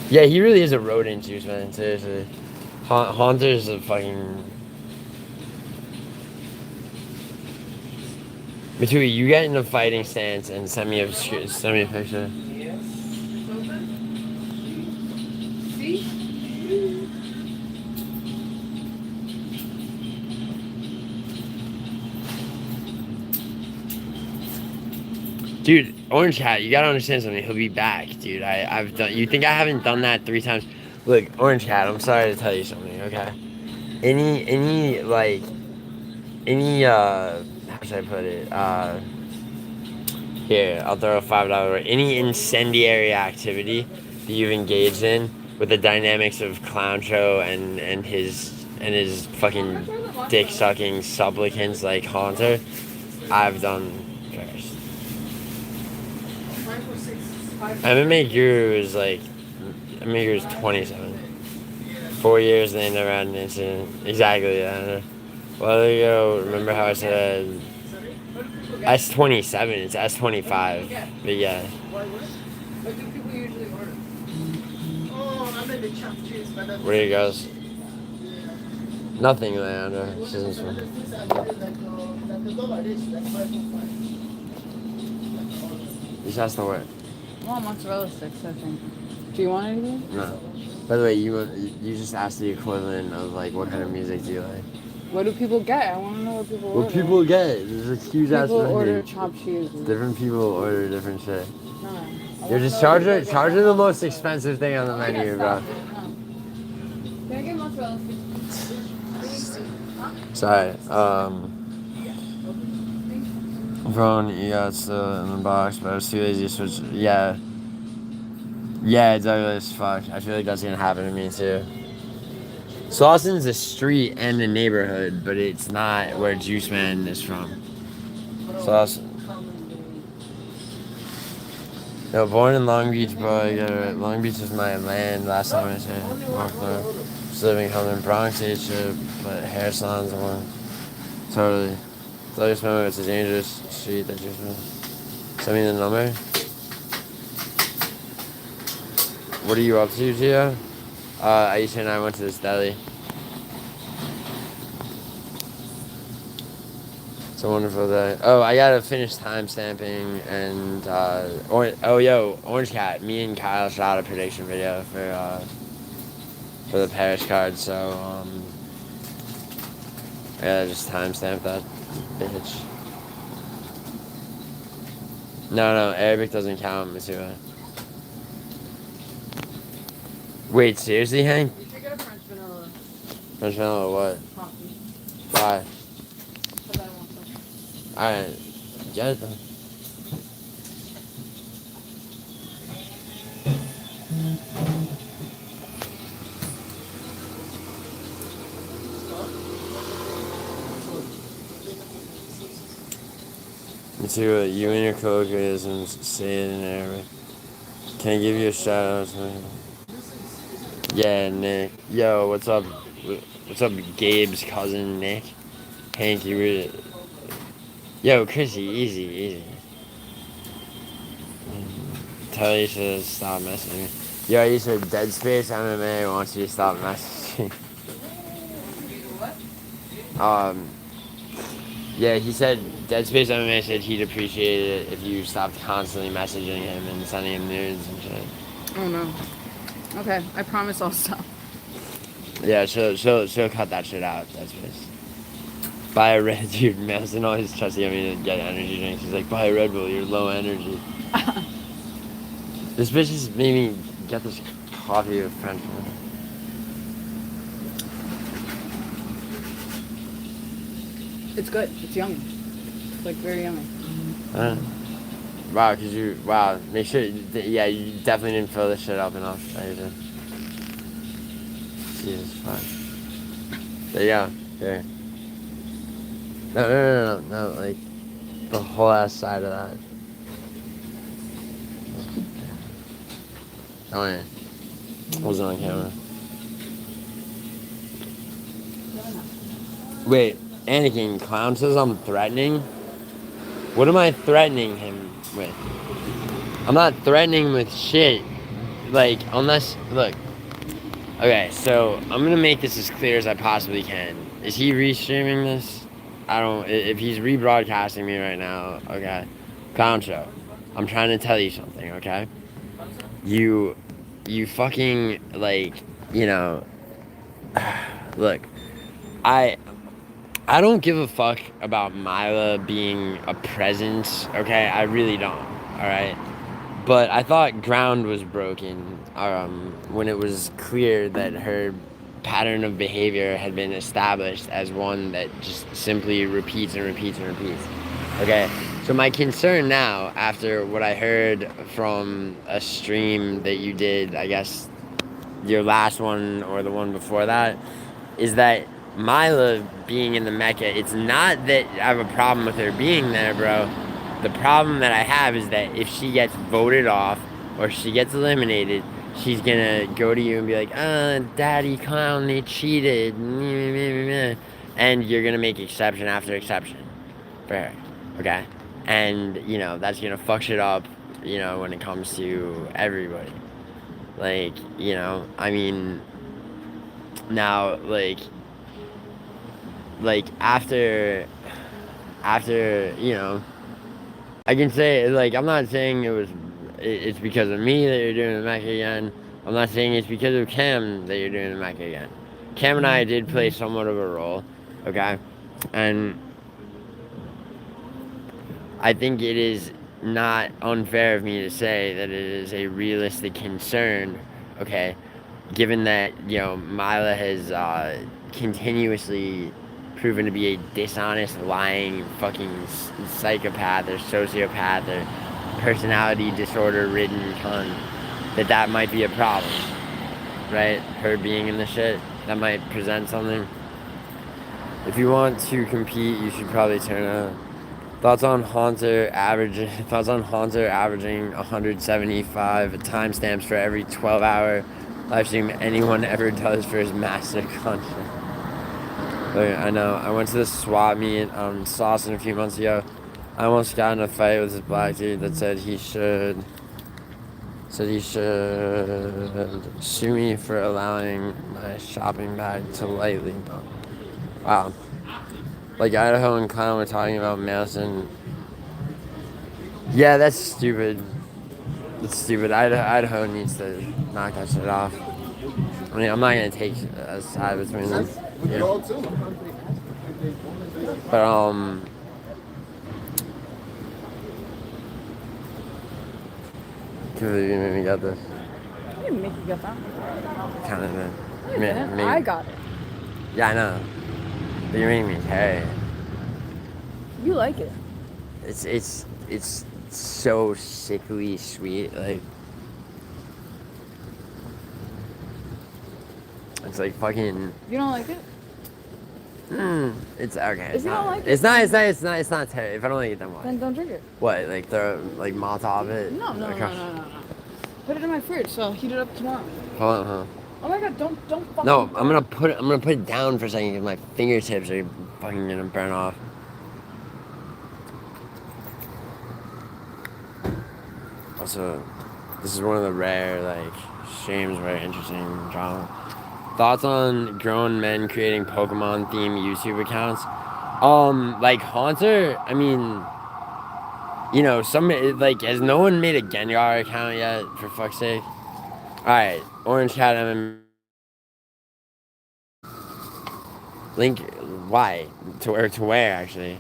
Yeah, he really is a rodent juice, man. Seriously, Haunter's a fucking. Matua, you get in a fighting stance and send me a picture. Dude, Orange Cat, you gotta understand something. He'll be back, dude. I've done. You think I haven't done that 3 times? Look, Orange Cat, I'm sorry to tell you something, okay? How should I put it? Here, I'll throw a $5. Any incendiary activity that you've engaged in with the dynamics of Clown Show and his fucking dick sucking supplicants like Haunter, I've done first. MMA Guru is 27. 4 years and they never had an incident. Exactly, yeah. Well, there you go. Remember how I said S27? It's S25. But yeah. What do people usually order? Oh, I made the chopped cheese, but Where he goes? Nothing, Leandro. This isn't fun. This has to work. Well, mozzarella sticks, I think. Do you want anything? No. By the way, you just asked the equivalent of like what kind of music do you like? What do people get? I want to know what people order. What people get? There's a huge ass People menu. order chopped cheese. Different people order different shit. No. You're just charge her the most expensive thing on the menu, bro. Can I get mozzarella sticks? Sorry. Phone, you got still in the box, but I was too lazy to switch. Yeah. Yeah, Douglas, fuck. I feel like that's gonna happen to me too. Slauson's a street and a neighborhood, but it's not where Juice Man is from. Slauson. No, born in Long Beach, bro. I get it. Long Beach is my land. Last time I was here, just living home in Bronx, shit, but hair salons and one. Totally. Douglas, remember it's a dangerous street that you're from. Send me the number. What are you up to, Gio? Aisha and I went to this deli. It's a wonderful day. Oh, I gotta finish time stamping and Orange Cat. Me and Kyle shot a prediction video for the Paris card, so I gotta just timestamp that bitch. No, Arabic doesn't count, Matua. Wait, seriously, Hank? You should get a French vanilla. French vanilla what? Coffee. Why? Because I want some. Alright, get it then. see what you and your colloquialisms say it in Arabic. Can I give you a shout out? Yeah, Nick. Yo, what's up? What's up, Gabe's cousin, Nick? Hank, you were... Yo, Chrissy, easy. Tell you to stop messaging me. Yo, you said Dead Space MMA wants you to stop messaging. Yeah, he said Dead Space MMA said he'd appreciate it if you stopped constantly messaging him and sending him nudes and shit. Oh no. Okay, I promise I'll stop. Yeah, she'll cut that shit out. Dead Space. Buy a Red Dude. Madison always tries to get me to get energy drinks. She's like, buy a Red Bull. You're low energy. This bitch just made me get this coffee with French. It's good. It's yummy. It's like very yummy. Wow, wow, make sure, yeah, you definitely didn't fill this shit up enough. Jesus fuck. There you go. Here. No, like, the whole ass side of that. Oh yeah. Wasn't on camera. Wait, Anakin, Clown says I'm threatening? What am I threatening him with? I'm not threatening him with shit. Like, unless, look. Okay, so I'm gonna make this as clear as I possibly can. Is he restreaming this? I don't, if he's rebroadcasting me right now, okay. Clown Show, I'm trying to tell you something, okay? You fucking, like, you know, look, I don't give a fuck about Mila being a presence, okay? I really don't, alright? But I thought ground was broken when it was clear that her pattern of behavior had been established as one that just simply repeats and repeats and repeats. Okay, so my concern now, after what I heard from a stream that you did, I guess your last one or the one before that, is that Mila being in the Mecca, it's not that I have a problem with her being there, bro. The problem that I have is that if she gets voted off or she gets eliminated, she's gonna go to you and be like, Daddy Clown, they cheated. And you're gonna make exception after exception for her, okay? And, you know, that's gonna fuck shit up, you know, when it comes to everybody. Like, you know, I mean, now, like after, you know, I can say, like, I'm not saying it's because of me that you're doing the Mecca again. I'm not saying it's because of Cam that you're doing the Mecca again. Cam and I did play somewhat of a role, okay? And I think it is not unfair of me to say that it is a realistic concern, okay? Given that, you know, Mila has continuously proven to be a dishonest, lying, fucking psychopath or sociopath or personality disorder-ridden cunt, that might be a problem, right? Her being in the shit, that might present something. If you want to compete, you should probably turn out. Thoughts on Haunter averaging 175 timestamps for every 12-hour live stream anyone ever does for his master content. I know. I went to the swap meet on Saucon a few months ago. I almost got in a fight with this black dude that said he should sue me for allowing my shopping bag to lightly. Wow. Like Idaho and Clown were talking about Madison. Yeah, that's stupid. That's stupid. Idaho needs to knock that shit off. I mean, I'm not gonna take a side between them. Yeah. But you made me get this. I didn't make you get that. Kind of didn't. I got it. Yeah, I know. But you're making me carry it. You like it. It's so sickly sweet, like it's like fucking. You don't like it? It's okay. If you don't like it, It's not terrible. If I don't like it, then what? then don't drink it. What, like throw like Molotov it? No. Okay. Put it in my fridge, so I'll heat it up tomorrow. Hold on, huh? Oh my god, don't fucking. No, I'm gonna put it down for a second because my fingertips are fucking gonna burn off. Also, this is one of the rare like streams, very interesting drama. Thoughts on grown men creating Pokemon themed YouTube accounts? Like Haunter, I mean, you know, has no one made a Gengar account yet, for fuck's sake? Alright, Orange Cat MM. Link, why? To where actually?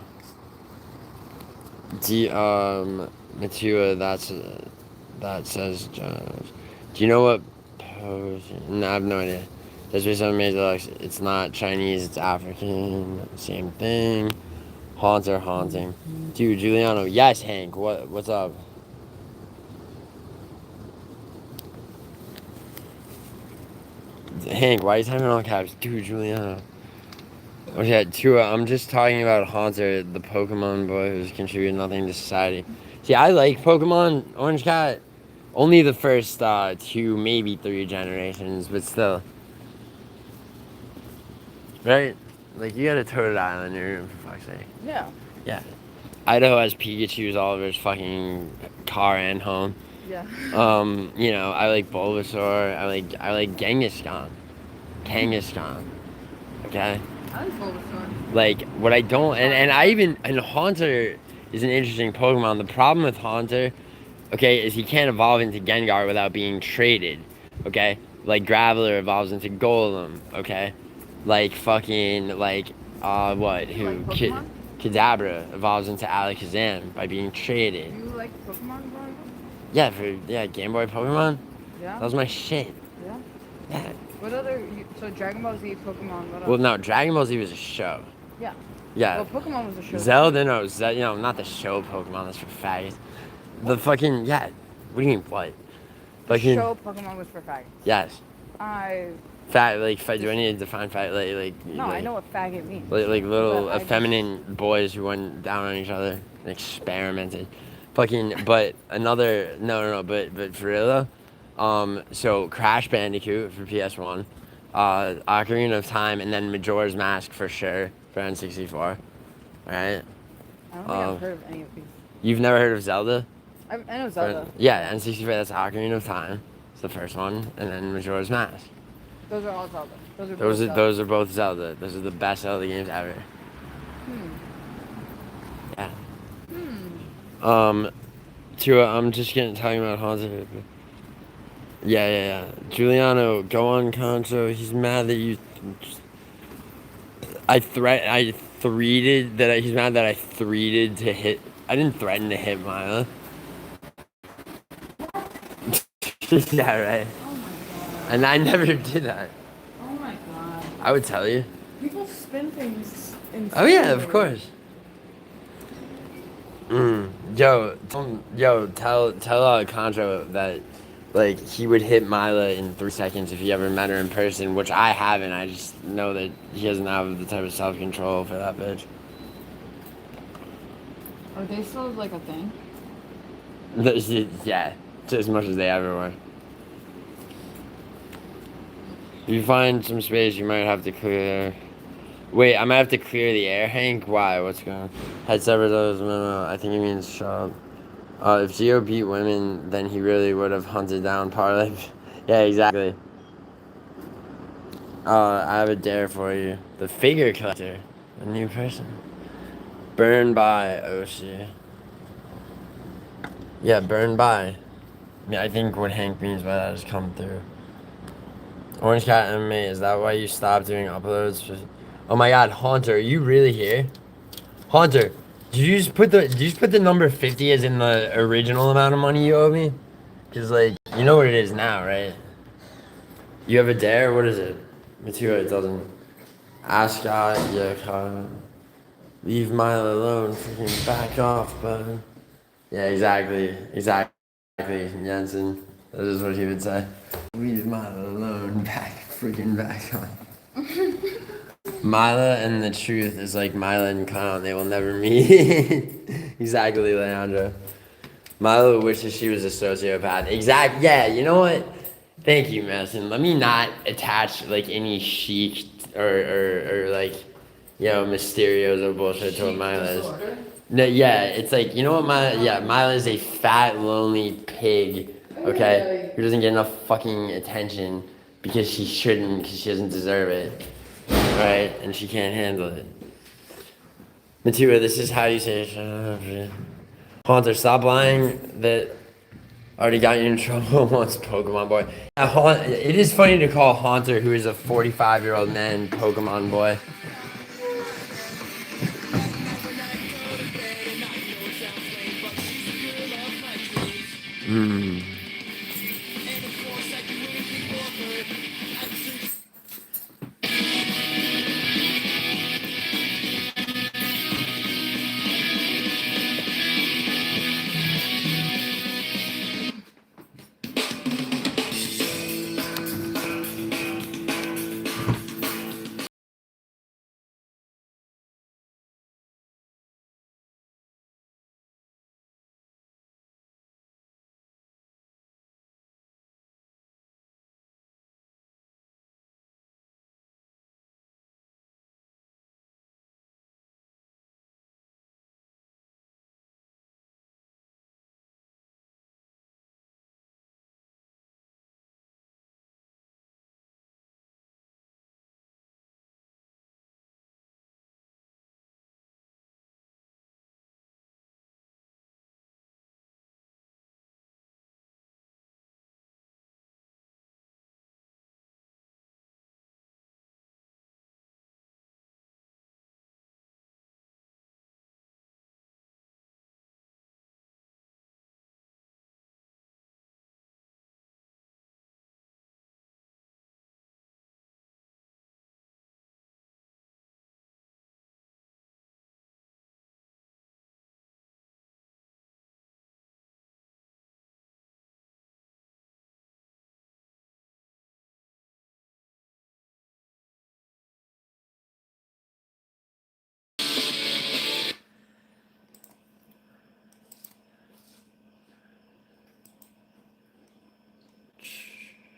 Matua, that says, do you know what pose? No, I have no idea. There's been some major looks. It's not Chinese, it's African. Same thing. Haunter, haunting. Dude, Giuliano. Yes, Hank. What's up? Hank, why are you typing all caps? Dude, Giuliano. Okay, Tua, I'm just talking about Haunter, the Pokemon boy who's contributed nothing to society. See, I like Pokemon Orange Cat. Only the first 2, maybe 3 generations, but still. Right? Like, you got a Totodile in your room, for fuck's sake. Yeah. Yeah. Idaho has Pikachus all over his fucking car and home. Yeah. You know, I like Bulbasaur. I like Kangaskhan. Okay? I like Bulbasaur. Like, what I don't... And Haunter is an interesting Pokemon. The problem with Haunter, okay, is he can't evolve into Gengar without being traded. Okay? Like, Graveler evolves into Golem. Okay? Like, fucking, like, Kadabra evolves into Alakazam by being traded. You like Pokemon? Yeah, Game Boy Pokemon? Yeah? That was my shit. Yeah? Yeah. What other... So Dragon Ball Z, Pokemon, what else? Well, no, Dragon Ball Z was a show. Yeah. Yeah. Well, Pokemon was a show. Zelda, no, you know, not the show Pokemon, that's for faggots. The fucking, yeah. What do you mean, what? The show Pokemon was for faggots. Yes. Do I need to define faggot? No, I know what faggot means. Like little effeminate boys who went down on each other and experimented. But another, but for real though, so Crash Bandicoot for PS1, Ocarina of Time, and then Majora's Mask for sure for N64, right? I don't think I've heard of any of these. You've never heard of Zelda? I know Zelda. Yeah, N64, that's Ocarina of Time. It's the first one, and then Majora's Mask. Those are all Zelda. Those are both Zelda. Those are the best Zelda games ever. Yeah. I'm just talking about Haunter. Yeah. Giuliano, go on Concho. He's mad that you. He's mad that I threated to hit. I didn't threaten to hit Mila. Yeah, right. Oh my god. And I never did that. Oh my god. I would tell you. People spin things in. Oh yeah, of course. Yo, tell Concho that, like, he would hit Mila in 3 seconds if he ever met her in person, which I haven't. I just know that he doesn't have the type of self-control for that bitch. Are they still like a thing? Yeah, as much as they ever were. If you find some space, you might have to clear. Wait, I might have to clear the air, Hank? Why? What's going on? Head severed those. No, I think he means shut up. If Gio beat women, then he really would have hunted down Parlay. Yeah, exactly. I have a dare for you. The figure collector. A new person. Burn by OC. Yeah, burn by. Yeah, I think what Hank means by that has come through. Orange Cat MMA, is that why you stopped doing uploads? Oh my god, Haunter, are you really here? Haunter, did you just put the number 50 as in the original amount of money you owe me? Cause like, you know what it is now, right? You have a dare? What is it? Matua, it doesn't. Ascot, yeah, leave Milo alone, freaking back off, bud. Yeah, exactly, Jensen. That is what he would say. Leave Milo alone, back on. Mila and the truth is like Mila and Clown. They will never meet. Exactly, Leandro. Milo wishes she was a sociopath. Exactly. Yeah, you know what? Thank you, Madison. Let me not attach like any chic or like, Mysterios or bullshit to what Mila is. No, yeah, it's like, you know what Mila is a fat, lonely pig, okay? Who doesn't get enough fucking attention because she shouldn't, because she doesn't deserve it. Right? And she can't handle it. Matua, this is how you say it. Haunter, stop lying that already got you in trouble once, Pokemon boy. It is funny to call Haunter, who is a 45-year-old man, Pokemon boy.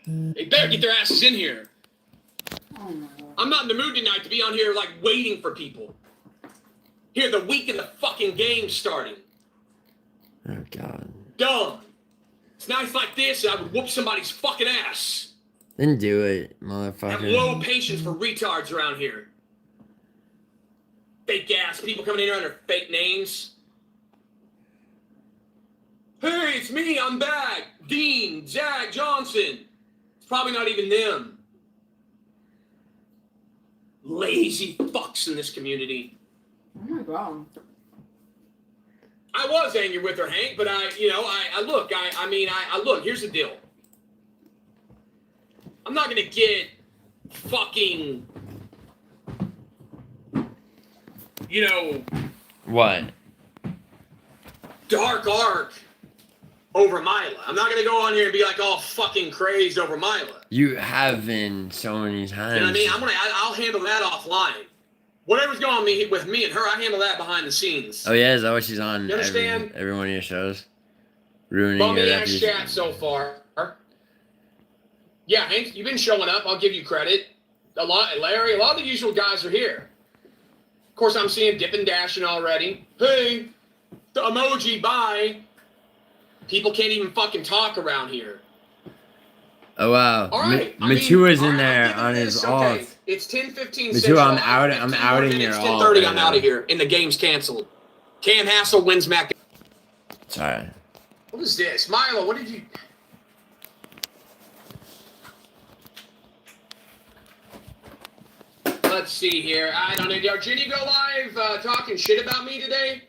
They better get their asses in here. I'm not in the mood tonight to be on here, like, waiting for people. Here, the week of the fucking game's starting. Oh, God. Dumb. It's nights like this I would whoop somebody's fucking ass. Then do it, I motherfucker. have low patience for retards around here. Fake ass people coming in here under fake names. Hey, it's me, I'm back. Dean, Zach, Johnson. It's probably not even them. Lazy fucks in this community. Oh my God. I was angry with her, Hank, but I look, here's the deal. I'm not gonna get fucking, What? dark arc over Mila. I'm not gonna go on here and be like all fucking crazed over Mila. You have been so many times. You know what I mean? I'll handle that offline. Whatever's going on with me and her, I handle that behind the scenes. Oh, yeah? Is that what she's on You understand? every one of your shows? Ruining Bummy your ass reputation. chat so far. Yeah, Hank, you've been showing up. I'll give you credit. Larry, a lot of the usual guys are here. Of course, I'm seeing Dippin' Dashing already. Hey, the emoji, bye. People can't even fucking talk around here. Oh, wow. All right. Matua's in there on his okay. alt. It's 10:15 Matua, Central. I'm outing your It's alt. 10:30. Right I'm now. out of here, and the game's canceled. Cam Hassel wins Mac. Sorry. What is this, Milo? What did you? Let's see here. I don't know. Did Argenti go live talking shit about me today?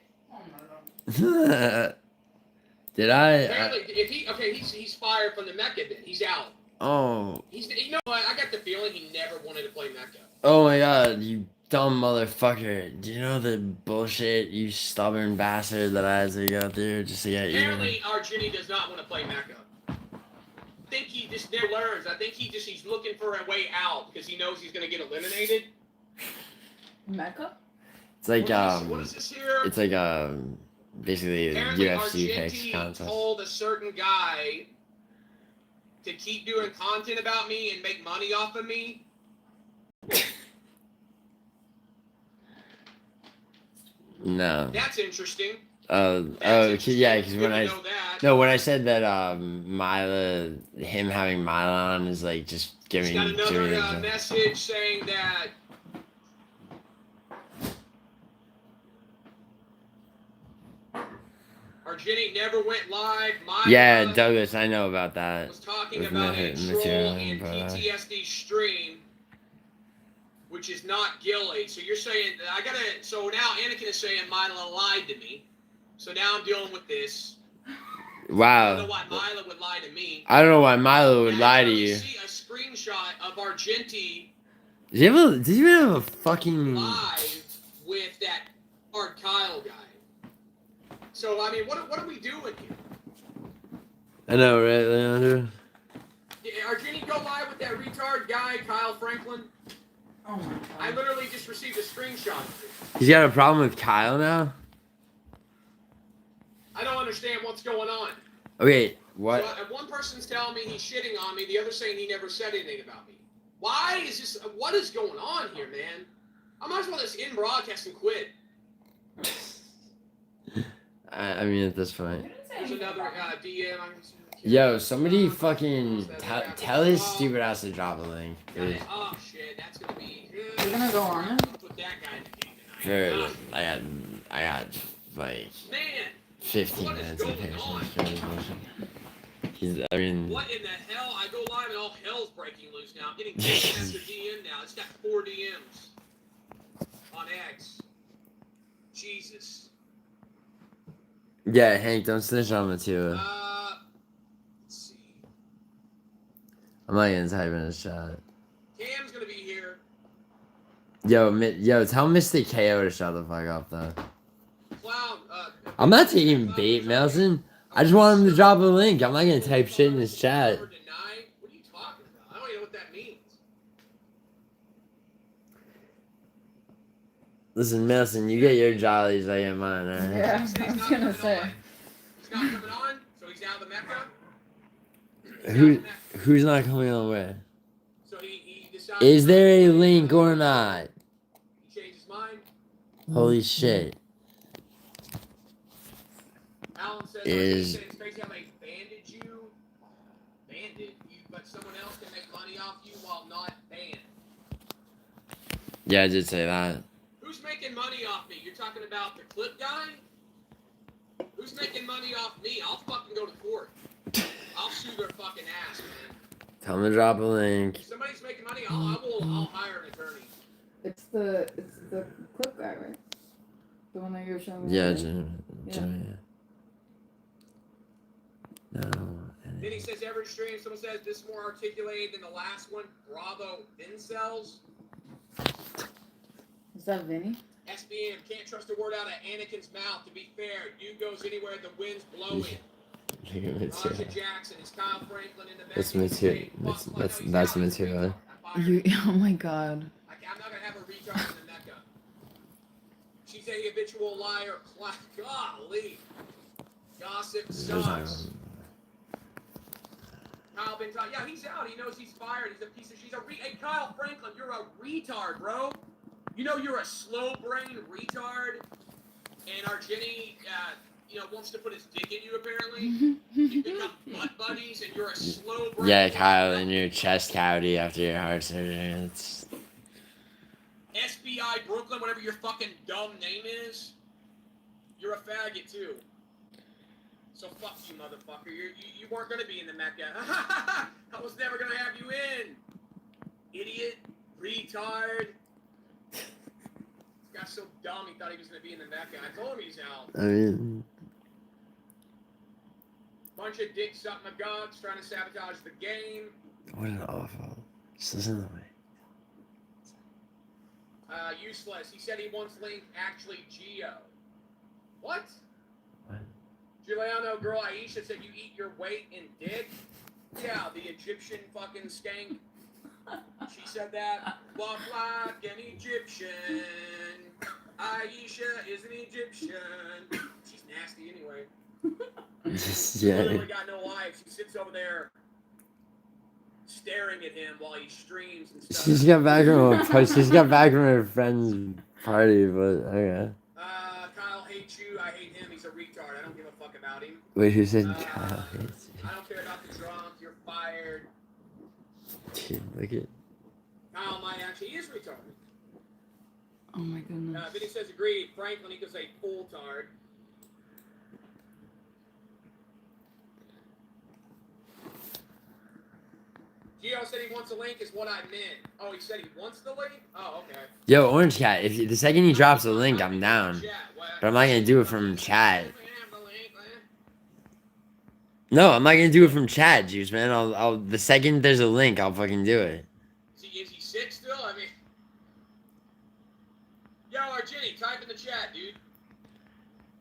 Did I? Apparently, he's fired from the Mecca bit. He's out. Oh. You know what? I got the feeling he never wanted to play Mecca. Oh my God, you dumb motherfucker. Do you know the bullshit, you stubborn bastard, that I had to go through just to get you? Apparently, Argenti does not want to play Mecca. I think he just never learns. I think he's looking for a way out because he knows he's going to get eliminated. Mecca? It's like What is this here? it's like basically a Apparently, UFC picks Argenti contest. told a certain guy to keep doing content about me and make money off of me. No. That's interesting. Yeah, because when I said that him having Mylon is like just giving Got another Jimmy message saying that Argenti never went live. Yeah, Douglas, I know about that. Was talking With about a troll in but, PTSD stream, which is not Gilly. So you're saying so now Anakin is saying Mila lied to me. So now I'm dealing with this. wow. I don't know why Mila would lie to me. I don't know why Milo would lie to you. See a screenshot of Argenti Does he even have a fucking live with that Hard Kyle guy. So I mean, what are we doing here? I know, right, Leandro? Did Argenti go live with that retard guy, Kyle Franklin? Oh my god. I literally just received a screenshot. He's got a problem with Kyle now? I don't understand what's going on. Okay, what? So, one person's telling me he's shitting on me, the other saying he never said anything about me. Why is this? What is going on here, man? I might as well just end broadcast and quit. I mean, at this point. There's another DM. Yo, somebody fucking tell his stupid ass to drop a link, please. Oh shit, that's gonna be. You're gonna go on it? Put that guy in the game Sure, I got like 15 minutes of patience for this bullshit. I mean. What in the hell? I go live and all hell's breaking loose now. I'm getting DM after DM now. It's got 4 DMs on X. Jesus. Yeah, Hank, don't snitch on Matula. Let's see. I'm not gonna type in his chat. Cam's gonna be here. Yo, tell Mr. KO to shut the fuck up, though. Clown, I'm not taking bait, Melson. I just want him to drop a link. I'm not gonna type shit in his chat. What are you talking about? I don't even know what that means. Listen, Melson, you get your jollies, I get mine, alright? Yeah, I was gonna say. He's not coming on, so he's out of the Mecca. Who's not coming on where? So he decided. Is there a link or not? He changed his mind. Holy shit. Alan says, Is it's crazy how they banded you, but someone else can make money off you while not banned. yeah, I did say that. Who's making money off me? You're talking about the clip guy? Who's making money off me? I'll fucking go to court. I'll sue their fucking ass, man. Tell him to drop a link. If somebody's making money, I'll hire an attorney. It's the clip guy, right? The one that you were showing me. Yeah, Yeah. No. Then he says every stream, someone says this more articulated than the last one. Bravo, incels. Is that Vinny? SBM, can't trust a word out of Anakin's mouth. To be fair, dude goes anywhere the wind's blowing. Roger Jackson, is Kyle Franklin in the back? That's material. That's material. Oh my god. I'm not gonna have a retard in the Mecca. She's a habitual liar. Golly. Gossip sucks. Kyle been talking. Yeah, he's out. He knows he's fired. He's a piece of. Hey, Kyle Franklin, you're a retard, bro. You know you're a slow-brained retard, and Argenti, wants to put his dick in you, apparently. You become butt buddies, and you're a slow-brained... Yeah, Kyle, in your chest cavity after your heart surgery. It's... SBI Brooklyn, whatever your fucking dumb name is, you're a faggot, too. So fuck you, motherfucker. You weren't going to be in the Mecca. I was never going to have you in. Idiot. Retard. Got so dumb he thought he was going to be in the Mecca. I told him he's out. I mean... Bunch of dick sucking McGogs trying to sabotage the game. What an awful... Just listen to me. Useless. He said he wants Link actually Geo. What? Giuliano girl Aisha said you eat your weight in dick? Yeah, the Egyptian fucking skank. She said that. Walk like an Egyptian. Aisha is an Egyptian. She's nasty anyway. She literally got no life. She sits over there staring at him while he streams and stuff. She's got back from her friend's party, but okay. Kyle hates you. I hate him. He's a retard. I don't give a fuck about him. Wait, who said Kyle hates you? I don't care about the drunk. You're fired. Dude, look at. Kyle might actually is retarded. Oh my goodness. Vinny says agreed. Franklin equals a full tard. Gio said he wants a link is what I meant. Oh, he said he wants the link? Oh, okay. Yo, Orange Cat, if the second he drops the link, I'm down. But I'm not gonna do it from chat. No, I'm not gonna do it from chat, Juice, man. I'll the second there's a link, I'll fucking do it. Is he sick still? I mean, yo, Argenti, type in the chat, dude.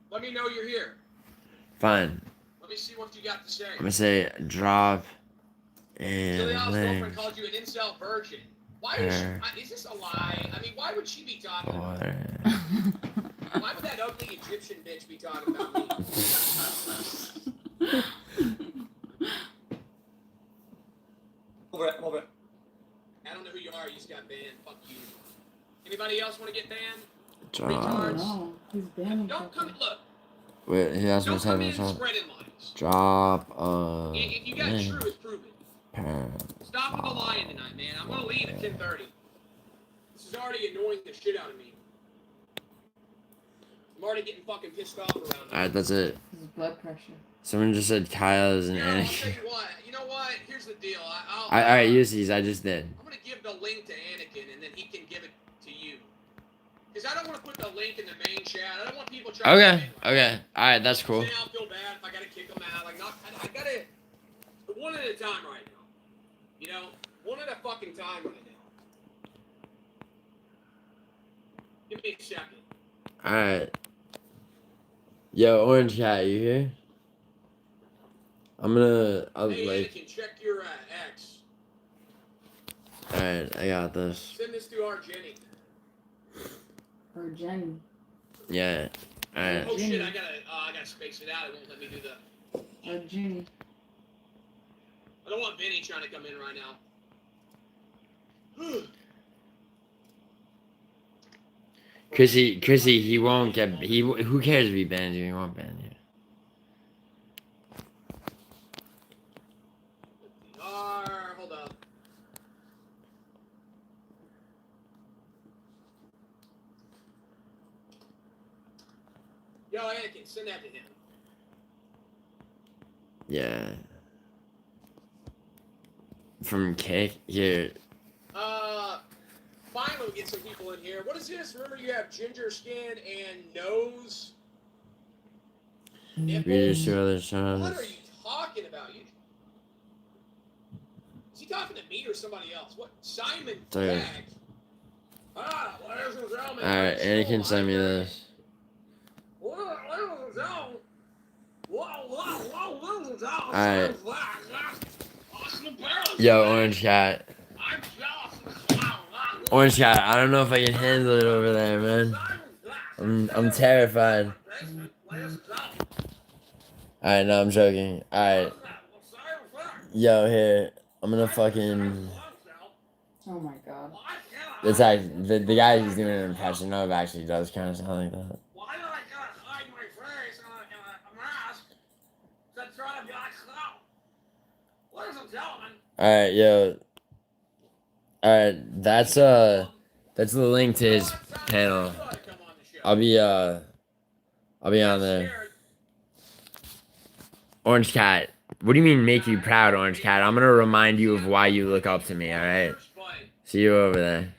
Let me know you're here. Fine. Let me see what you got to say. I'm gonna say drop and Giuliano's link. girlfriend called you an incel virgin. Why is she? Is this a lie? I mean, why would she be talking about me? Why would that ugly Egyptian bitch be talking about me? Over it. I don't know who you are. You just got banned. Fuck you. Anybody else want to get banned? Drop. No, he's banning. Don't come. Look. Wait, he asked me Don't come to in say spreading lies. drop If you got link. truth, prove it. Stop with the lying tonight, man. I'm gonna leave at 10:30. This is already annoying the shit out of me. I'm already getting fucking pissed off around here. Alright, that's it. His blood pressure. Someone just said Kyle is an I'll tell Anakin. you what. You know what? Here's the deal. Alright, Ulysses, I just did. I'm gonna give the link to Anakin, and then he can give it to you. Because I don't want to put the link in the main chat. I don't want people trying to. Okay. Alright, that's cool. Then I'll feel bad if I gotta kick them out. Like, I gotta. One at a time right now. You know? One at a fucking time right now. Give me a second. Alright. Yo, Orange Cat, you here? I'll Hey, like. Anakin, check your X. Alright, I got this. Send this to Argenti. Or Jenny. Yeah. Alright. Oh shit! I gotta space it out. It won't let me do that. Or Jenny. I don't want Vinny trying to come in right now. Chrissy, he won't get. Who cares if he bans you? He won't ban you. Hold up. Yo, Anakin, send that to him. Yeah. From Cake? Here. Finally we get some people in here. What is this? Remember you have ginger skin and nose? Readers to other What shows. are you talking about? Is he talking to me or somebody else? What? Simon Sorry. Tag. Ladies and gentlemen. Alright, Anakin sent me this. Alright. Yo, Orange Cat. Orange Cat, I don't know if I can handle it over there, man. I'm terrified. Alright, no, I'm joking. Alright. Yo, here. I'm gonna fucking. Oh my god. It's actually the guy who's doing an impression of actually does kind of sound like that. Why do I gotta hide my face in a mask to try to be like Snow? Ladies and gentlemen. Alright, yo. Alright, that's the link to his panel. I'll be on there. Orange Cat. What do you mean make you proud, Orange Cat? I'm gonna remind you of why you look up to me, alright? See you over there.